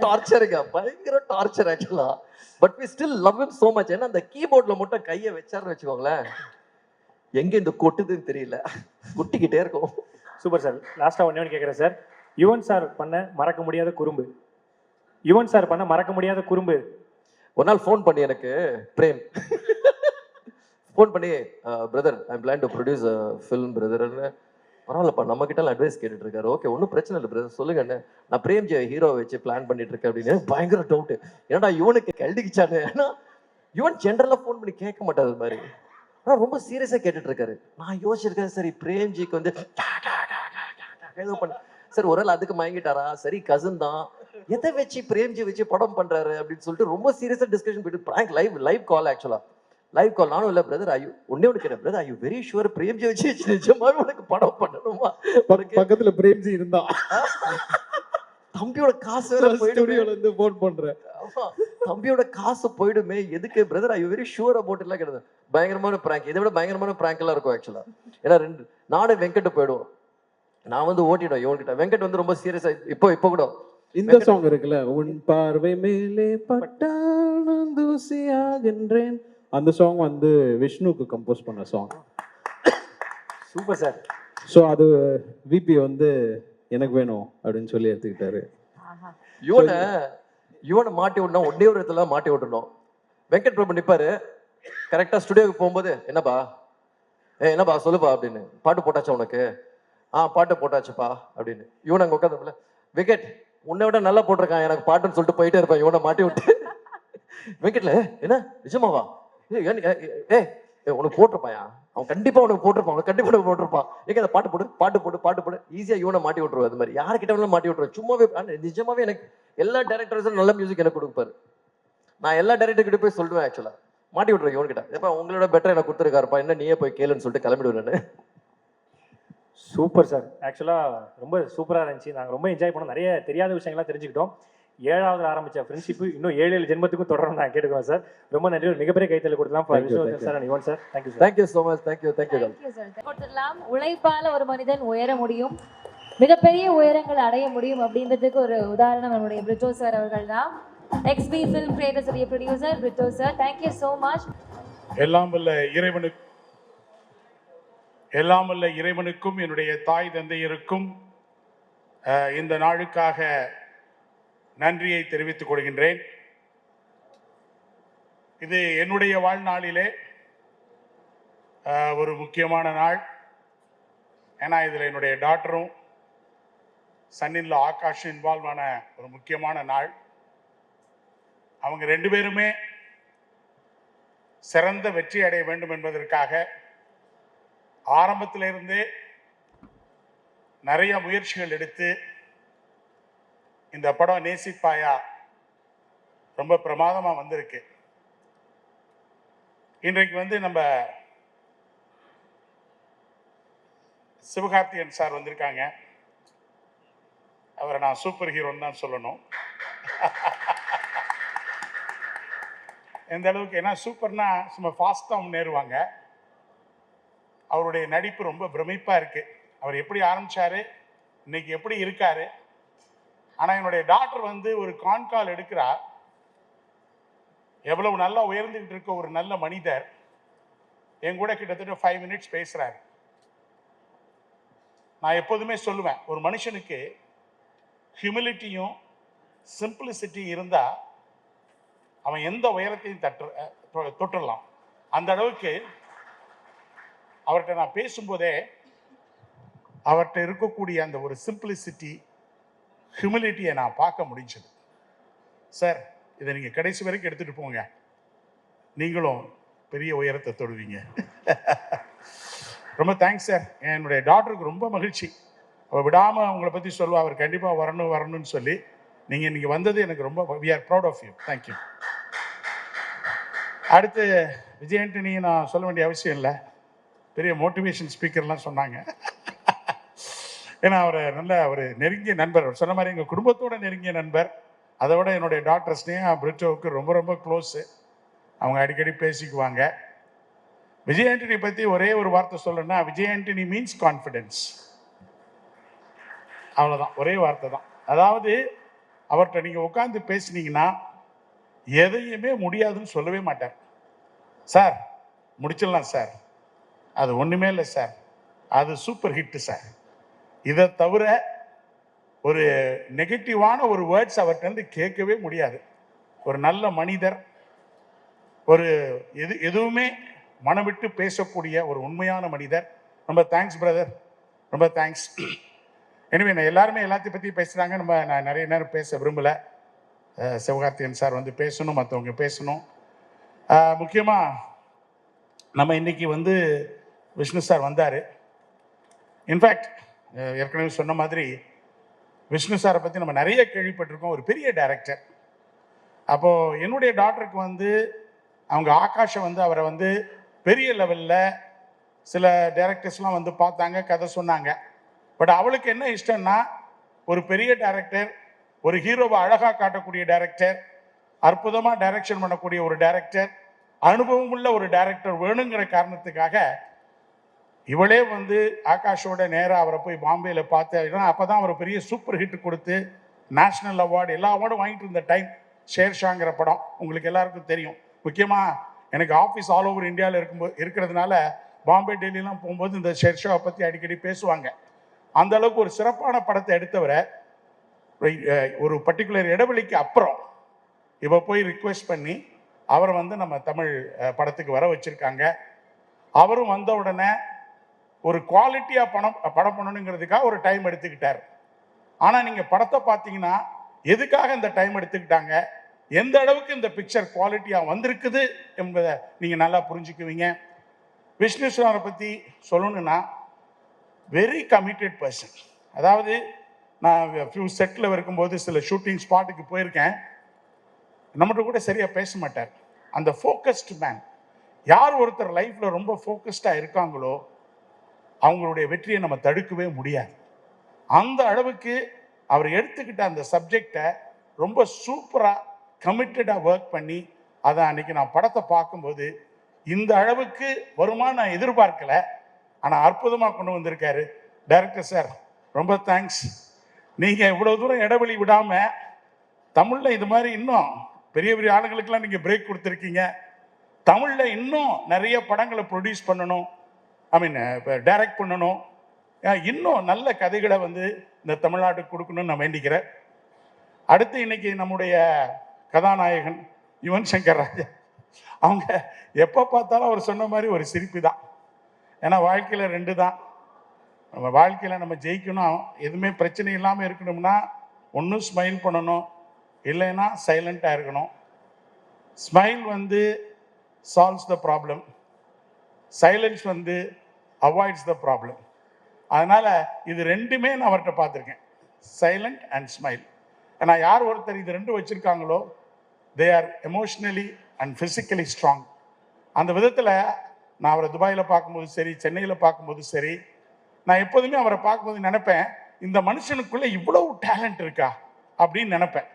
டார்ச்சருங்க, பயங்கர டார்ச்சர் ஆக்சுவலா. But we still love him so much. ஏன்னா அந்த கீபோர்ட்ல மட்டும் கையை வச்சாருன்னு வச்சுக்கோங்களேன், எங்க இந்த கொட்டுதுன்னு தெரியல, கொட்டிக்கிட்டே இருக்கும். Super sir. லாஸ்டா ஒண்ணு கேட்குறேன் சார். யுவன் சார் பண்ண மறக்க முடியாத குறும்பு. யுவன் சார் பண்ண மறக்க முடியாத குறும்பு. ஒரு நாள் ஃபோன் பண்ணி எனக்கு பிரேம் ஃபோன் பண்ணி, brother I am plan to produce a film பிரதர்ன்னு. பரவாயில்லப்பா, நம்ம கிட்ட அட்வைஸ் கேட்டுட்டு இருக்காரு. ஓகே ஒன்றும் பிரச்சனை இல்லை பிரதர், சொல்லுங்க என்ன, நான் பிரேம்ஜி ஹீரோ வச்சு பிளான் பண்ணிட்டு இருக்கேன் அப்படின்னு. பயங்கர டவுட், ஏன்னா யுவனுக்கு கல்டிக்கிச்சானு. ஏன்னா யுவன் ஜென்ரலாக ஃபோன் பண்ணி கேட்க மாட்டாரு அது மாதிரி. ஆனால் ரொம்ப சீரியஸாக கேட்டுட்டு இருக்காரு. நான் யோசிச்சிருக்கேன், சரி பிரேம்ஜிக்கு வந்து ஏதோ பண்ண சார், ஒரு நாள் அதுக்கு மயங்கிட்டாரா, சரி கசின் தான், எதை வச்சு பிரேம்ஜி வச்சு படம் பண்றாரு அப்படின்னு சொல்லிட்டு ரொம்ப சீரியஸா டிஸ்கஷன் போயிட்டு பிராங்க் லைவ் கால். ஆக்சுவலா லைவ் கால். நானும் இல்லை பிரதர், ஒன்னே ஒன்று கேட்டேன், brother I you very sure Premji வச்சு நிஜமாவே உனக்கு படம் பண்ணணுமா? பக்கத்துல பிரேம்ஜி இருந்தா தம்பியோட காசு இருந்து போன் பண்றேன். தம்பியோட காசு போயிடுமே, எதுக்கு brother I you very sure about எல்லாம் கிடையாது. பயங்கரமான பிராங்க், இதை விட பயங்கரமான பிராங்க் எல்லாம் இருக்கும் ஆக்சுவலா. ஏன்னா நானும் வெங்கட் போயிடுவோம். நான் வந்து ஓட்டிடுவேன் இவன்கிட்ட. வெங்கட் வந்து ரொம்ப சீரியஸா இப்போ கூட இந்த சாங் இருக்குல்ல, உன் பார்வை மேலே பட்டான் தூசியாகின்றேன், அந்த சாங் வந்து விஷ்ணுக்கு கம்போஸ் பண்ண சாங். Super sir. ஸோ அது விபி வந்து எனக்கு வேணும் அப்படின்னு சொல்லி எடுத்துக்கிட்டாரு. யுவனை மாட்டி விடணும், ஒன்னே ஒரு இடத்துல மாட்டி விட்டணும். வெங்கட் பிரபு நிப்பாரு கரெக்டா ஸ்டுடியோக்கு போகும்போது, என்னப்பா சொல்லுப்பா அப்படின்னு. பாட்டு போட்டாச்சா உனக்கு? பாட்டு போட்டாச்சுப்பா அப்படின்னு. இவன் அங்கே உட்காந்து, விக்கெட் உன்னை விட நல்லா போட்டிருக்கான் எனக்கு பாட்டுன்னு சொல்லிட்டு போயிட்டே இருப்பான் இவனை மாட்டி விட்டு. வெங்கட்ல என்ன நிஜமாவா? உனக்கு போட்டிருப்பாயா, அவன் கண்டிப்பா உனக்கு போட்டிருப்பான், அவன் கண்டிப்பா உனக்கு போட்டிருப்பான், எங்க அந்த பாட்டு போடு பாட்டு போடு பாட்டு போடு, ஈஸியா இவனை மாட்டி விட்டுருவாரு. அது மாதிரி யாருக்கிட்ட வேணாலும் மாட்டி விட்டுருவாரு சும்மாவே. நிஜமாவே எனக்கு எல்லா டேரக்டர்ஸும் நல்ல மியூசிக் எனக்கு கொடுப்பாரு. நான் எல்லா டேரக்டர் கிட்ட போய் சொல்லுவேன், ஆக்சுவலா மாட்டி விட்டுருவேன் இவன்கிட்ட, எப்ப உங்களோட பெட்டர் எனக்கு கொடுத்துருக்காருப்பா, என்ன நீயே போய் கேளுன்னு சொல்லிட்டு கிளம்பிடுவேன் நான். சூப்பர் சார், ஆக்சுவலாக ரொம்ப சூப்பராக இருந்துச்சு. நாங்கள் ரொம்ப என்ஜாய் பண்ணோம், நிறைய தெரியாத விஷயங்கள்லாம் தெரிஞ்சுக்கிட்டோம். 7வது ஆரம்பித்த ஃப்ரெண்ட்ஷிப்பு இன்னும் 7 ஜென்மத்துக்கும் தொடரும் நான் கேட்டுக்கிறோம் சார். ரொம்ப நன்றி, ஒரு மிகப்பெரிய கைத்தல் கொடுக்கலாம் sir. Yuvan sir, thank you sir. Thank you so much. Thank you sir. கொடுத்துடலாம். உழைப்பால ஒரு மனிதன் உயர முடியும், மிகப்பெரிய உயரங்கள் அடைய முடியும் அப்படின்றதுக்கு ஒரு உதாரணம் நம்முடைய பிரிட்டோ சார் அவர்கள் தான். XB Film Creators உடைய producer Brito sir. Thank you so much. எல்லாம் வல்ல இறைவனுக்கும் என்னுடைய தாய் தந்தையருக்கும் இந்த நாளுக்காக நன்றியை தெரிவித்துக் கொள்கின்றேன். இது என்னுடைய வாழ்நாளிலே ஒரு முக்கியமான நாள். ஏன்னா இதில் என்னுடைய டாக்டரும் சன்னின்ல ஆகாஷும் இன்வால்வ் ஆன ஒரு முக்கியமான நாள். அவங்க 2 பேருமே சிறந்த வெற்றி அடைய வேண்டும் என்பதற்காக ஆரம்பத்திலிருந்தே நிறைய முயற்சிகள் எடுத்து இந்த படம் நேசிப்பாயா ரொம்ப பிரமாதமா வந்திருக்கு. இன்றைக்கு நம்ம சிவகார்த்திகேயன் சார் வந்திருக்காங்க. அவரை நான் சூப்பர் ஹீரோன்னு தான் சொல்லணும். எந்த அளவுக்கு, ஏன்னா சூப்பர்னா சும்மா ஃபாஸ்ட்டாக முன்னேறுவாங்க. அவருடைய நடிப்பு ரொம்ப பிரமிப்பா இருக்கு. அவர் எப்படி ஆரம்பிச்சாரு, இன்னைக்கு எப்படி இருக்காரு. ஆனா என்னுடைய டாக்டர் ஒரு கால் எடுக்கிறா, எவ்வளவு நல்லா உயர்ந்துகிட்டு இருக்க ஒரு நல்ல மனிதர் என் கூட கிட்டத்தட்ட 5 மினிட்ஸ் பேசுறாரு. நான் எப்போதுமே சொல்லுவேன், ஒரு மனுஷனுக்கு ஹியூமிலிட்டியும் சிம்பிளிசிட்டியும் இருந்தா அவன் எந்த உயரத்தையும் தொட்டுடலாம். அந்த அளவுக்கு அவர்கிட்ட நான் பேசும்போதே அவர்கிட்ட இருக்கக்கூடிய அந்த ஒரு சிம்பிளிசிட்டி, ஹியூமிலிட்டியை நான் பார்க்க முடிஞ்சது. சார், இதை நீங்கள் கடைசி வரைக்கும் எடுத்துகிட்டு போங்க, நீங்களும் பெரிய உயரத்தை தொடுவீங்க. ரொம்ப தேங்க்ஸ் சார். என்னுடைய டாக்டருக்கு ரொம்ப மகிழ்ச்சி. அவள் விடாமல் அவங்கள பற்றி சொல்லுவா, அவர் கண்டிப்பாக வரணும்னு சொல்லி. நீங்கள் இன்றைக்கி வந்தது எனக்கு ரொம்ப, we are proud of you. Thank you. அடுத்து விஜய் ஆண்டனி நான் சொல்ல வேண்டிய அவசியம் இல்லை, பெரிய மோட்டிவேஷன் ஸ்பீக்கர்லாம் சொன்னாங்க. ஏன்னா அவர் நல்ல ஒரு நெருங்கிய நண்பர், சொன்ன மாதிரி எங்கள் குடும்பத்தோட நெருங்கிய நண்பர். அதை விட என்னுடைய டாக்டர் ஸ்னேகா பிரிட்டோவுக்கு ரொம்ப ரொம்ப க்ளோஸு. அவங்க அடிக்கடி பேசிக்குவாங்க. விஜய் ஆண்டனி பற்றி ஒரே ஒரு வார்த்தை சொல்லணும்னா, விஜய் ஆண்டனி மீன்ஸ் கான்ஃபிடென்ஸ். அவ்வளோதான், ஒரே வார்த்தை தான். அதாவது அவர்கிட்ட நீங்கள் உட்காந்து பேசுனீங்கன்னா எதையுமே முடியாதுன்னு சொல்லவே மாட்டார். சார் முடிச்சிடலாம் சார், அது ஒன்றுமே இல்லை சார், அது சூப்பர் ஹிட்டு சார். இதை தவிர ஒரு நெகட்டிவான ஒரு வேர்ட்ஸ் அவர்கிட்ட கேட்கவே முடியாது. ஒரு நல்ல மனிதர், ஒரு எதுவுமே மனம் விட்டு பேசக்கூடிய ஒரு உண்மையான மனிதர். ரொம்ப தேங்க்ஸ் பிரதர், ரொம்ப தேங்க்ஸ். எனவே நான் எல்லாருமே எல்லாத்தையும் பற்றி பேசுகிறாங்க, நான் நிறைய நேரம் பேச விரும்பலை. சிவகார்த்திகேயன் சார் பேசணும், மற்றவங்க பேசணும். முக்கியமாக நம்ம இன்னைக்கு விஷ்ணு சார் வந்தார். இன்ஃபேக்ட் ஏற்கனவே சொன்ன மாதிரி விஷ்ணு சாரை பற்றி நம்ம நிறைய கேள்விப்பட்டிருக்கோம். ஒரு பெரிய டைரக்டர். அப்போது என்னுடைய டாக்டருக்கு அவங்க ஆகாஷை அவரை பெரிய லெவலில் சில டைரக்டர்ஸ்லாம் பார்த்தாங்க, கதை சொன்னாங்க. பட் அவளுக்கு என்ன இஷ்டம்னா, ஒரு பெரிய டைரக்டர், ஒரு ஹீரோவை அழகாக காட்டக்கூடிய டைரக்டர், அற்புதமாக டைரக்ஷன் பண்ணக்கூடிய ஒரு டைரக்டர், அனுபவம் உள்ள ஒரு டைரக்டர் வேணுங்கிற காரணத்துக்காக இவளே ஆகாஷோட நேராக அவரை போய் பாம்பேயில் பார்த்து, அப்போ தான் அவர் பெரிய சூப்பர் ஹிட் கொடுத்து நேஷ்னல் அவார்டு எல்லா அவார்டும் வாங்கிட்டு இருந்த டைம் ஷேர்ஷாங்கிற படம் உங்களுக்கு எல்லாருக்கும் தெரியும். முக்கியமாக எனக்கு ஆஃபீஸ் ஆல் ஓவர் இந்தியாவில் இருக்கிறதுனால பாம்பே டெல்லிலாம் போகும்போது இந்த ஷேர்ஷாவை பற்றி அடிக்கடி பேசுவாங்க. அந்த அளவுக்கு ஒரு சிறப்பான படத்தை எடுத்தவரை ஒரு பர்டிகுலர் இடைவெளிக்கு அப்புறம் இவ போய் ரிக்வெஸ்ட் பண்ணி அவரை நம்ம தமிழ் படத்துக்கு வர வச்சுருக்காங்க. அவரும் வந்த உடனே ஒரு குவாலிட்டியாக படம் பண்ணணுங்கிறதுக்காக ஒரு டைம் எடுத்துக்கிட்டார். ஆனால் நீங்கள் படத்தை பார்த்தீங்கன்னா எதுக்காக இந்த டைம் எடுத்துக்கிட்டாங்க, எந்த அளவுக்கு இந்த பிக்சர் குவாலிட்டியாக வந்திருக்குது என்பதை நீங்கள் நல்லா புரிஞ்சுக்குவீங்க. விஷ்ணு சாரை பற்றி சொல்லணுன்னா வெரி கமிட்டட் பர்சன். அதாவது நான் ஃபியூ செட்டில் இருக்கும்போது சில ஷூட்டிங் ஸ்பாட்டுக்கு போயிருக்கேன். நம்மகிட்ட கூட சரியாக பேச மாட்டார். அந்த ஃபோக்கஸ்டு மேன். யார் ஒருத்தர் லைஃப்பில் ரொம்ப ஃபோக்கஸ்டாக இருக்காங்களோ அவங்களுடைய வெற்றியை நம்ம தடுக்கவே முடியாது. அந்த அளவுக்கு அவர் எடுத்துக்கிட்ட அந்த சப்ஜெக்டை ரொம்ப சூப்பராக கமிட்டடாக ஒர்க் பண்ணி அதை அன்னைக்கு நான் படத்தை பார்க்கும்போது இந்த அளவுக்கு வருமானம் நான் எதிர்பார்க்கல. ஆனால் அற்புதமாக கொண்டு வந்திருக்காரு டைரக்டர் சார். ரொம்ப தேங்க்ஸ். நீங்கள் இவ்வளோ தூரம் இடைவெளி விடாமல் தமிழில் இது மாதிரி இன்னும் பெரிய பெரிய ஆளுங்களுக்கெல்லாம் நீங்கள் பிரேக் கொடுத்துருக்கீங்க. தமிழில் இன்னும் நிறைய படங்களை ப்ரொடியூஸ் பண்ணணும், இப்போ டைரக்ட் பண்ணணும், இன்னும் நல்ல கதைகளை வந்து இந்த தமிழ்நாட்டுக்கு கொடுக்கணும்னு நான் வேண்டிக்கிறேன். அடுத்து இன்னைக்கு நம்முடைய கதாநாயகன் யுவன் சங்கர் ராஜா, அவங்க எப்போ பார்த்தாலும் அவர் சொன்ன மாதிரி ஒரு சிரிப்பு தான். ஏன்னா வாழ்க்கையில் 2 தான். நம்ம வாழ்க்கையில் நம்ம ஜெயிக்கணும், எதுவுமே பிரச்சனை இல்லாமல் இருக்கணும்னா ஒன்று ஸ்மைல் பண்ணணும், இல்லைன்னா சைலண்ட்டாக இருக்கணும். ஸ்மைல் வந்து சால்வ்ஸ் த ப்ராப்ளம், சைலன்ஸ் வந்து அவாய்ட்ஸ் த ப்ராப்ளம். அதனால் இது 2மே நான் அவர்கிட்ட பார்த்துருக்கேன், சைலண்ட் அண்ட் ஸ்மைல். ஏன்னா யார் ஒருத்தர் இது 2 வச்சுருக்காங்களோ they are emotionally and physically strong. அந்த விதத்தில் நான் அவரை துபாயில் பார்க்கும்போது சரி, சென்னையில் பார்க்கும்போது சரி, நான் எப்போதுமே அவரை பார்க்கும்போது நினைப்பேன், இந்த மனுஷனுக்குள்ளே இவ்வளவு டேலண்ட் இருக்கா அப்படின்னு நினைப்பேன்.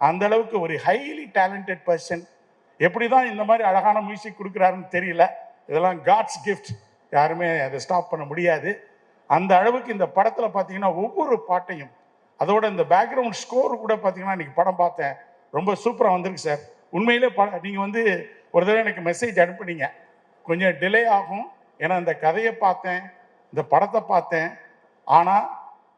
அந்த அளவுக்கு ஒரு ஹைலி டேலண்டட் பர்சன். எப்படி தான் இந்த மாதிரி அழகான மியூசிக் கொடுக்குறாருன்னு தெரியல. இதெல்லாம் காட்ஸ் கிஃப்ட், யாருமே அதை ஸ்டாப் பண்ண முடியாது. அந்த அளவுக்கு இந்த படத்தில் பார்த்தீங்கன்னா ஒவ்வொரு பாட்டையும், அதோட இந்த பேக்ரவுண்ட் ஸ்கோர் கூட பார்த்தீங்கன்னா இன்னைக்கு படம் பார்த்தேன், ரொம்ப சூப்பராக வந்திருக்கு சார். உண்மையிலே நீங்கள் வந்து ஒரு தடவை எனக்கு மெசேஜ் அனுப்புனீங்க, கொஞ்சம் டிலே ஆகும் ஏன்னா இந்த கதையை பார்த்தேன், இந்த படத்தை பார்த்தேன், ஆனால்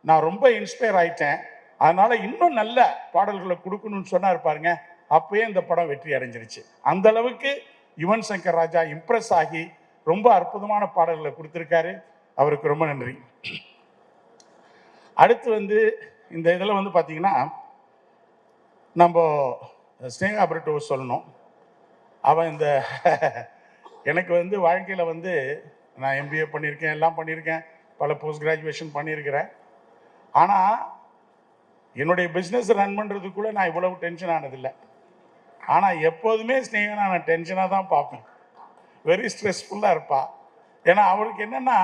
நான் ரொம்ப இன்ஸ்பயர் ஆயிட்டேன், அதனால இன்னும் நல்ல பாடல்களை கொடுக்கணும்னு சொன்னார் பாருங்க. அப்பயே இந்த படம் வெற்றி அடைஞ்சிருச்சு. அந்த அளவுக்கு யுவன் சங்கர் ராஜா இம்ப்ரெஸ் ஆகி ரொம்ப அற்புதமான பாடல்களை கொடுத்துருக்காரு. அவருக்கு ரொம்ப நன்றி. அடுத்து வந்து இந்த இதில் வந்து பார்த்தீங்கன்னா நம்ம ஸ்னேகா பிரிட்டோ சொல்லணும். அவன் இந்த எனக்கு வந்து வாழ்க்கையில் வந்து நான் MBA பண்ணியிருக்கேன், எல்லாம் பண்ணியிருக்கேன், பல போஸ்ட் கிராஜுவேஷன் பண்ணியிருக்கிறேன். ஆனால் என்னுடைய பிஸ்னஸ் ரன் பண்ணுறதுக்குள்ளே நான் இவ்வளவு டென்ஷன் ஆனதில்லை. ஆனால் எப்போதுமே ஸ்னேகா நான் டென்ஷனாக தான் பார்ப்பேன், வெரி ஸ்ட்ரெஸ்ஃபுல்லாக இருப்பா. ஏன்னா அவருக்கு என்னென்னா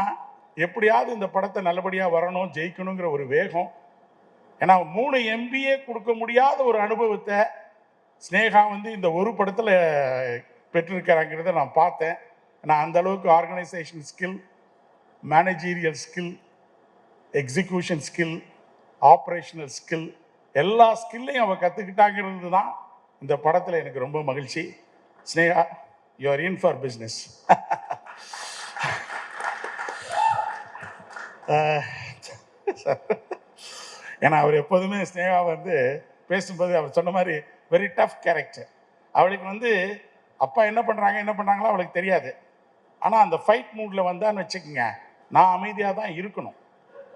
எப்படியாவது இந்த படத்தை நல்லபடியாக வரணும், ஜெயிக்கணுங்கிற ஒரு வேகம். ஏன்னா 3 MBA கொடுக்க முடியாத ஒரு அனுபவத்தை ஸ்னேகா வந்து இந்த ஒரு படத்தில் பெற்றிருக்கிறாங்கிறத நான் பார்த்தேன். நான் அந்த அளவுக்கு organisation skill, managerial skill, execution skill, operational skill, எல்லா ஸ்கில்லையும் அவள் கற்றுக்கிட்டாங்கிறது தான் இந்த படத்தில் எனக்கு ரொம்ப மகிழ்ச்சி. Sneha, you are in for business. ஏன்னா அவர் எப்போதுமே ஸ்னேகா வந்து பேசும்போது அவர் சொன்ன மாதிரி வெரி டஃப் கேரக்டர். அவளுக்கு வந்து அப்பா என்ன பண்ணுறாங்களோ அவளுக்கு தெரியாது. ஆனால் அந்த ஃபைட் மூடில் வந்தான்னு வச்சுக்கோங்க, நான் அமைதியாக தான் இருக்கணும்.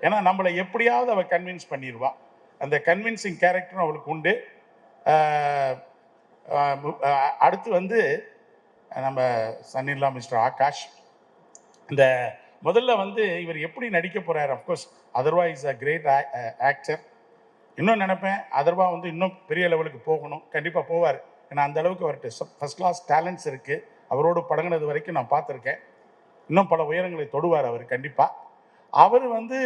ஏன்னா நம்மளை எப்படியாவது அவள் கன்வின்ஸ் பண்ணிடுவா. அந்த கன்வின்சிங் கேரக்டரும் அவளுக்கு உண்டு. அடுத்து வந்து நம்ம சன்னில்லா மிஸ்டர் ஆகாஷ். இந்த முதல்ல வந்து இவர் எப்படி நடிக்க போகிறார், of course Atharva is a great actor. இன்னும் நினைப்பேன் அதர்வா வந்து இன்னும் பெரிய லெவலுக்கு போகணும், கண்டிப்பாக போவார். ஏன்னா அந்த அளவுக்கு அவர்கிட்ட ஃபர்ஸ்ட் கிளாஸ் டேலண்ட்ஸ் இருக்குது. அவரோடு பழகினது வரைக்கும் நான் பார்த்துருக்கேன். இன்னும் பல உயரங்களை தொடுவார் அவர் கண்டிப்பாக. அவர் வந்து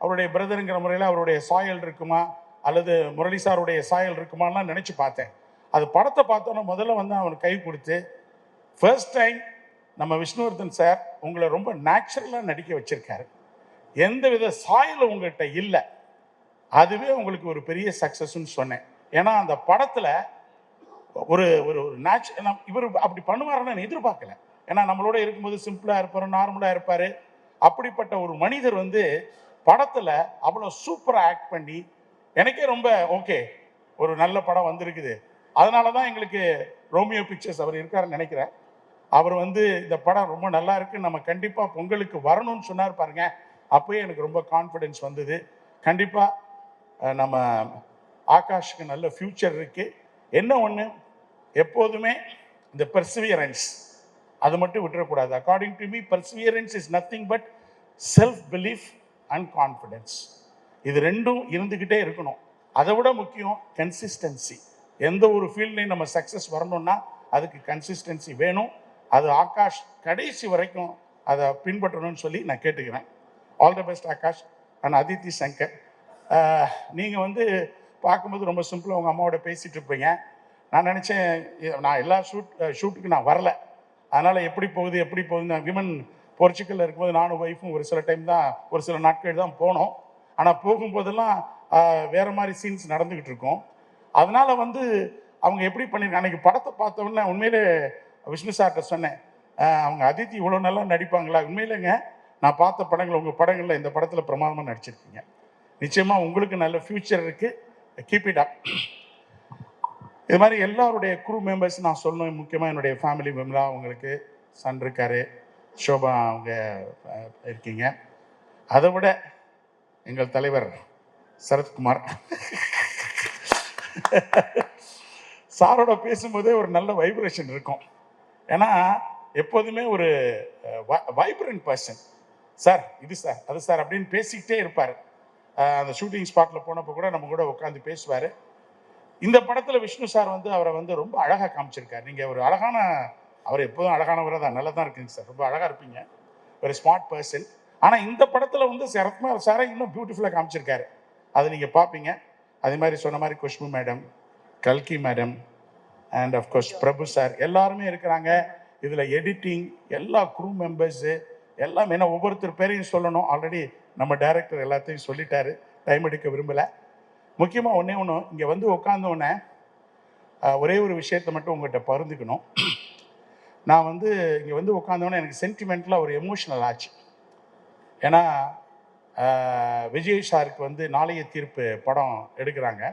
அவருடைய பிரதருங்கிற முறையில் அவருடைய சாயல் இருக்குமா அல்லது முரளி சாருடைய சாயல் இருக்குமாலாம் நினச்சி பார்த்தேன். அது படத்தை பார்த்தோன்னா முதல்ல வந்து அவனுக்கு கை கொடுத்து ஃபர்ஸ்ட் டைம் நம்ம விஷ்ணுவர்தன் சார் உங்களை ரொம்ப நேச்சுரலாக நடிக்க வச்சுருக்காரு, எந்த வித சாயலும் உங்கள்கிட்ட இல்லை, அதுவே உங்களுக்கு ஒரு பெரிய சக்ஸஸ்ன்னு சொன்னேன். ஏன்னா அந்த படத்தில் ஒரு ஒரு இவர் அப்படி பண்ணுவாருன்னு நான் எதிர்பார்க்கல. ஏன்னா நம்மளோட இருக்கும்போது சிம்பிளாக இருப்பார், நார்மலாக இருப்பார். அப்படிப்பட்ட ஒரு மனிதர் வந்து படத்தில் அவ்வளோ சூப்பராக ஆக்ட் பண்ணி எனக்கே ரொம்ப ஓகே, ஒரு நல்ல படம் வந்திருக்குது. அதனால தான் எங்களுக்கு ரோமியோ பிக்சர்ஸ் அவர் இருக்காருன்னு நினைக்கிறேன். அவர் வந்து இந்த படம் ரொம்ப நல்லா இருக்குது, நம்ம கண்டிப்பாக பொங்கலுக்கு வரணும்னு சொன்னார் பாருங்க. அப்போயே எனக்கு ரொம்ப கான்ஃபிடென்ஸ் வந்தது. கண்டிப்பாக நம்ம ஆகாஷுக்கு நல்ல ஃப்யூச்சர் இருக்குது. என்ன ஒன்று, எப்போதுமே இந்த பெர்சிவியரன்ஸ், அது மட்டும் விட்டுறக்கூடாது. According to me perseverance is nothing but self belief and confidence. இது ரெண்டும் இருந்துக்கிட்டே இருக்கணும். அதை விட முக்கியம் கன்சிஸ்டன்சி. எந்த ஒரு ஃபீல்ட்லையும் நம்ம சக்ஸஸ் வரணும்னா அதுக்கு கன்சிஸ்டன்சி வேணும். அது ஆகாஷ் கடைசி வரைக்கும் அதை பின்பற்றணும்னு சொல்லி நான் கேட்டுக்கிறேன். All the best Akash and Aditi Shankar. நீங்கள் வந்து பார்க்கும்போது ரொம்ப சிம்பிளாக உங்கள் அம்மாவோட பேசிகிட்டு இருப்பீங்க. நான் நினச்சேன் நான் எல்லா ஷூட்டுக்கு நான் வரல, அதனால் எப்படி போகுது நான் விமன் போர்ச்சுக்கலில் இருக்கும்போது நானும் ஒய்ஃபும் ஒரு சில டைம் தான், ஒரு சில நாட்கள் தான் போனோம். ஆனால் போகும்போதெல்லாம் வேறு மாதிரி சீன்ஸ் நடந்துக்கிட்டு இருக்கோம். அதனால் வந்து அவங்க எப்படி பண்ணியிருக்காங்க, அன்றைக்கி படத்தை பார்த்தோன்னே உண்மையிலே விஷ்ணு சார்கிட்ட சொன்னேன், அவங்க அதித்தி இவ்வளோ நல்லா நடிப்பாங்களா? உண்மையிலேங்க நான் பார்த்த படங்கள், உங்கள் படங்களில் இந்த படத்தில் பிரமாதமாக நடிச்சிருக்கீங்க. நிச்சயமாக உங்களுக்கு நல்ல ஃப்யூச்சர் இருக்குது. Keep it up. இது மாதிரி எல்லாருடைய குரூ மெம்பர்ஸ் நான் சொல்லணும். முக்கியமாக என்னுடைய ஃபேமிலி மெம்பரா அவங்களுக்கு சன் இருக்காரு, ஷோபா அவங்க இருக்கீங்க. அதை விட எங்கள் தலைவர் சரத்குமார் சாரோட பேசும்போதே ஒரு நல்ல வைப்ரேஷன் இருக்கும். ஏன்னா எப்போதுமே ஒரு வைப்ரண்ட் பர்சன். சார் இது சார் அது சார் அப்படின்னு பேசிக்கிட்டே இருப்பார். அந்த ஷூட்டிங் ஸ்பாட்டில் போனப்போ கூட நம்ம கூட உட்காந்து பேசுவார். இந்த படத்தில் விஷ்ணு சார் வந்து அவரை வந்து ரொம்ப அழகாக காமிச்சிருக்கார். நீங்கள் ஒரு அழகான, அவர் எப்போதும் அழகானவராக தான், நல்லா தான் இருக்குங்க சார், ரொம்ப அழகாக இருப்பீங்க, ஒரு ஸ்மார்ட் பர்சன். ஆனால் இந்த படத்தில் வந்து சரத்குமார் சாரை இன்னும் பியூட்டிஃபுல்லாக காமிச்சிருக்காரு. அதை நீங்கள் பார்ப்பீங்க. அதே மாதிரி சொன்ன மாதிரி குஷ்பு மேடம், கல்கி madam and of course Prabhu sir எல்லாருமே இருக்கிறாங்க. இதில் எடிட்டிங் எல்லா குரூ மெம்பர்ஸு எல்லாம், ஏன்னா ஒவ்வொருத்தர் பேரையும் சொல்லணும். ஆல்ரெடி நம்ம டைரக்டர் எல்லாத்தையும் சொல்லிட்டாரு, டைம் எடுக்க விரும்பலை. முக்கியமாக ஒன்றே ஒன்று, இங்கே வந்து உட்காந்தோடனே ஒரே ஒரு விஷயத்தை மட்டும் உங்கள்கிட்ட பகிர்ந்துக்கணும். நான் வந்து இங்கே வந்து உட்காந்தோடனே எனக்கு சென்டிமெண்ட்டில் ஒரு எமோஷனல் ஆச்சு. ஏன்னா விஜய் சாருக்கு வந்து நாளைய தீர்ப்பு படம் எடுக்கிறாங்க.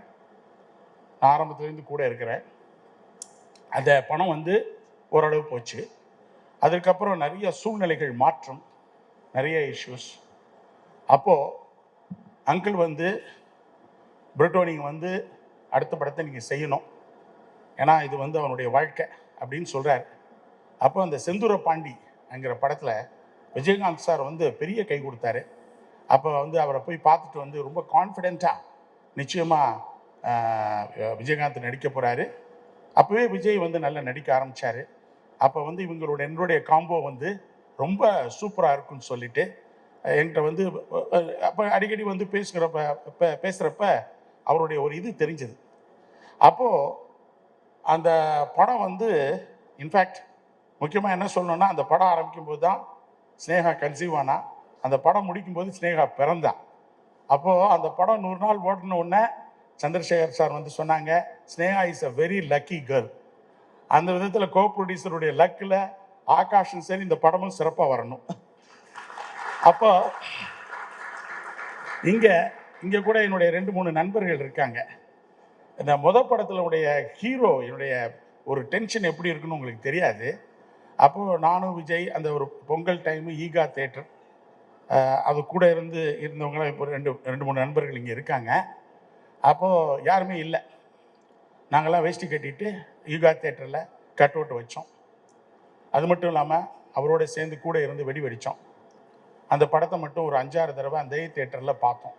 நான் ஆரம்பத்துலேருந்து கூட இருக்கிறேன். அந்த படம் வந்து ஓரளவு போச்சு. அதுக்கப்புறம் நிறைய சூழ்நிலைகள் மாற்றம், நிறைய இஷ்யூஸ். அப்போது அங்கிள் வந்து பிரிட்டோ நீங்கள் வந்து அடுத்த படத்தை நீங்கள் செய்யணும், ஏன்னா இது வந்து அவனுடைய வாழ்க்கை அப்படின்னு சொல்கிறார். அப்போ அந்த செந்தூர பாண்டிங்கிற படத்தில் விஜயகாந்த் சார் வந்து பெரிய கை கொடுத்தாரு. அப்போ வந்து அவரை போய் பார்த்துட்டு வந்து ரொம்ப கான்ஃபிடெண்ட்டாக நிச்சயமாக விஜயகாந்த் நடிக்க போகிறாரு. அப்போவே விஜய் வந்து நல்லா நடிக்க ஆரம்பித்தார். அப்போ வந்து என்னுடைய காம்போ வந்து ரொம்ப சூப்பராக இருக்குன்னு சொல்லிட்டு என்கிட்ட வந்து அப்போ அடிக்கடி வந்து பேசுகிறப்ப அவருடைய ஒரு இது தெரிஞ்சது. அப்போது அந்த படம் வந்து இன்ஃபேக்ட் முக்கியமாக என்ன சொல்லணும்னா, அந்த படம் ஆரம்பிக்கும் போது தான் ஸ்னேகா கன்சீவ் ஆனா, அந்த படம் முடிக்கும்போது ஸ்னேகா பிறந்தா. அப்போது அந்த படம் 100 நாள் ஓடின உடனே சந்திரசேகர் சார் வந்து சொன்னாங்க, Sneha is a very lucky girl. அந்த விதத்தில் கோ ப்ரொடியூசருடைய லக்கில் ஆகாஷும் சரி இந்த படமும் சிறப்பாக வரணும். அப்போ இங்கே கூட என்னுடைய 2-3 நண்பர்கள் இருக்காங்க. இந்த படத்தில் உடைய ஹீரோ என்னுடைய ஒரு டென்ஷன் எப்படி இருக்குன்னு உங்களுக்கு தெரியாது. அப்போது நானும் விஜய் அந்த ஒரு பொங்கல் டைமு ஈகா தேட்டர் அது கூட இருந்தவங்களாம் இப்போ 2-3 நண்பர்கள் இங்கே இருக்காங்க. அப்போது யாருமே இல்லை. நாங்கள்லாம் வேஷ்டி கட்டிட்டு ஈகா தேட்டரில் கட் அவுட் வச்சோம். அது மட்டும் இல்லாமல் அவரோட சேர்ந்து கூட இருந்து வெடி வெடித்தோம். அந்த படத்தை மட்டும் ஒரு 5-6 தடவை அந்த தேட்டரில் பார்த்தோம்.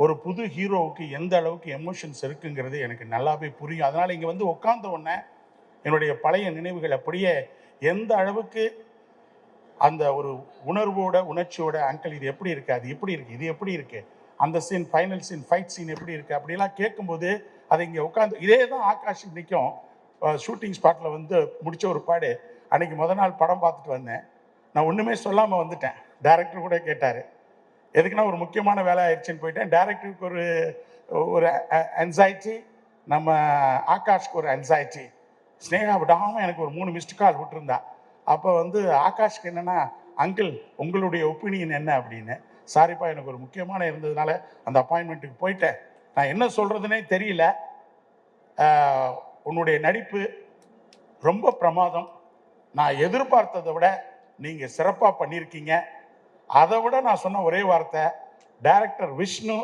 ஒரு புது ஹீரோவுக்கு எந்த அளவுக்கு எமோஷன்ஸ் இருக்குங்கிறது எனக்கு நல்லாவே புரியும். அதனால் இங்கே வந்து உட்கார்ந்த உடனே என்னுடைய பழைய நினைவுகள் அப்படியே எந்த அளவுக்கு அந்த ஒரு உணர்ச்சியோட அங்கிள் இது எப்படி இருக்குது, அது எப்படி இருக்குது, இது எப்படி இருக்குது, அந்த scene final scene fight scene எப்படி இருக்குது அப்படிலாம் கேட்கும்போது அதை இங்கே உட்காந்து இதே தான் ஆகாஷ் இன்றைக்கும் ஷூட்டிங் ஸ்பாட்டில் வந்து முடித்த ஒரு பாடு. அன்றைக்கி நாள் படம் பார்த்துட்டு வந்தேன். நான் ஒன்றுமே சொல்லாமல் வந்துட்டேன். டைரக்டர் கூட கேட்டார், எதுக்குன்னா ஒரு முக்கியமான வேலை ஆயிடுச்சுன்னு போயிட்டேன். டைரக்டருக்கு ஒரு அன்சைட்டி, நம்ம ஆகாஷ்க்கு ஒரு அன்சைட்டி. ஸ்னேகா விடாமல் எனக்கு ஒரு 3 மிஸ்டு கால் விட்டுருந்தா. அப்போ வந்து ஆகாஷ்க்கு என்னென்னா, அங்கிள் உங்களுடைய ஒப்பீனியன் என்ன அப்படின்னு. சாரிப்பா, எனக்கு ஒரு முக்கியமான இருந்ததுனால அந்த அப்பாயின்மெண்ட்டுக்கு போயிட்டேன், நான் என்ன சொல்கிறதுனே தெரியல. உன்னுடைய நடிப்பு ரொம்ப பிரமாதம். நான் எதிர்பார்த்ததை விட நீங்கள் சிறப்பாக பண்ணியிருக்கீங்க. அதை விட நான் சொன்ன ஒரே வார்த்தை, டைரக்டர் விஷ்ணு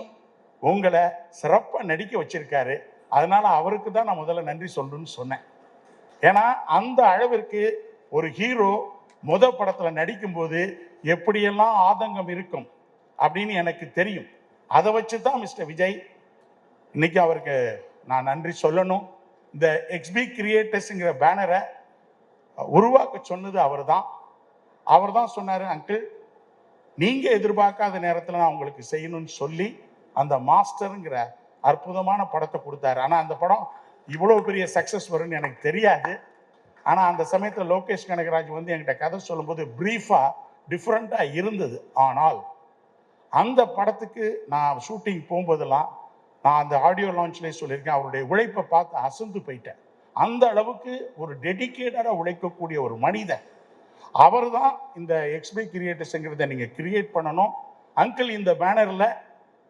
உங்களை சிறப்பாக நடிக்க வச்சிருக்காரு. அதனால் அவருக்கு தான் நான் முதல்ல நன்றி சொல்லணும்னு சொன்னேன். ஏன்னா அந்த அளவிற்கு ஒரு ஹீரோ படத்தில் நடிக்கும்போது எப்படியெல்லாம் ஆதங்கம் இருக்கும் அப்படின்னு எனக்கு தெரியும். அதை வச்சு தான் மிஸ்டர் விஜய் இன்னைக்கு அவருக்கு நான் நன்றி சொல்லணும். இந்த எக்ஸ்பி கிரியேட்டர்ஸுங்கிற பேனரை உருவாக்க சொன்னது அவர் தான் சொன்னார், அங்கிள் நீங்கள் எதிர்பார்க்காத நேரத்தில் நான் உங்களுக்கு செய்யணும்னு சொல்லி அந்த மாஸ்டருங்கிற அற்புதமான படத்தை கொடுத்தாரு. ஆனால் அந்த படம் இவ்வளோ பெரிய சக்ஸஸ் வரும்னு எனக்கு தெரியாது. ஆனால் அந்த சமயத்தில் லோகேஷ் கனகராஜ் வந்து என்கிட்ட கதை சொல்லும்போது ப்ரீஃபாக டிஃப்ரெண்ட்டாக இருந்தது. ஆனால் அந்த படத்துக்கு நான் ஷூட்டிங் போகும்போதெல்லாம் நான் அந்த ஆடியோ லான்ச்லேயே சொல்லியிருக்கேன், அவருடைய உழைப்பை பார்த்து அசந்து போயிட்டேன். அந்த அளவுக்கு ஒரு டெடிக்கேட்டடாக உழைக்கக்கூடிய ஒரு மனிதன். அவர் தான் இந்த எக்ஸ்பி கிரியேட்டர்ஸுங்கிறத நீங்கள் கிரியேட் பண்ணணும். அங்கிள் இந்த பேனரில்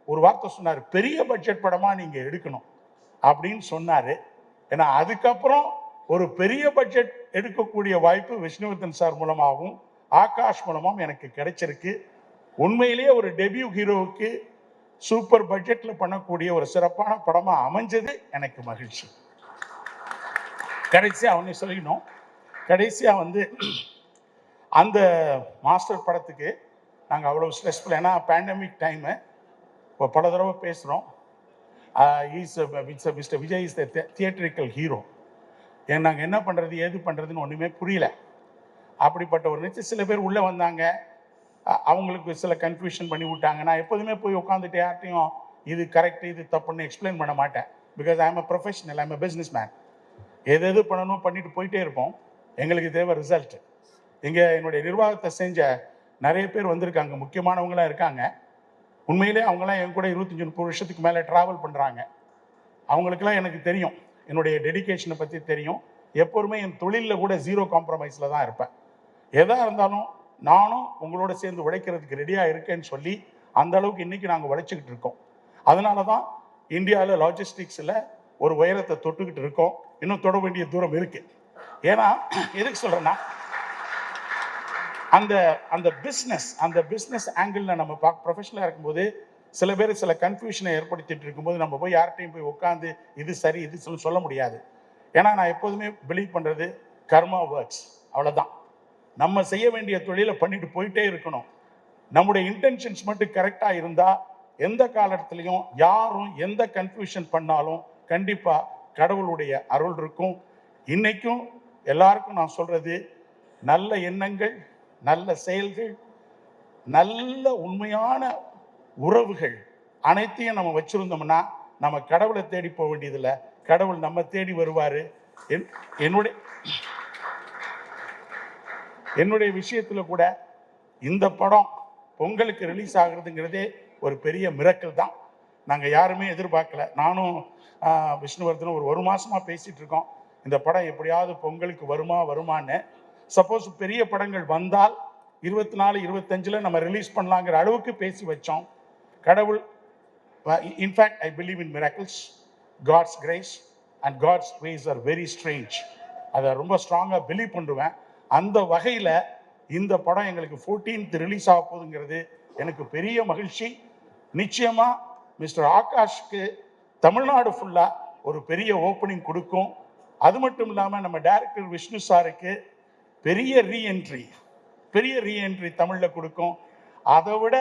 ஒரு வார்த்தை சொன்னார், பெரிய பட்ஜெட் படமாக நீங்கள் எடுக்கணும் அப்படின்னு சொன்னார். ஏன்னா அதுக்கப்புறம் ஒரு பெரிய பட்ஜெட் எடுக்கக்கூடிய வாய்ப்பு விஷ்ணுவர்தன் சார் மூலமாகவும் ஆகாஷ் மூலமாகவும் எனக்கு கிடைச்சிருக்கு. உண்மையிலேயே ஒரு டெபியூ ஹீரோவுக்கு சூப்பர் பட்ஜெட்டில் பண்ணக்கூடிய ஒரு சிறப்பான படமாக அமைஞ்சது எனக்கு மகிழ்ச்சி. கடைசியாக அவனே சொல்லிக்கணும், கடைசியாக வந்து அந்த மாஸ்டர் படத்துக்கு நாங்கள் அவ்வளோ ஸ்ட்ரெஸ்ஃபுல், ஏன்னா பேண்டமிக் டைமு, இப்போ பல தடவை பேசுகிறோம். Mister Vijay is the theatrical hero. நாங்கள் என்ன பண்ணுறது ஏது பண்ணுறதுன்னு ஒன்றுமே புரியல. அப்படிப்பட்ட ஒரு நிச்சயம் சில பேர் உள்ளே வந்தாங்க, அவங்களுக்கு சில கன்ஃபியூஷன் பண்ணி விட்டாங்க. நான் எப்போதுமே போய் உட்காந்துட்டு யார்ட்டையும் இது கரெக்ட் இது தப்புன்னு எக்ஸ்பிளைன் பண்ண மாட்டேன். Because I am a professional, I am a business man. எது பண்ணணும் பண்ணிட்டு போயிட்டே இருப்போம். எங்களுக்கு தேவை ரிசல்ட். இங்கே என்னுடைய நிர்வாகத்தை செஞ்ச நிறைய பேர் வந்திருக்காங்க, முக்கியமானவங்களாம் இருக்காங்க. உண்மையிலே அவங்களாம் என் கூட 25-30 வருஷத்துக்கு மேலே ட்ராவல் பண்ணுறாங்க. அவங்களுக்கெல்லாம் எனக்கு தெரியும், என்னுடைய டெடிக்கேஷனை பற்றி தெரியும். எப்போதுமே என் தொழிலில் கூட 0 காம்ப்ரமைஸில் தான் இருப்பேன். எதாக இருந்தாலும் நானும் உங்களோட சேர்ந்து உழைக்கிறதுக்கு ரெடியாக இருக்கேன்னு சொல்லி அந்த அளவுக்கு இன்றைக்கி நாங்கள் உழைச்சிக்கிட்டு இருக்கோம். அதனால தான் இந்தியாவில் லாஜிஸ்டிக்ஸில் ஒரு உயரத்தை தொட்டுக்கிட்டு இருக்கோம். இன்னும் தொட வேண்டிய தூரம் இருக்குது. ஏன்னா எதுக்கு சொல்கிறேன்னா, அந்த பிஸ்னஸ் ஆங்கிளில் நம்ம ப்ரொஃபஷனலாக இருக்கும்போது சில பேர் சில கன்ஃபியூஷனை ஏற்படுத்திட்டு இருக்கும்போது நம்ம போய் யார்கிட்டையும் போய் உட்காந்து இது சரி இது சொல்ல முடியாது. ஏன்னா நான் எப்போதுமே பிலீவ் பண்ணுறது கர்மா ஒர்க்ஸ், அவ்வளோதான். நம்ம செய்ய வேண்டிய தொழிலை பண்ணிட்டு போயிட்டே இருக்கணும். நம்முடைய இன்டென்ஷன்ஸ் மட்டும் கரெக்டாக இருந்தால் எந்த காலத்துலையும் யாரும் எந்த கன்ஃபியூஷன் பண்ணாலும் கண்டிப்பாக கடவுளுடைய அருள் இருக்கும். இன்னைக்கும் எல்லாருக்கும் நான் சொல்கிறது, நல்ல எண்ணங்கள், நல்ல செயல்கள், நல்ல உண்மையான உறவுகள் அனைத்தையும் நம்ம வச்சுருந்தோம்னா நம்ம கடவுளை தேடி போக வேண்டியதில்லை, கடவுள் நம்ம தேடி வருவார். என்னுடைய விஷயத்தில் கூட இந்த படம் பொங்கலுக்கு ரிலீஸ் ஆகுறதுங்கிறதே ஒரு பெரிய மிரக்கல் தான். நாங்கள் யாருமே எதிர்பார்க்கல. நானும் விஷ்ணுவர்தனும் ஒரு மாதமாக பேசிகிட்டு இருக்கோம், இந்த படம் எப்படியாவது பொங்கலுக்கு வருமான்னு. சப்போஸ் பெரிய படங்கள் வந்தால் 24, 25 நம்ம ரிலீஸ் பண்ணலாங்கிற அளவுக்கு பேசி வச்சோம். கடவுள், in fact I believe in miracles, God's grace and God's ways are very strange. அதை ரொம்ப ஸ்ட்ராங்காக பிலீவ் பண்ணுவேன். அந்த வகையில் இந்த படம் எங்களுக்கு 14th ரிலீஸ் ஆக போகுதுங்கிறது எனக்கு பெரிய மகிழ்ச்சி. நிச்சயமாக மிஸ்டர் ஆகாஷ்க்கு தமிழ்நாடு ஃபுல்லாக ஒரு பெரிய ஓப்பனிங் கொடுக்கும். அது மட்டும் இல்லாமல் நம்ம டைரக்டர் விஷ்ணு சாருக்கு பெரிய ரீஎன்ட்ரி தமிழில் கொடுக்கும். அதை விட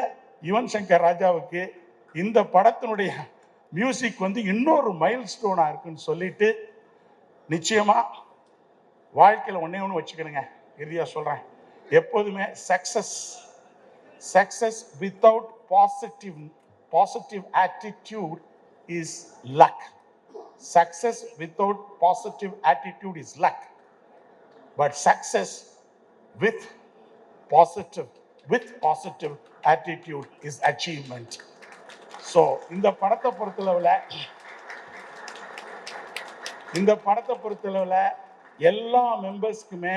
யுவன் சங்கர் ராஜாவுக்கு இந்த படத்தினுடைய மியூசிக் வந்து இன்னொரு மைல் ஸ்டோனாக இருக்குன்னு சொல்லிட்டு, நிச்சயமாக வாழ்க்கையில் ஒன்று வச்சுக்கணுங்க, இறுதியாக சொல்கிறேன், எப்போதுமே success without positive attitude is luck. Success without positive attitude is luck, but success with positive attitude is achievement. So இந்த படத்தை பொறுத்தளவில் எல்லா மெம்பர்ஸ்க்குமே,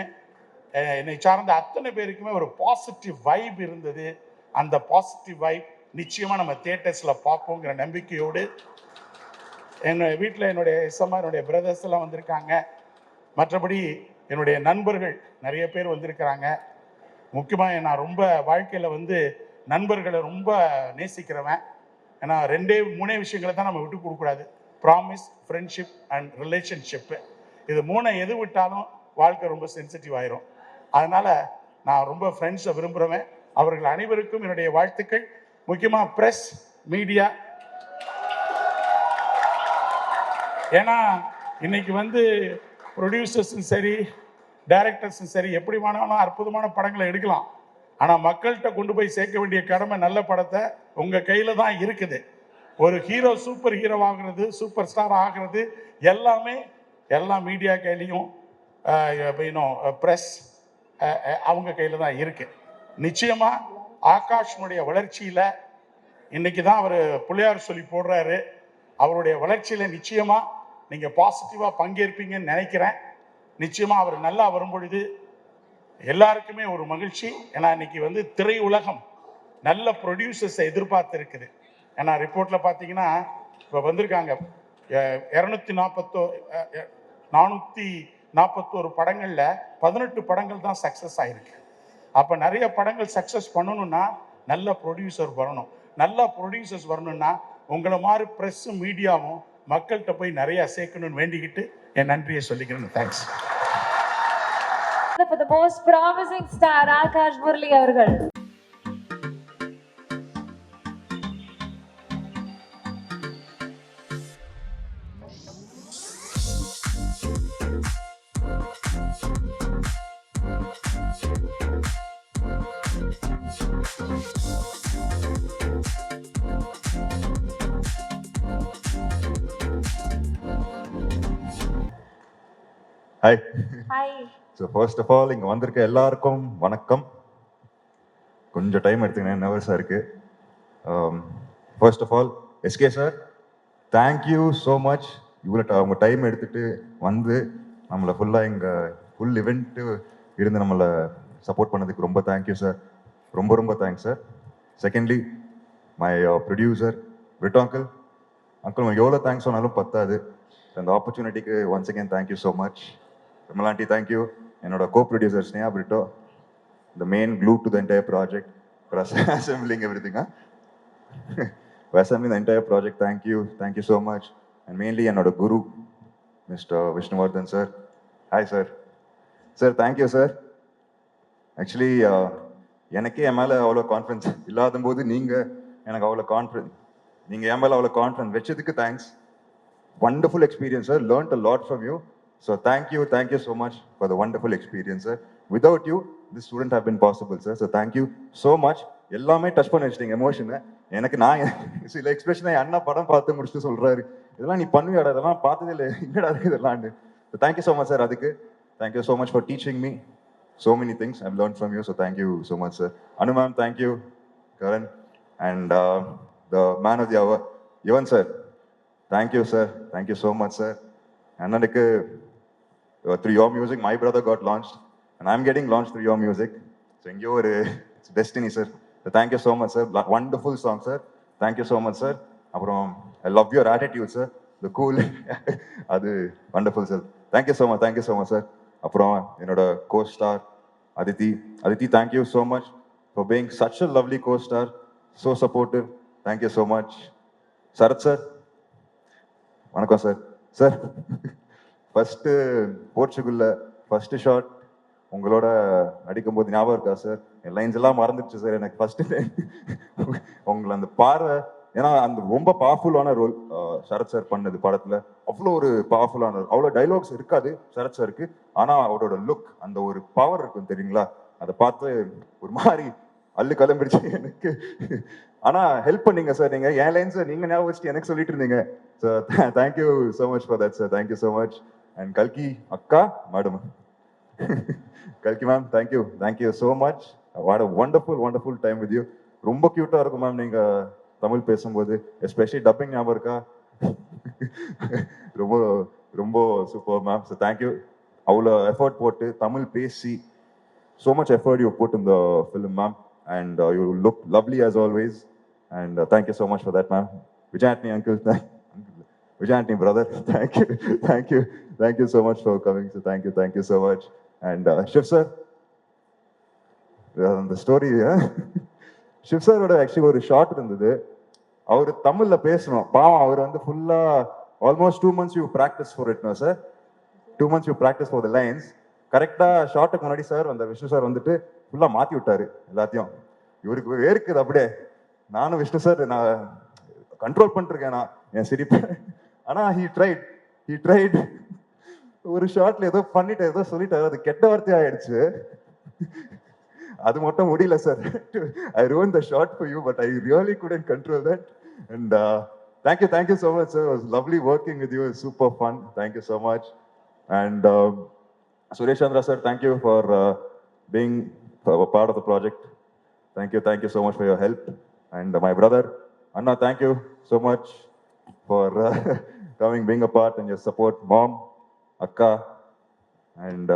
என்னை சார்ந்த அத்தனை பேருக்குமே ஒரு பாசிட்டிவ் வைப் இருந்தது. அந்த பாசிட்டிவ் வைப் நிச்சயமாக நம்ம தியேட்டர்ஸில் பார்ப்போங்கிற நம்பிக்கையோடு என்னுடைய வீட்டில் என்னுடைய எஸ்எம்ஆர், என்னுடைய பிரதர்ஸ் எல்லாம் வந்திருக்காங்க. மற்றபடி என்னுடைய நண்பர்கள் நிறைய பேர் வந்திருக்கிறாங்க. முக்கியமாக நான் ரொம்ப வாழ்க்கையில் வந்து நண்பர்களை ரொம்ப நேசிக்கிறவன். ஏன்னா 2-3 விஷயங்களை தான் நம்ம விட்டு கொடுக்கக்கூடாது, ப்ராமிஸ், ஃப்ரெண்ட்ஷிப் அண்ட் ரிலேஷன்ஷிப்பு. இது 3 எது விட்டாலும் வாழ்க்கை ரொம்ப சென்சிட்டிவ் ஆயிரும். அதனால் நான் ரொம்ப ஃப்ரெண்ட்ஸை விரும்புகிறவன். அவர்கள் அனைவருக்கும் என்னுடைய வாழ்த்துக்கள். முக்கியமாக ப்ரெஸ், மீடியா. ஏன்னா இன்னைக்கு வந்து ப்ரொடியூசர்ஸும் சரி, டைரக்டர்ஸும் சரி, எப்படி வேணாலும் அற்புதமான படங்களை எடுக்கலாம். ஆனால் மக்கள்கிட்ட கொண்டு போய் சேர்க்க வேண்டிய கடமை நல்ல படத்தை உங்கள் கையில் தான் இருக்குது. ஒரு ஹீரோ சூப்பர் ஹீரோ ஆகிறது, சூப்பர் ஸ்டார் ஆகிறது எல்லாமே எல்லா மீடியா கையிலையும் ப்ரெஸ் அவங்க கையில் தான் இருக்குது. நிச்சயமாக ஆகாஷ்னுடைய வளர்ச்சியில் இன்னைக்கு தான் அவர் பிள்ளையார் சொல்லி போடுறாரு. அவருடைய வளர்ச்சியில் நிச்சயமாக நீங்கள் பாசிட்டிவாக பங்கேற்பீங்கன்னு நினைக்கிறேன். நிச்சயமாக அவர் நல்லா வரும்பொழுது எல்லாருக்குமே ஒரு மகிழ்ச்சி. ஏன்னா இன்னைக்கு வந்து திரையுலகம் நல்ல ப்ரொடியூசர்ஸை எதிர்பார்த்து இருக்குது. ஏன்னா ரிப்போர்ட்டில் பார்த்தீங்கன்னா இப்போ வந்திருக்காங்க 441 படங்களில் 18 படங்கள் தான் சக்ஸஸ் ஆகிருக்கு. அப்போ நிறைய படங்கள் சக்ஸஸ் பண்ணணும்னா நல்ல ப்ரொடியூசர் வரணும். நல்ல ப்ரொடியூசர்ஸ் வரணும்னா உங்களை மாதிரி ப்ரெஸ்ஸும் மீடியாவும் மக்கள்கிட்ட போய் நிறையா சேர்க்கணும்னு வேண்டிக்கிட்டு என் நன்றியை சொல்லிக்கிறேன். Thanks. For the most promising star, Akash Murali அவர்கள். Hi. Hi. So first of all இங்கே வந்திருக்க எல்லாருக்கும் வணக்கம். கொஞ்சம் டைம் எடுத்துக்கினேன், நர்வஸாக இருக்குது. First of all SK sir, thank you so much. இவ்வளோ அவங்க டைம் எடுத்துகிட்டு வந்து நம்மளை ஃபுல்லாக இங்கே ஃபுல் இவெண்ட்டு இருந்து நம்மளை சப்போர்ட் பண்ணதுக்கு ரொம்ப தேங்க்யூ சார். ரொம்ப ரொம்ப thanks sir. Secondly my producer Britto uncle. உங்களுக்கு எவ்வளோ தேங்க்ஸ் சொன்னாலும் பத்தாது. அந்த ஆப்பர்ச்சுனிட்டிக்கு once again thank you so much. Vimala aunty thank you. என்னோட co-producer Sneha Brito, the main glue to the entire project, for assembling everything. For assembling the entire project, thank you so much. And mainly another guru, Mr. Vishnuvardhan sir. Hi sir. Sir, thank you sir. Actually, எனக்கே என் மேலே அவ்வளோ கான்ஃபிடன்ஸ் இல்லாத போது நீங்கள் எனக்கு அவ்வளோ கான்ஃபிடன்ஸ், நீங்கள் என் மேலே அவ்வளோ கான்ஃபிடன்ஸ் வச்சதுக்கு thanks. Wonderful experience sir, learned a lot from you. So thank you so much for the wonderful experience sir. Without you this wouldn't have been possible sir. So thank you so much. எல்லாமே டச் பண்ண வச்சிட்டீங்க எமோஷனை. எனக்கு நான் சில எக்ஸ்பிரஷனை அண்ணா படம் பார்த்து முடிச்சுட்டு சொல்றாரு, இதெல்லாம் நீ பண்ணுவியாடா, இதெல்லாம் பார்த்ததே இல்லை, என்னடா இருக்குது இதெல்லாம். So thank you so much sir. அதுக்கு thank you so much for teaching me so many things I've learned from you. So thank you so much sir. Anu ma'am, thank you. Karan and the man of the hour Evan sir, thank you sir. Thank you so much sir. அண்ணனுக்கு through your music my brother got launched and I'm getting launched through your music. So எங்கேயோ ஒரு destiny sir. So thank you so much sir. Wonderful song sir. Thank you so much sir. அப்புறம் I love your attitude sir. The cool அது wonderful sir. Thank you so much sir. அப்புறம் என்னோட co-star Aditi, thank you so much for being such a lovely co-star, so supportive. Thank you so much. Sarath sir, வணக்கம் சார். சார் ஃபஸ்ட்டு போர்ச்சுகல்ல ஃபஸ்ட்டு ஷாட் உங்களோட நடிக்கும்போது ஞாபகம் இருக்கா சார்? என் லைன்ஸ் எல்லாம் மறந்துடுச்சு சார் எனக்கு ஃபஸ்ட்டு உங்களை அந்த பார்வை. ஏன்னா அந்த ரொம்ப பவர்ஃபுல்லான ரோல் சரத் சார் பண்ணது படத்தில். அவ்வளோ ஒரு பவர்ஃபுல்லான ரோல். அவ்வளோ டைலாக்ஸ் இருக்காது சரத் சாருக்கு, ஆனால் அவரோட லுக் அந்த ஒரு பவர் இருக்கும் தெரியுங்களா. அதை பார்த்து ஒரு மாதிரி அல்லு கிளம்பிடுச்சு எனக்கு. ஆனால் ஹெல்ப் பண்ணீங்க சார். நீங்கள் என் லைன்ஸை நீங்கள் ஞாபகம் வச்சுட்டு எனக்கு சொல்லிட்டு இருந்தீங்க. So thank you so much for that sir. Thank you so much. And கல்கி அக்கா மேடம், கல்கி ma'am, thank you so much. What a wonderful time with you. ரொம்ப க்யூட்டாக இருக்கும் மேம் நீங்கள் தமிழ் பேசும்போது, எஸ்பெஷலி டப்பிங் ஞாபகம் இருக்கா? ரொம்ப ரொம்ப சூப்பர் மேம். So thank you. அவ்வளோ எஃபர்ட் போட்டு தமிழ் பேசி, so much effort you put in the film ma'am, and you look lovely as always, and thank you so much for that ma'am. Vijay Antony uncle, Vijay Antony brother, thank you so much for coming. So thank you so much. And Shiv sir, the story Shiv sir oda actually ஒரு ஷாட் இருந்தது. அவர் தமிழ்ல பேசணும், பாவம் அவர் வந்து ஃபுல்லா almost 2 months you practice for it no sir. 2 months you practice for the lines. கரெக்டாக ஷார்ட்டுக்கு முன்னாடி சார் அந்த விஷ்ணு சார் வந்துட்டு ஃபுல்லாக மாற்றி விட்டாரு எல்லாத்தையும். இவருக்கு வேர்க்குது அப்படியே. நானும் விஷ்ணு சார் நான் கண்ட்ரோல் பண்ணிருக்கேன் நான் என் சிரிப்பை. ஆனால் ஹீ ட்ரைட் ஒரு ஷார்ட்ல ஏதோ பண்ணிட்டு ஏதோ சொல்லிட்டாரு, அது கெட்ட வார்த்தை ஆயிடுச்சு. அது மட்டும் முடியல sir. I ruined the shot for you, but I really couldn't control that. And thank you so much, sir. It was lovely working with you. It was super fun. Thank you so much. And Suresh Chandra sir, thank you for being a part of the project. Thank you so much for your help. And my brother Anna, thank you so much for coming, being a part, and your support. Mom, Akka, and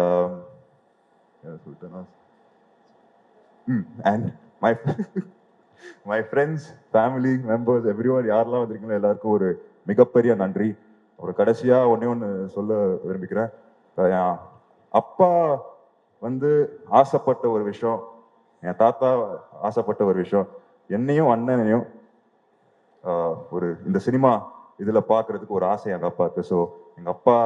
and my friends, family members, everyone, யாரெல்லாம் வந்திருக்கீங்களோ எல்லாருக்கும் ஒரு மிகப்பெரிய நன்றி. ஒரு கடைசியா ஒன்று சொல்ல விரும்பிக்கிறேன். என் அப்பா வந்து ஆசைப்பட்ட ஒரு விஷயம், என் தாத்தா ஆசைப்பட்ட ஒரு விஷயம், என்னையும் அண்ணனையும் ஒரு இந்த சினிமா இதில் பார்க்கறதுக்கு ஒரு ஆசை எங்கள் அப்பாவுக்கு. ஸோ எங்கள் அப்பா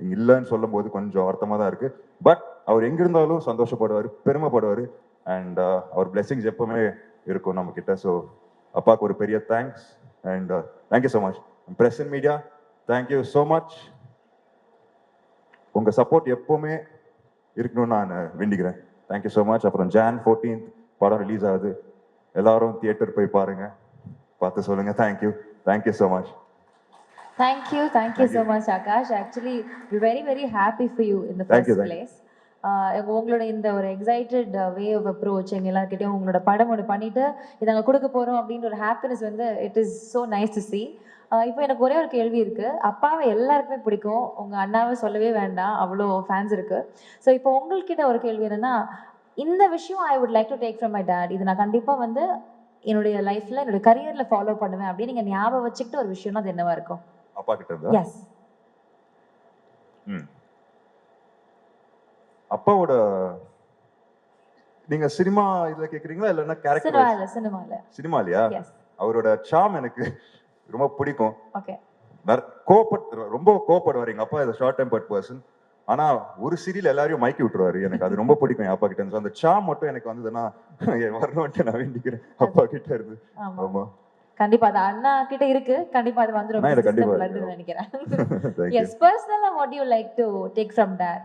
இங்கே இல்லைன்னு சொல்லும் போது கொஞ்சம் வருத்தமாக தான் இருக்குது. பட் அவர் எங்கிருந்தாலும் சந்தோஷப்படுவார், பெருமைப்படுவார். அண்ட் அவர் பிளெஸிங்ஸ் எப்பவுமே இருக்கும் நம்ம கிட்ட. ஸோ அப்பாவுக்கு ஒரு பெரிய thanks. And thank you so much. Press and media, thank you so much. உங்கள் சப்போர்ட் எப்பவுமே இருக்கணும்னு நான் வேண்டிக்கிறேன். Thank you so much. அப்புறம் Jan 14th படம் ரிலீஸ் ஆகுது. எல்லாரும் தியேட்டர் போய் பாருங்க, பார்த்து சொல்லுங்க. Thank you so much. Thank you so much, Akash. Actually, we're very happy for you in the first place. உங்களோட இந்த ஒரு எக்ஸைட்டட் வே ஆஃப் அப்ரோச் எங்கள் எல்லாருக்கிட்டையும் உங்களோட படம் ஒன்று பண்ணிட்டு இதை நாங்கள் கொடுக்க போகிறோம் அப்படின்ற ஒரு ஹாப்பினஸ் வந்து it is so nice to C. இப்போ எனக்கு ஒரே ஒரு கேள்வி இருக்குது. அப்பாவை எல்லாருக்குமே பிடிக்கும், உங்கள் அண்ணாவை சொல்லவே வேண்டாம், அவ்வளோ ஃபேன்ஸ் இருக்குது. ஸோ இப்போ உங்கள்கிட்ட ஒரு கேள்வி என்னென்னா, இந்த விஷயம் I would like to take from my dad, இது நான் கண்டிப்பாக வந்து என்னுடைய லைஃப்பில் என்னுடைய கரியரில் ஃபாலோ பண்ணுவேன் அப்படின்னு நீங்கள் ஞாபகம் வச்சுக்கிட்டு ஒரு விஷயம்னா அது என்னவா இருக்கும்? அப்பா கிட்ட இருந்தா? எஸ். அப்பாவோட நீங்க சினிமா இதுல கேக்குறீங்களா இல்லன்னா கேரக்டர்? சினிமாலயா? அவரோட சாம் எனக்கு ரொம்ப பிடிக்கும். ஓகே. ரொம்ப கோபப்படுவார் எங்க அப்பா. Short tempered person. ஆனா ஒரு சீரியல் எல்லாரையும் மயக்கி விட்டுருவாரு. எனக்கு அது ரொம்ப பிடிக்கும் என் அப்பா கிட்ட இருந்து. அந்த சாம் மட்டும் எனக்கு வந்ததுன்னா வரணும்ட்டு நான் வேண்டிக்கிறேன் அப்பா கிட்ட இருந்து. ஆமா கண்டிப்பா அது அண்ணா கிட்ட இருக்கு, கண்டிப்பா அது வந்துரும் நினைக்கிறேன். எஸ். பர்சனலா what do you like to take from dad?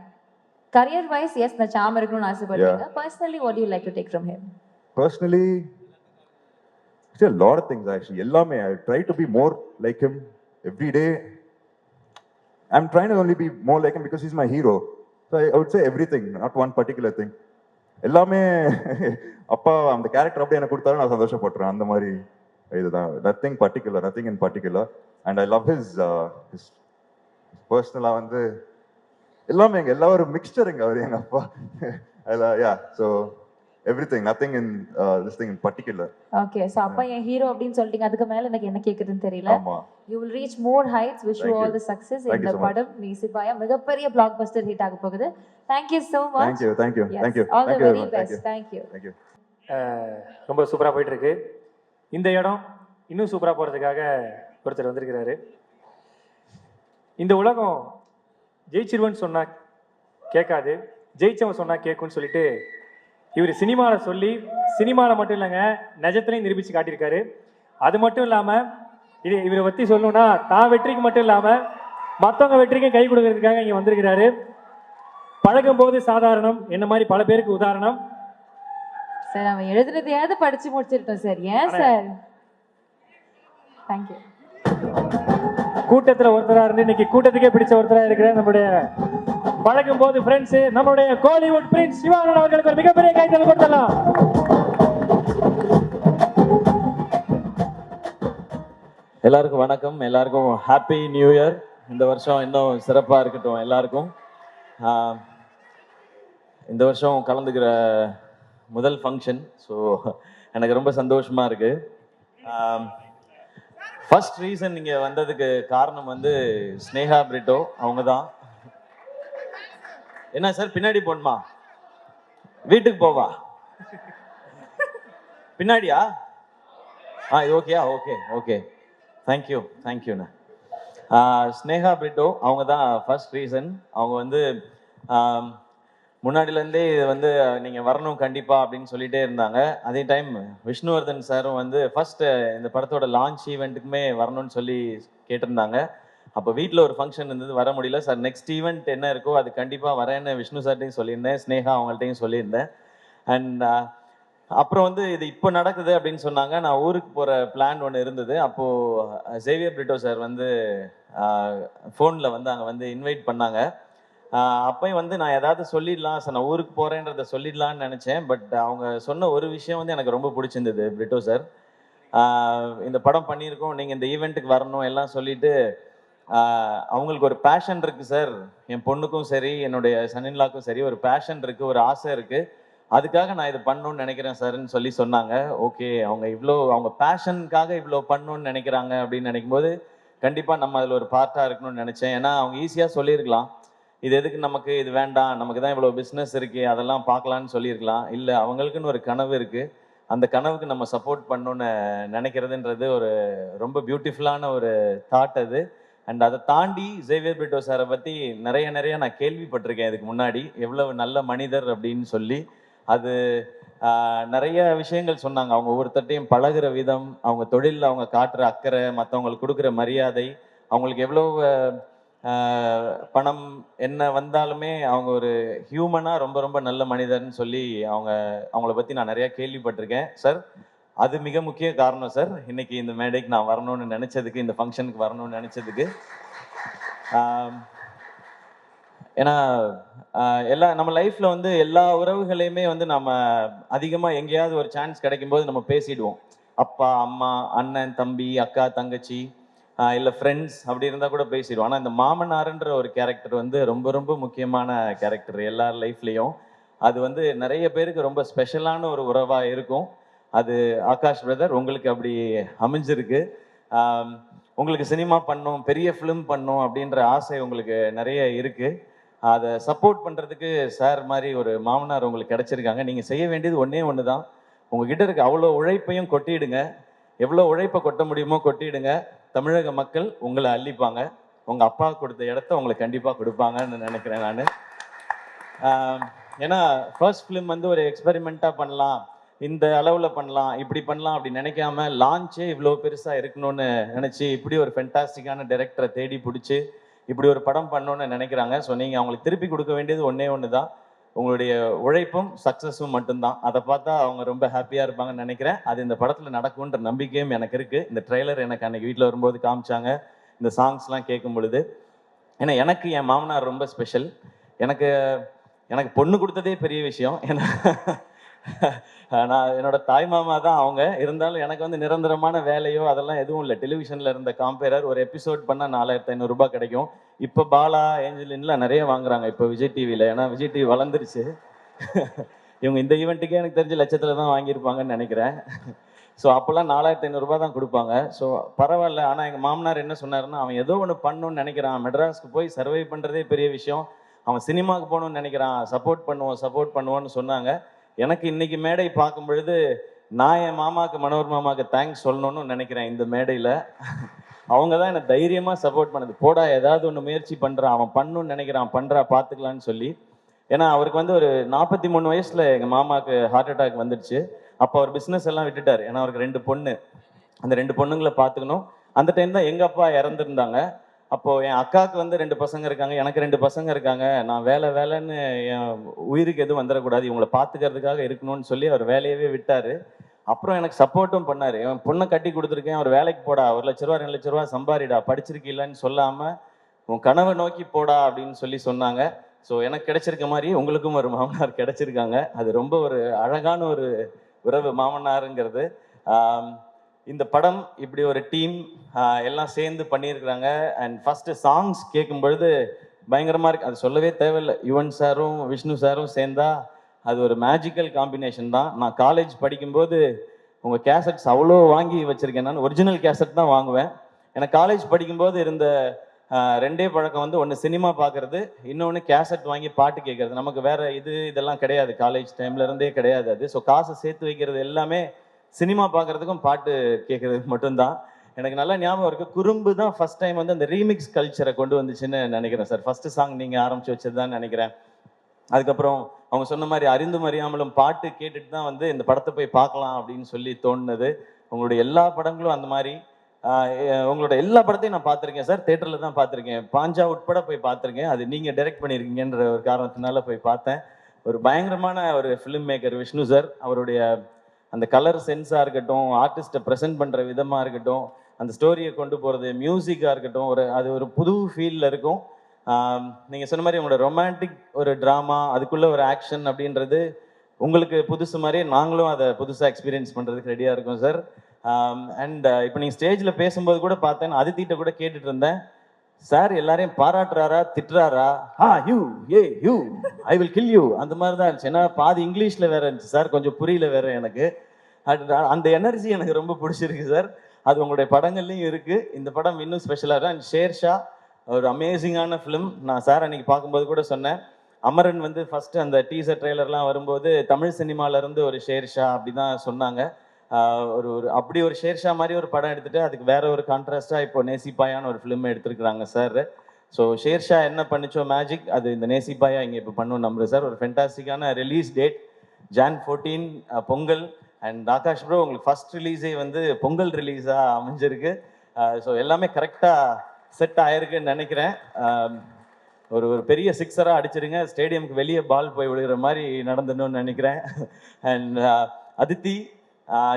Career wise, yes, na charm இருக்கணும்னு ஆசைப்படுறீங்க. Personally, what do you like to take from him? Personally, a lot of things actually. எல்லாமே I try to be more like him every day. I'm trying to only be more like him because he's my hero. So I would say everything, not one particular thing. எல்லாமே அப்பா அந்த கேரக்டர் அப்படியே எனக்கு கொடுத்தாலும் நான் சந்தோஷப்படுறேன். அந்த மாதிரி இதுதான். nothing in particular. And I love his personal வந்து எல்லாமே எல்லா ஒரு மிக்ஸ்சருங்க அவர் எங்க அப்பா. so everything, nothing in this thing in particular. Okay, so அப்பா என் ஹீரோ அப்படினு சொல்லிட்டீங்க. அதுக்கு மேல எனக்கு என்ன கேக்குதுன்னு தெரியல. You will reach more heights. Wish you all the success in the படம் நீசிபாயா மிகப்பெரிய blockbuster hit ஆக போகுது. Thank you so much. Thank you. All the very best. Thank you. ரொம்ப சூப்பரா போயிட்டு இருக்கு. இந்த இடம் இன்னும் சூப்பரா போறதுக்காக ஒருத்தர் வந்திருக்கிறாரு. இந்த உலகம் ஜெயிச்சிருவன் சொன்னா கேட்காது, ஜெயிச்சவன் சொன்னா கேட்கும்னு சொல்லிட்டு இவர் சினிமாவில் சொல்லி சினிமாவில் மட்டும் இல்லைங்க நிஜத்துலையும் நிரூபித்து காட்டியிருக்காரு. அது மட்டும் இல்லாமல் இவரை பற்றி சொல்லணும்னா தான் வெற்றிக்கு மட்டும் இல்லாமல் மற்றவங்க வெற்றிக்கும் கை கொடுக்கறதுக்காக இங்கே வந்திருக்கிறாரு. பழகும் போது சாதாரணம், என்ன மாதிரி பல பேருக்கு உதாரணம். சார் அவன் எழுதுனதையாவது படிச்சு முடிச்சிருக்கோம் சார். ஏன் சார்? தேங்க்யூ. கூட்டத்தில் ஒருத்தராக இருந்து இன்னைக்கு கூட்டத்துக்கே பிடிச்ச ஒருத்தராக இருக்கிற நம்முடைய பழகும் போது ஃப்ரெண்ட்ஸ், நம்மளுடைய கோலிவுட் பிரின்ஸ் சிவானந்த் அவர்களுக்கு ஒரு மிகப்பெரிய கைத்தட்டல் கொடுத்தலாம். எல்லாருக்கும் வணக்கம், எல்லாருக்கும் ஹாப்பி நியூ இயர். இந்த வருஷம் இன்னும் சிறப்பாக இருக்கட்டும் எல்லாருக்கும். இந்த வருஷம் கலந்துக்கிற முதல் ஃபங்க்ஷன், ஸோ எனக்கு ரொம்ப சந்தோஷமாக இருக்குது. ஃபர்ஸ்ட் ரீசன் நீங்கள் வந்ததுக்கு காரணம் வந்து ஸ்னேகா பிரிட்டோ அவங்க தான். என்ன சார் பின்னாடி போணுமா, வீட்டுக்கு போவா, பின்னாடியா? ஓகேயா? ஓகே தேங்க்யூண்ணா. ஸ்னேகா பிரிட்டோ அவங்க தான் ஃபர்ஸ்ட் ரீசன். அவங்க வந்து முன்னாடிலேருந்தே இது வந்து நீங்கள் வரணும் கண்டிப்பாக அப்படின்னு சொல்லிகிட்டே இருந்தாங்க. அதே டைம் விஷ்ணுவர்தன் சாரும் வந்து ஃபஸ்ட்டு இந்த படத்தோட லான்ச் ஈவெண்ட்டுக்குமே வரணும்னு சொல்லி கேட்டிருந்தாங்க. அப்போ வீட்டில் ஒரு ஃபங்க்ஷன் இருந்தது, வர முடியல சார். நெக்ஸ்ட் ஈவெண்ட் என்ன இருக்கோ அது கண்டிப்பாக வரேன்னு விஷ்ணு சார்ட்டையும் சொல்லியிருந்தேன், ஸ்னேகா அவங்கள்ட்டையும் சொல்லியிருந்தேன். அண்ட் அப்புறம் வந்து இது இப்போ நடக்குது அப்படின்னு சொன்னாங்க. நான் ஊருக்கு போகிற பிளான் ஒன்று இருந்தது. அப்போது சேவியர் பிரிட்டோ சார் வந்து ஃபோனில் வந்து அங்கே வந்து இன்வைட் பண்ணாங்க. அப்போயும் வந்து நான் ஏதாவது சொல்லிடலாம் சார், நான் ஊருக்கு போகிறேன்றதை சொல்லிடலான்னு நினச்சேன். பட் அவங்க சொன்ன ஒரு விஷயம் வந்து எனக்கு ரொம்ப பிடிச்சிருந்தது. பிரிட்டோ சார், இந்த படம் பண்ணியிருக்கோம், நீங்கள் இந்த ஈவெண்ட்டுக்கு வரணும் எல்லாம் சொல்லிட்டு, அவங்களுக்கு ஒரு பேஷன் இருக்குது சார், என் பொண்ணுக்கும் சரி என்னுடைய சன்னின்லாக்கும் சரி ஒரு பேஷன் இருக்குது, ஒரு ஆசை இருக்குது, அதுக்காக நான் இது பண்ணணும்னு நினைக்கிறேன் சார்ன்னு சொல்லி சொன்னாங்க. ஓகே, அவங்க பேஷனுக்காக இவ்வளோ பண்ணணும்னு நினைக்கிறாங்க அப்படின்னு நினைக்கும்போது கண்டிப்பாக நம்ம அதில் ஒரு பார்ட்டாக இருக்கணும்னு நினச்சேன். ஏன்னா அவங்க ஈஸியாக சொல்லியிருக்கலாம், இது எதுக்கு நமக்கு, இது வேண்டாம், நமக்கு தான் இவ்வளோ பிஸ்னஸ் இருக்குது, அதெல்லாம் பார்க்கலான்னு சொல்லியிருக்கலாம். இல்லை, அவங்களுக்குன்னு ஒரு கனவு இருக்குது, அந்த கனவுக்கு நம்ம சப்போர்ட் பண்ணணுன்னு நினைக்கிறதுன்றது ஒரு ரொம்ப பியூட்டிஃபுல்லான ஒரு தாட் அது. அண்ட் அதை தாண்டி சேவியர் பிரிட்டோ சாரை பற்றி நிறைய நான் கேள்விப்பட்டிருக்கேன் இதுக்கு முன்னாடி, எவ்வளவு நல்ல மனிதர் அப்படின்னு சொல்லி. அது நிறைய விஷயங்கள் சொன்னாங்க. அவங்க ஒவ்வொருத்தட்டையும் பழகுற விதம், அவங்க தொழிலில் அவங்க காட்டுற அக்கறை, மற்றவங்களுக்கு கொடுக்குற மரியாதை, அவங்களுக்கு எவ்வளோ பணம் என்ன வந்தாலுமே அவங்க ஒரு ஹியூமனாக ரொம்ப நல்ல மனிதர்னு சொல்லி அவங்கள பற்றி நான் நிறையா கேள்விப்பட்டிருக்கேன் சார். அது மிக முக்கிய காரணம் சார் இன்னைக்கு இந்த மேடைக்கு நான் வரணும்னு நினச்சதுக்கு, இந்த ஃபங்க்ஷனுக்கு வரணும்னு நினச்சதுக்கு. ஏன்னா நம்ம லைஃப்பில் வந்து எல்லா உறவுகளையுமே வந்து நம்ம அதிகமாக எங்கேயாவது ஒரு சான்ஸ் கிடைக்கும்போது நம்ம பேசிடுவோம். அப்பா, அம்மா, அண்ணன், தம்பி, அக்கா, தங்கச்சி, இல்லை ஃப்ரெண்ட்ஸ் அப்படி இருந்தால் கூட பேசிடுவோம். ஆனால் இந்த மாமனாருன்ற ஒரு கேரக்டர் வந்து ரொம்ப முக்கியமான கேரக்டர் எல்லார் லைஃப்லேயும். அது வந்து நிறைய பேருக்கு ரொம்ப ஸ்பெஷலான ஒரு உறவாக இருக்கும். அது ஆகாஷ் பிரதர் உங்களுக்கு அப்படி அமைஞ்சிருக்கு. உங்களுக்கு சினிமா பண்ணணும், பெரிய ஃபிலிம் பண்ணணும் அப்படின்ற ஆசை உங்களுக்கு நிறைய இருக்குது. அதை சப்போர்ட் பண்ணுறதுக்கு சார் மாதிரி ஒரு மாமனார் உங்களுக்கு கிடச்சிருக்காங்க. நீங்கள் செய்ய வேண்டியது ஒன்று தான், உங்ககிட்ட இருக்க அவ்வளோ உழைப்பையும் கொட்டிடுங்க. எவ்வளோ உழைப்பை கொட்ட முடியுமோ கொட்டிடுங்க. தமிழக மக்கள் உங்களை அள்ளிப்பாங்க. உங்கள் அப்பா கொடுத்த இடத்த உங்களுக்கு கண்டிப்பாக கொடுப்பாங்கன்னு நினைக்கிறேன் நான். ஏன்னா ஃபர்ஸ்ட் ஃபிலிம் வந்து ஒரு எக்ஸ்பெரிமெண்ட்டாக பண்ணலாம், இந்த அளவில் பண்ணலாம், இப்படி பண்ணலாம் அப்படி நினைக்காம லான்ச்சே இவ்வளோ பெருசாக இருக்கணும்னு நினச்சி இப்படி ஒரு ஃபென்டாஸ்டிக்கான டைரக்டரை தேடி பிடிச்சி இப்படி ஒரு படம் பண்ணணும்னு நினைக்கிறாங்க. ஸோ நீங்கள் அவங்களுக்கு திருப்பி கொடுக்க வேண்டியது ஒன்று தான், உங்களுடைய உழைப்பும் சக்ஸஸும் மட்டும்தான். அதை பார்த்தா அவங்க ரொம்ப ஹாப்பியாக இருப்பாங்கன்னு நினைக்கிறேன். அது இந்த படத்தில் நடக்கும்ன்ற நம்பிக்கையும் எனக்கு இருக்குது. இந்த ட்ரெய்லர் எனக்கு அன்றைக்கி வீட்டில் வரும்போது காமிச்சாங்க, இந்த சாங்ஸ்லாம் கேட்கும் பொழுது. ஏன்னா எனக்கு என் மாமனார் ரொம்ப ஸ்பெஷல். எனக்கு பொண்ணு கொடுத்ததே பெரிய விஷயம். ஏன்னா நான் என்னோட தாய் மாமா தான் அவங்க. இருந்தாலும் எனக்கு வந்து நிரந்தரமான வேலையோ அதெல்லாம் எதுவும் இல்லை. டெலிவிஷனில் இருந்த காம்பேரர் ஒரு எபிசோட் பண்ணால் 4500 ரூபாய் கிடைக்கும். இப்போ பாலா, ஏஞ்சலின்லாம் நிறைய வாங்குறாங்க இப்போ விஜய் டிவியில். ஏன்னா விஜய் டிவி வளர்ந்துருச்சு. இவங்க இந்த ஈவெண்ட்டுக்கே எனக்கு தெரிஞ்ச லட்சத்தில் தான் வாங்கியிருப்பாங்கன்னு நினைக்கிறேன். ஸோ அப்போல்லாம் 4500 ரூபாய் தான் கொடுப்பாங்க. ஸோ பரவாயில்ல. ஆனால் எங்கள் மாமனார் என்ன சொன்னார்னா, அவன் ஏதோ ஒன்று பண்ணணும்னு நினைக்கிறான், மெட்ராஸ்க்கு போய் சர்வை பண்ணுறதே பெரிய விஷயம், அவன் சினிமாவுக்கு போகணும்னு நினைக்கிறான், சப்போர்ட் பண்ணுவோன்னு சொன்னாங்க. எனக்கு இன்னைக்கு மேடை பார்க்கும் பொழுது நான் என் மாமாவுக்கு, மனோர் மாமாவுக்கு தேங்க்ஸ் சொல்லணும்னு நினைக்கிறேன் இந்த மேடையில். அவங்க தான் என்னை தைரியமாக சப்போர்ட் பண்ணது. போடா, ஏதாவது ஒன்று முயற்சி பண்ணுறான், அவன் பண்ணணும்னு நினைக்கிறான், பண்ணுறா, பார்த்துக்கலான்னு சொல்லி. ஏன்னா அவருக்கு வந்து ஒரு 43 வயசில் எங்கள் மாமாவுக்கு ஹார்ட் அட்டாக் வந்துடுச்சு. அப்போ அவர் பிஸ்னஸ் எல்லாம் விட்டுட்டார். ஏன்னா அவருக்கு 2 பொண்ணு, அந்த 2 பொண்ணுங்களை பார்த்துக்கணும். அந்த டைம் தான் எங்கள் அப்பா இறந்துருந்தாங்க. அப்போது என் அக்காவுக்கு வந்து 2 பசங்க இருக்காங்க, எனக்கு 2 பசங்க இருக்காங்க. நான் வேலைன்னு என் உயிருக்கு எதுவும் வந்துடக்கூடாது, இவங்களை பார்த்துக்கிறதுக்காக இருக்கணும்னு சொல்லி அவர் வேலையவே விட்டார். அப்புறம் எனக்கு சப்போர்ட்டும் பண்ணார். என் பொண்ணை கட்டி கொடுத்துருக்கேன், அவர் வேலைக்கு போடா, 1 லட்ச ரூபா 2 லட்ச ரூபா சம்பாரிடா, படிச்சிருக்கீங்களான்னு சொல்லாமல் உன் கனவை நோக்கி போடா அப்படின்னு சொன்னாங்க. ஸோ எனக்கு கிடைச்சிருக்க மாதிரி உங்களுக்கும் ஒரு மாமனார் கிடைச்சிருக்காங்க. அது ரொம்ப ஒரு அழகான ஒரு உறவு மாமனாருங்கிறது. இந்த படம் இப்படி ஒரு டீம் எல்லாம் சேர்ந்து பண்ணியிருக்கிறாங்க. அண்ட் ஃபஸ்ட்டு சாங்ஸ் கேட்கும் பொழுது பயங்கரமாக இருக்குது. அது சொல்லவே தேவையில்லை. யுவன் சாரும் விஷ்ணு சாரும் சேர்ந்தா அது ஒரு மேஜிக்கல் காம்பினேஷன் தான். நான் காலேஜ் படிக்கும்போது உங்கள் கேசட்ஸ் அவ்வளோ வாங்கி வச்சுருக்கேன். நான் ஒரிஜினல் கேசட் தான் வாங்குவேன். எனக்கு காலேஜ் படிக்கும்போது இருந்த 2 பழக்கம் வந்து, ஒன்று சினிமா பார்க்குறது, இன்னொன்று கேசட் வாங்கி பாட்டு கேட்குறது. நமக்கு வேறு இதெல்லாம் கிடையாது, காலேஜ் டைம்லேருந்தே கிடையாது அது. ஸோ காசை சேர்த்து வைக்கிறது எல்லாமே சினிமா பார்க்குறதுக்கும் பாட்டு கேட்குறதுக்கு மட்டும்தான். எனக்கு நல்லா ஞாபகம் இருக்குது, குறும்பு தான் ஃபஸ்ட் டைம் வந்து அந்த ரீமிக்ஸ் கல்ச்சரை கொண்டு வந்துச்சுன்னு நினைக்கிறேன் சார். ஃபஸ்ட்டு சாங் நீங்கள் ஆரம்பித்து வச்சது தான் நினைக்கிறேன். அதுக்கப்புறம் அவங்க சொன்ன மாதிரி அறிந்தும் அறியாமலும் பாட்டு கேட்டுட்டு தான் வந்து இந்த படத்தை போய் பார்க்கலாம் அப்படின்னு சொல்லி தோணுனது. உங்களுடைய எல்லா படங்களும் அந்த மாதிரி. உங்களோட எல்லா படத்தையும் நான் பார்த்துருக்கேன் சார், தேட்டரில் தான் பார்த்துருக்கேன். பாஞ்சா உட்பட போய் பார்த்துருக்கேன். அது நீங்கள் டைரக்ட் பண்ணியிருக்கீங்கன்ற ஒரு காரணத்தினால போய் பார்த்தேன். ஒரு பயங்கரமான ஒரு ஃபிலிம் மேக்கர் விஷ்ணு சார். அவருடைய அந்த கலர் சென்ஸாக இருக்கட்டும், ஆர்டிஸ்ட்டை ப்ரெசென்ட் பண்ணுற விதமாக இருக்கட்டும், அந்த ஸ்டோரியை கொண்டு போகிறது, மியூசிக்காக இருக்கட்டும், அது ஒரு புது ஃபீலில் இருக்கும். நீங்கள் சொன்ன மாதிரி உங்களோட ரொமான்டிக் ஒரு ட்ராமா, அதுக்குள்ளே ஒரு ஆக்ஷன் அப்படின்றது உங்களுக்கு புதுசு மாதிரி நாங்களும் அதை புதுசாக எக்ஸ்பீரியன்ஸ் பண்ணுறதுக்கு ரெடியாக இருக்கோம் சார். அண்ட் இப்போ நீங்கள் ஸ்டேஜில் பேசும்போது கூட பார்த்தேன், அதித்திட்ட கூட கேட்டுட்டு இருந்தேன், சார் எல்லாரையும் பாராட்டுறாரா திட்டுறாரா? You I will kill you அந்த மாதிரி தான் இருந்துச்சு. ஏன்னா பாதி இங்கிலீஷில் வேற இருந்துச்சு சார், கொஞ்சம் புரியல வேற எனக்கு. அந்த எனர்ஜி எனக்கு ரொம்ப பிடிச்சிருக்கு சார். அது உங்களுடைய படங்கள்லையும் இருக்குது. இந்த படம் இன்னும் ஸ்பெஷலாக இருக்கும். அண்ட் ஷேர்ஷா ஒரு அமேசிங்கான ஃபிலிம். நான் சார் அன்னைக்கு பார்க்கும்போது கூட சொன்னேன், அமரன் வந்து ஃபஸ்ட்டு அந்த டீசர் ட்ரெய்லர்லாம் வரும்போது தமிழ் சினிமாவிலேருந்து ஒரு ஷேர்ஷா அப்படி தான் சொன்னாங்க. ஒரு அப்படி ஒரு ஷேர்ஷா மாதிரி ஒரு படம் எடுத்துகிட்டு அதுக்கு வேற ஒரு கான்ட்ராஸ்டாக இப்போ நேசிப்பாயான்னு ஒரு ஃபிலிம் எடுத்துருக்குறாங்க சார். ஸோ ஷேர்ஷா என்ன பண்ணிச்சோ மேஜிக், அது இந்த நேசிப்பாயா இங்கே இப்போ பண்ணணும் நம்புறேன் சார். ஒரு ஃபென்டாஸ்டிக்கான release date Jan 14 Pongal. And Akash bro உங்களுக்கு ஃபர்ஸ்ட் ரிலீஸே வந்து பொங்கல் ரிலீஸாக அமைஞ்சிருக்கு. ஸோ எல்லாமே கரெக்டாக செட் ஆயிருக்குன்னு நினைக்கிறேன். ஒரு பெரிய சிக்ஸராக அடிச்சிருங்க, ஸ்டேடியமுக்கு வெளியே பால் போய் விழுகிற மாதிரி நடந்துடணும்னு நினைக்கிறேன். அண்ட் அதித்தி,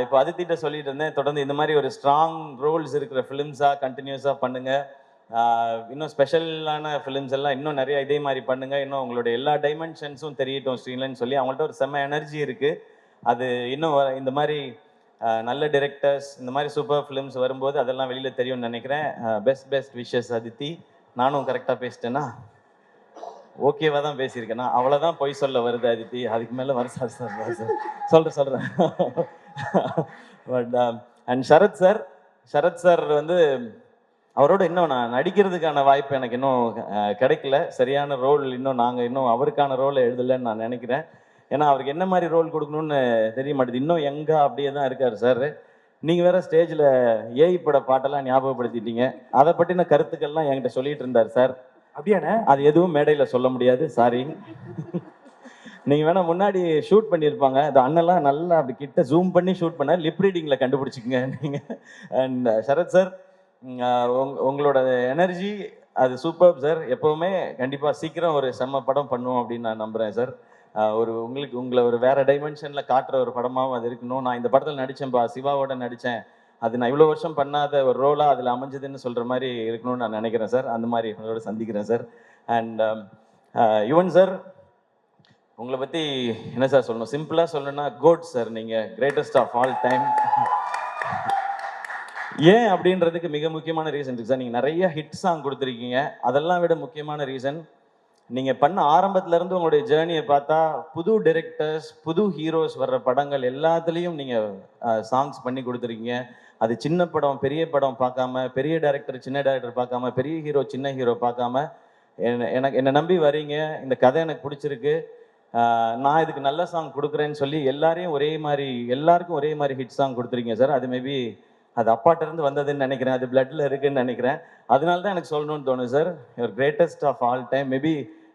இப்போ அதித்திட்ட சொல்லிட்டு இருந்தேன், தொடர்ந்து இந்த மாதிரி ஒரு ஸ்ட்ராங் ரோல்ஸ் இருக்கிற ஃபிலிம்ஸாக கண்டினியூஸாக பண்ணுங்கள். இன்னும் ஸ்பெஷலான ஃபிலிம்ஸ் எல்லாம் இன்னும் நிறைய இதே மாதிரி பண்ணுங்கள். இன்னும் உங்களுடைய எல்லா டைமென்ஷன்ஸும் தெரியட்டும் ஸ்க்ரீன்லன்னு சொல்லி அவங்கள்ட்ட ஒரு செம்ம எனர்ஜி இருக்குது. அது இன்னும் இந்த மாதிரி நல்ல டிரெக்டர்ஸ் இந்த மாதிரி சூப்பர் ஃபிலிம்ஸ் வரும்போது அதெல்லாம் வெளியில் தெரியும்னு நினைக்கிறேன். Best wishes Aditi. நானும் கரெக்டாக பேசிட்டேன்னா ஓகேவாக தான் பேசியிருக்கேன்னா அவ்வளோதான் பொய் சொல்ல வருது அதித்தி, அதுக்கு மேலே வர சார் சொல்கிறேன். பட் அண்ட் சரத் சார் வந்து அவரோட இன்னும் நான் நடிக்கிறதுக்கான வாய்ப்பு எனக்கு இன்னும் கிடைக்கல. சரியான ரோல் இன்னும் அவருக்கான ரோலை எழுதலைன்னு நான் நினைக்கிறேன். ஏன்னா அவருக்கு என்ன மாதிரி ரோல் கொடுக்கணும்னு தெரிய மாட்டேது. இன்னும் எங்கே அப்படியே தான் இருக்கார் சார். நீங்கள் வேற ஸ்டேஜில் ஏஐ பட பாட்டெல்லாம் ஞாபகப்படுத்திட்டீங்க. அதை பற்றின கருத்துக்கள்லாம் என்கிட்ட சொல்லிட்டு இருந்தார் சார். அப்படியாண்ணே? அது எதுவும் மேடையில் சொல்ல முடியாது, சாரி. நீங்கள் வேணா முன்னாடி ஷூட் பண்ணியிருப்பாங்க, அந்த அண்ணெல்லாம் நல்லா அப்படி கிட்ட ஜூம் பண்ணி ஷூட் பண்ண லிப் ரீடிங்கில் கண்டுபிடிச்சிக்கங்க நீங்கள். அண்ட் சரத் சார், உங்களோட எனர்ஜி அது சூப்பர் சார். எப்போவுமே கண்டிப்பாக சீக்கிரம் ஒரு செம்ம படம் பண்ணுவோம் அப்படின்னு நான் நம்புகிறேன் சார். உங்களை ஒரு வேற டைமென்ஷனில் காட்டுற ஒரு படமாகவும் அது இருக்கணும். நான் இந்த படத்தில் நடித்தேன்ப்பா, சிவாவோட நடித்தேன், அது நான் இவ்வளோ வருஷம் பண்ணாத ஒரு ரோலாக அதில் அமைஞ்சதுன்னு சொல்கிற மாதிரி இருக்கணும்னு நான் நினைக்கிறேன் சார். அந்த மாதிரி உங்களோட சந்திக்கிறேன் சார். அண்ட் யுவன் சார், உங்களை பற்றி என்ன சார் சொல்லணும்? சிம்பிளாக சொல்லணும்னா கோட் சார், நீங்கள் கிரேட்டஸ்ட் ஆஃப் ஆல் டைம். ஏன் அப்படின்றதுக்கு மிக முக்கியமான ரீசன் இருக்குது சார். நீங்கள் நிறைய ஹிட் சாங் கொடுத்துருக்கீங்க. அதெல்லாம் விட முக்கியமான ரீசன், நீங்கள் பண்ண ஆரம்பத்துலேருந்து உங்களுடைய ஜேர்னியை பார்த்தா புது டைரக்டர்ஸ், புது ஹீரோஸ் வர்ற படங்கள் எல்லாத்துலேயும் நீங்கள் சாங்ஸ் பண்ணி கொடுத்துருக்கீங்க. அது சின்ன படம் பெரிய படம் பார்க்காம, பெரிய டைரக்டர் சின்ன டைரக்டர் பார்க்காம, பெரிய ஹீரோ சின்ன ஹீரோ பார்க்காம என்னை நம்பி வரீங்க. இந்த கதை எனக்கு பிடிச்சிருக்கு, நான் இதுக்கு நல்ல சாங் கொடுக்குறேன்னு சொல்லி எல்லாருக்கும் ஒரே மாதிரி ஹிட் சாங் கொடுத்துருக்கீங்க சார். அது மேபி அது அப்பாட்டிருந்து வந்ததுன்னு நினைக்கிறேன், அது பிளட்டில் இருக்குன்னு நினைக்கிறேன். அதனால தான் எனக்கு சொல்லணும்னு தோணுது sir. Your greatest of all time. Maybe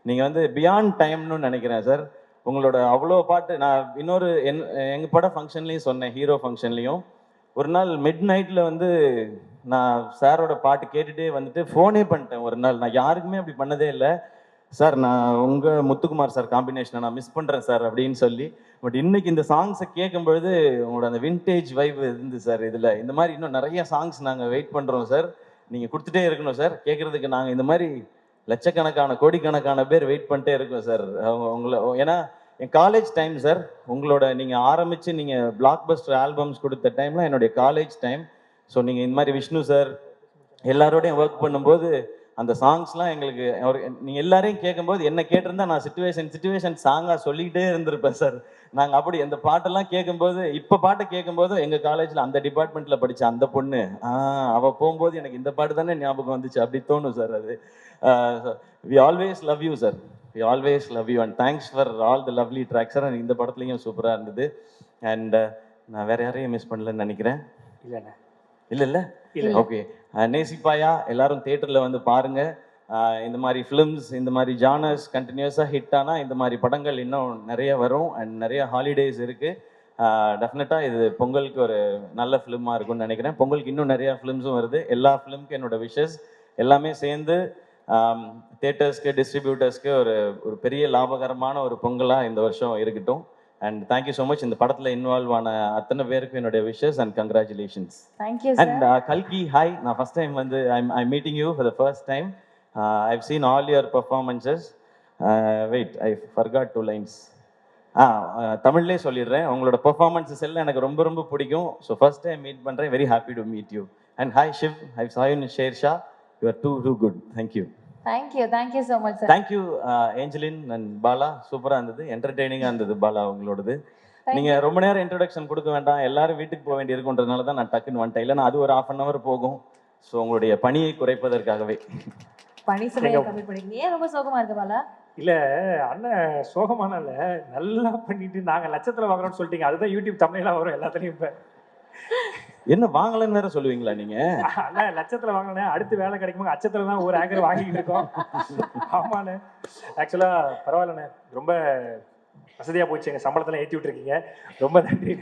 நீங்கள் வந்து பியாண்ட் டைம்னு நினைக்கிறேன் சார். உங்களோட அவ்வளோ பாட்டு நான் இன்னொரு எங்கள் பட ஃபங்க்ஷன்லேயும் சொன்னேன், ஹீரோ ஃபங்க்ஷன்லேயும். ஒரு நாள் மிட் நைட்டில் வந்து நான் சாரோட பாட்டு கேட்டுகிட்டே வந்துட்டு ஃபோனே பண்ணிட்டேன் ஒரு நாள். நான் யாருக்குமே அப்படி பண்ணதே இல்லை சார். நான் உங்கள் முத்துக்குமார் சார் காம்பினேஷனை நான் மிஸ் பண்ணுறேன் சார் அப்படின்னு சொல்லி. பட் இன்னைக்கு இந்த சாங்ஸை கேட்கும்பொழுது உங்களோட அந்த வின்டேஜ் வைப் இருந்து சார். இதில் இந்த மாதிரி இன்னும் நிறைய சாங்ஸ் நாங்கள் வெயிட் பண்ணுறோம் சார். நீங்கள் கொடுத்துட்டே இருக்கணும் சார். கேட்குறதுக்கு நாங்கள் இந்த மாதிரி லட்சக்கணக்கான கோடிக்கணக்கான பேர் வெயிட் பண்ணிட்டே இருக்கோம் சார். உங்களை ஏன்னா என் காலேஜ் டைம் சார். உங்களோட நீங்கள் ஆரம்பித்து நீங்கள் பிளாக் பஸ்டர் ஆல்பம்ஸ் கொடுத்த டைம்லாம் என்னுடைய காலேஜ் டைம். ஸோ நீங்கள் இந்த மாதிரி விஷ்ணு சார் எல்லாரோடையும் ஒர்க் பண்ணும்போது அந்த சாங்ஸ்லாம் எங்களுக்கு நீங்கள் எல்லாரையும் கேட்கும்போது என்ன கேட்டிருந்தா நான் சிச்சுவேஷன் சாங்காக சொல்லிக்கிட்டே இருந்திருப்பேன் சார். நாங்கள் அப்படி அந்த பாட்டெல்லாம் கேட்கும்போது, இப்போ பாட்டை கேட்கும்போது எங்கள் காலேஜில் அந்த டிபார்ட்மெண்ட்டில் படித்த அந்த பொண்ணு அவள் போகும்போது எனக்கு இந்த பாட்டு தானே ஞாபகம் வந்துச்சு அப்படி தோணும் சார். அது we always love you sir. We always love you and thanks for all the lovely tracks sir. இந்த படத்துலையும் சூப்பராக இருந்தது. அண்ட் நான் வேறு யாரையும் மிஸ் பண்ணலன்னு நினைக்கிறேன். இல்லை ஓகே. நேசிப்பாயா எல்லாரும் தியேட்டரில் வந்து பாருங்கள். இந்த மாதிரி ஃபிலிம்ஸ், இந்த மாதிரி ஜானர்ஸ் கண்டினியூஸாக ஹிட் ஆனால் இந்த மாதிரி படங்கள் இன்னும் நிறைய வரும் அண்ட் நிறைய ஹாலிடேஸ் இருக்குது. டெஃபினட்டாக இது பொங்கலுக்கு ஒரு நல்ல ஃபிலிமாக இருக்கும்னு நினைக்கிறேன். பொங்கலுக்கு இன்னும் நிறையா ஃபிலிம்ஸும் வருது. எல்லா ஃபிலிமுக்கும் என்னோட விஷஸ் எல்லாமே சேர்ந்து தியேட்டர்ஸ்க்கு, டிஸ்ட்ரிபியூட்டர்ஸ்க்கு ஒரு பெரிய லாபகரமான ஒரு பொங்கலாக இந்த வருஷம் இருக்கட்டும். And thank you so much. இந்த படத்தில் இன்வால்வ் ஆன அத்தனை பேருக்கும் என்னுடைய wishes and congratulations. Thank you and கல்கி, ஹாய். நான் ஃபஸ்ட் டைம் வந்து I meeting you for the first time. I've seen all your performances. Wait, I forgot 2 lines. தமிழ்லேயே சொல்லிடுறேன். உங்களோட பர்ஃபார்மன்ஸஸ் எல்லாம் எனக்கு ரொம்ப ரொம்ப பிடிக்கும். ஸோ ஃபர்ஸ்ட் டைம் மீட் பண்ணுறேன். Very happy to meet you. And hi Shiv, I saw you in Sher Shah. You are too good. Thank you. Thank you so much sir. Thank you Angelin and Bala. சூப்பராக இருந்தது, என்டர்டெய்னிங்காக இருந்தது பாலா உங்களோடது. நீங்கள் ரொம்ப நேரம் இன்ட்ரடக்ஷன் கொடுக்க வேண்டாம், எல்லாரும் வீட்டுக்கு போக வேண்டி இருக்குன்றதுனால தான் நான் டக்குன்னு வந்துட்டேன். இல்லைன்னா அது ஒரு 1/2 hour போகும். ஸோ உங்களுடைய பணியை குறைப்பதற்காகவே. பணி சுமையை கம்மி பண்ணிங்க. ஏன் ரொம்ப சோகமா இருக்கு பாலா? இல்லை அண்ணன் சோகமானால நல்லா பண்ணிட்டு நாங்கள் லட்சத்தில் வாங்குறோம்னு சொல்லிட்டீங்க. அதுதான் யூடியூப் தமிழெல்லாம் வரும் எல்லாத்துலேயும். இப்போ என்ன வாங்கலன்னு வேற சொல்லுவீங்களா நீங்க? அண்ணன் லட்சத்தில் வாங்கினேன், அடுத்து வேலை கிடைக்குமா அச்சத்தில் தான் ஒரு ஆங்கர் வாங்கிட்டு இருக்கோம். ஆமாண்ணே, ஆக்சுவலாக பரவாயில்லண்ணே, ரொம்ப வசதியாக போச்சு. எங்கள் சம்பளத்தில் ஏற்றி விட்டுருக்கீங்க, ரொம்ப நன்றி.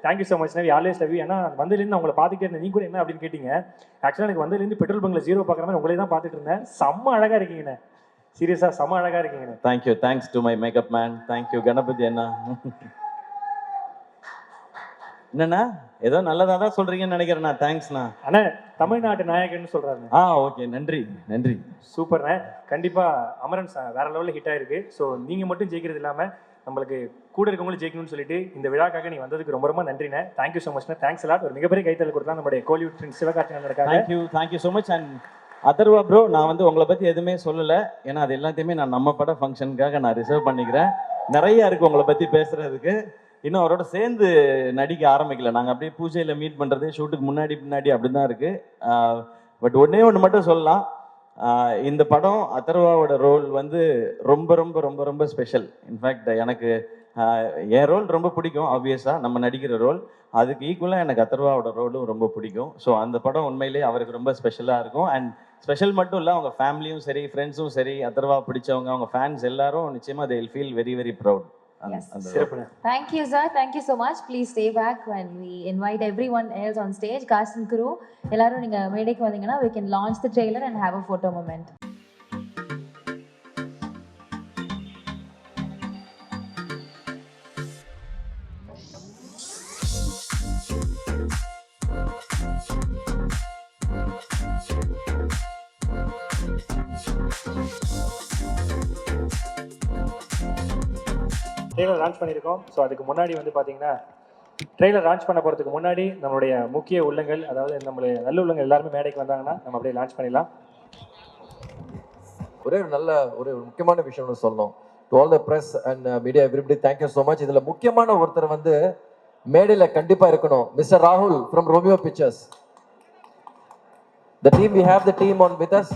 Thank you so much. நான் ஆல்வேஸ் லவ் யூ. ஏன்னா வந்ததுலேருந்து உங்களை பார்த்துட்டே இருந்தேன். நீ கூட என்ன அப்படின்னு கேட்டீங்க. ஆக்சுவலாக எனக்கு வந்ததுலேருந்து பெட்ரோல் பங்கில் 0 பார்க்குற மாதிரி உங்களே தான் பார்த்துட்டு இருந்தேன். செம்ம அழகாக இருக்கீங்கண்ணே, சீரியஸாக செம்ம அழகாக இருக்கீங்கண்ணே. Thank you. Thanks to my makeup man. Thank you Ganapathi அண்ணா. என்னண்ணா ஏதோ நல்லதாக தான் சொல்கிறீங்கன்னு நினைக்கிறேண்ணா. தேங்க்ஸ்ண்ணா. அண்ணா தமிழ்நாட்டு நாயகன்னு சொல்கிறாருண்ணே. ஓகே, நன்றி நன்றி. சூப்பர்ண்ணே. கண்டிப்பாக அமரன் வேற லெவலில் ஹிட் ஆயிருக்கு. ஸோ நீங்கள் மட்டும் ஜெயிக்கிறது இல்லாமல் நம்மளுக்கு கூட இருக்கவங்களும் ஜெயிக்கணும்னு சொல்லிட்டு இந்த விழாக்காக நீ வந்ததுக்கு ரொம்ப ரொம்ப நன்றிண்ணே. தேங்க்யூ ஸோ மச்ண்ணே. Thanks a lot. ஒரு மிகப்பெரிய கைத்தல் கொடுத்தா நம்மளுடைய கோலிவுட் ஃப்ரெண்ட்ஸ் சிவகார்த்திகேயன் இருக்காங்க. Thank you so much. And Atharva bro, நான் வந்து உங்களை பற்றி எதுவுமே சொல்லலை. ஏன்னா அது எல்லாத்தையுமே நான் நம்ம பட ஃபங்க்ஷனுக்காக நான் ரிசர்வ் பண்ணிக்கிறேன். நிறைய இருக்குது உங்களை பற்றி பேசுகிறதுக்கு. இன்னும் அவரோட சேர்ந்து நடிக்க ஆரம்பிக்கல. நாங்கள் அப்படியே பூஜையில் மீட் பண்ணுறது, ஷூட்டுக்கு முன்னாடி பின்னாடி அப்படி தான் இருக்குது. பட் ஒன்று மட்டும் சொல்லலாம். இந்த படம் அதர்வாவோட ரோல் வந்து ரொம்ப ரொம்ப ரொம்ப ரொம்ப ஸ்பெஷல். இன்ஃபேக்ட் எனக்கு என் ரோல் ரொம்ப பிடிக்கும். ஆப்வியஸாக நம்ம நடிக்கிற ரோல், அதுக்கு ஈக்குவலாக எனக்கு அதர்வாவோட ரோலும் ரொம்ப பிடிக்கும். ஸோ அந்த படம் உண்மையிலேயே அவருக்கு ரொம்ப ஸ்பெஷலாக இருக்கும். அண்ட் ஸ்பெஷல் மட்டும் இல்லை, அவங்க ஃபேமிலியும் சரி, ஃப்ரெண்ட்ஸும் சரி, அதர்வா பிடிச்சவங்க, அவங்க ஃபேன்ஸ் எல்லாரும் நிச்சயமாக they will feel very very proud. Thank you sir, thank you so much. Please stay back when we invite everyone else on stage. Cast and crew எல்லாரும் நீங்க மேடைக்கு வந்தீங்கன்னா we can launch the trailer and have a photo moment. Trailer launch பண்ணியிருக்கோம். ஸோ அதுக்கு முன்னாடி வந்து பார்த்தீங்கன்னா ட்ரெய்லர் லான்ச் பண்ண போகிறதுக்கு முன்னாடி நம்மளுடைய முக்கிய உள்ளங்கள், அதாவது நம்மளுடைய நல்ல உள்ளங்கள் எல்லாருமே மேடைக்கு வந்தாங்கன்னா நம்ம அப்படியே லான்ச் பண்ணிடலாம். ஒரு முக்கியமான விஷயம் சொல்லணும். To all the press and media everybody, thank you so much. இதில் முக்கியமான ஒருத்தர் வந்து மேடையில் கண்டிப்பாக இருக்கணும். மிஸ்டர் ராகுல் from Romeo pictures. The team, we have the team on with us.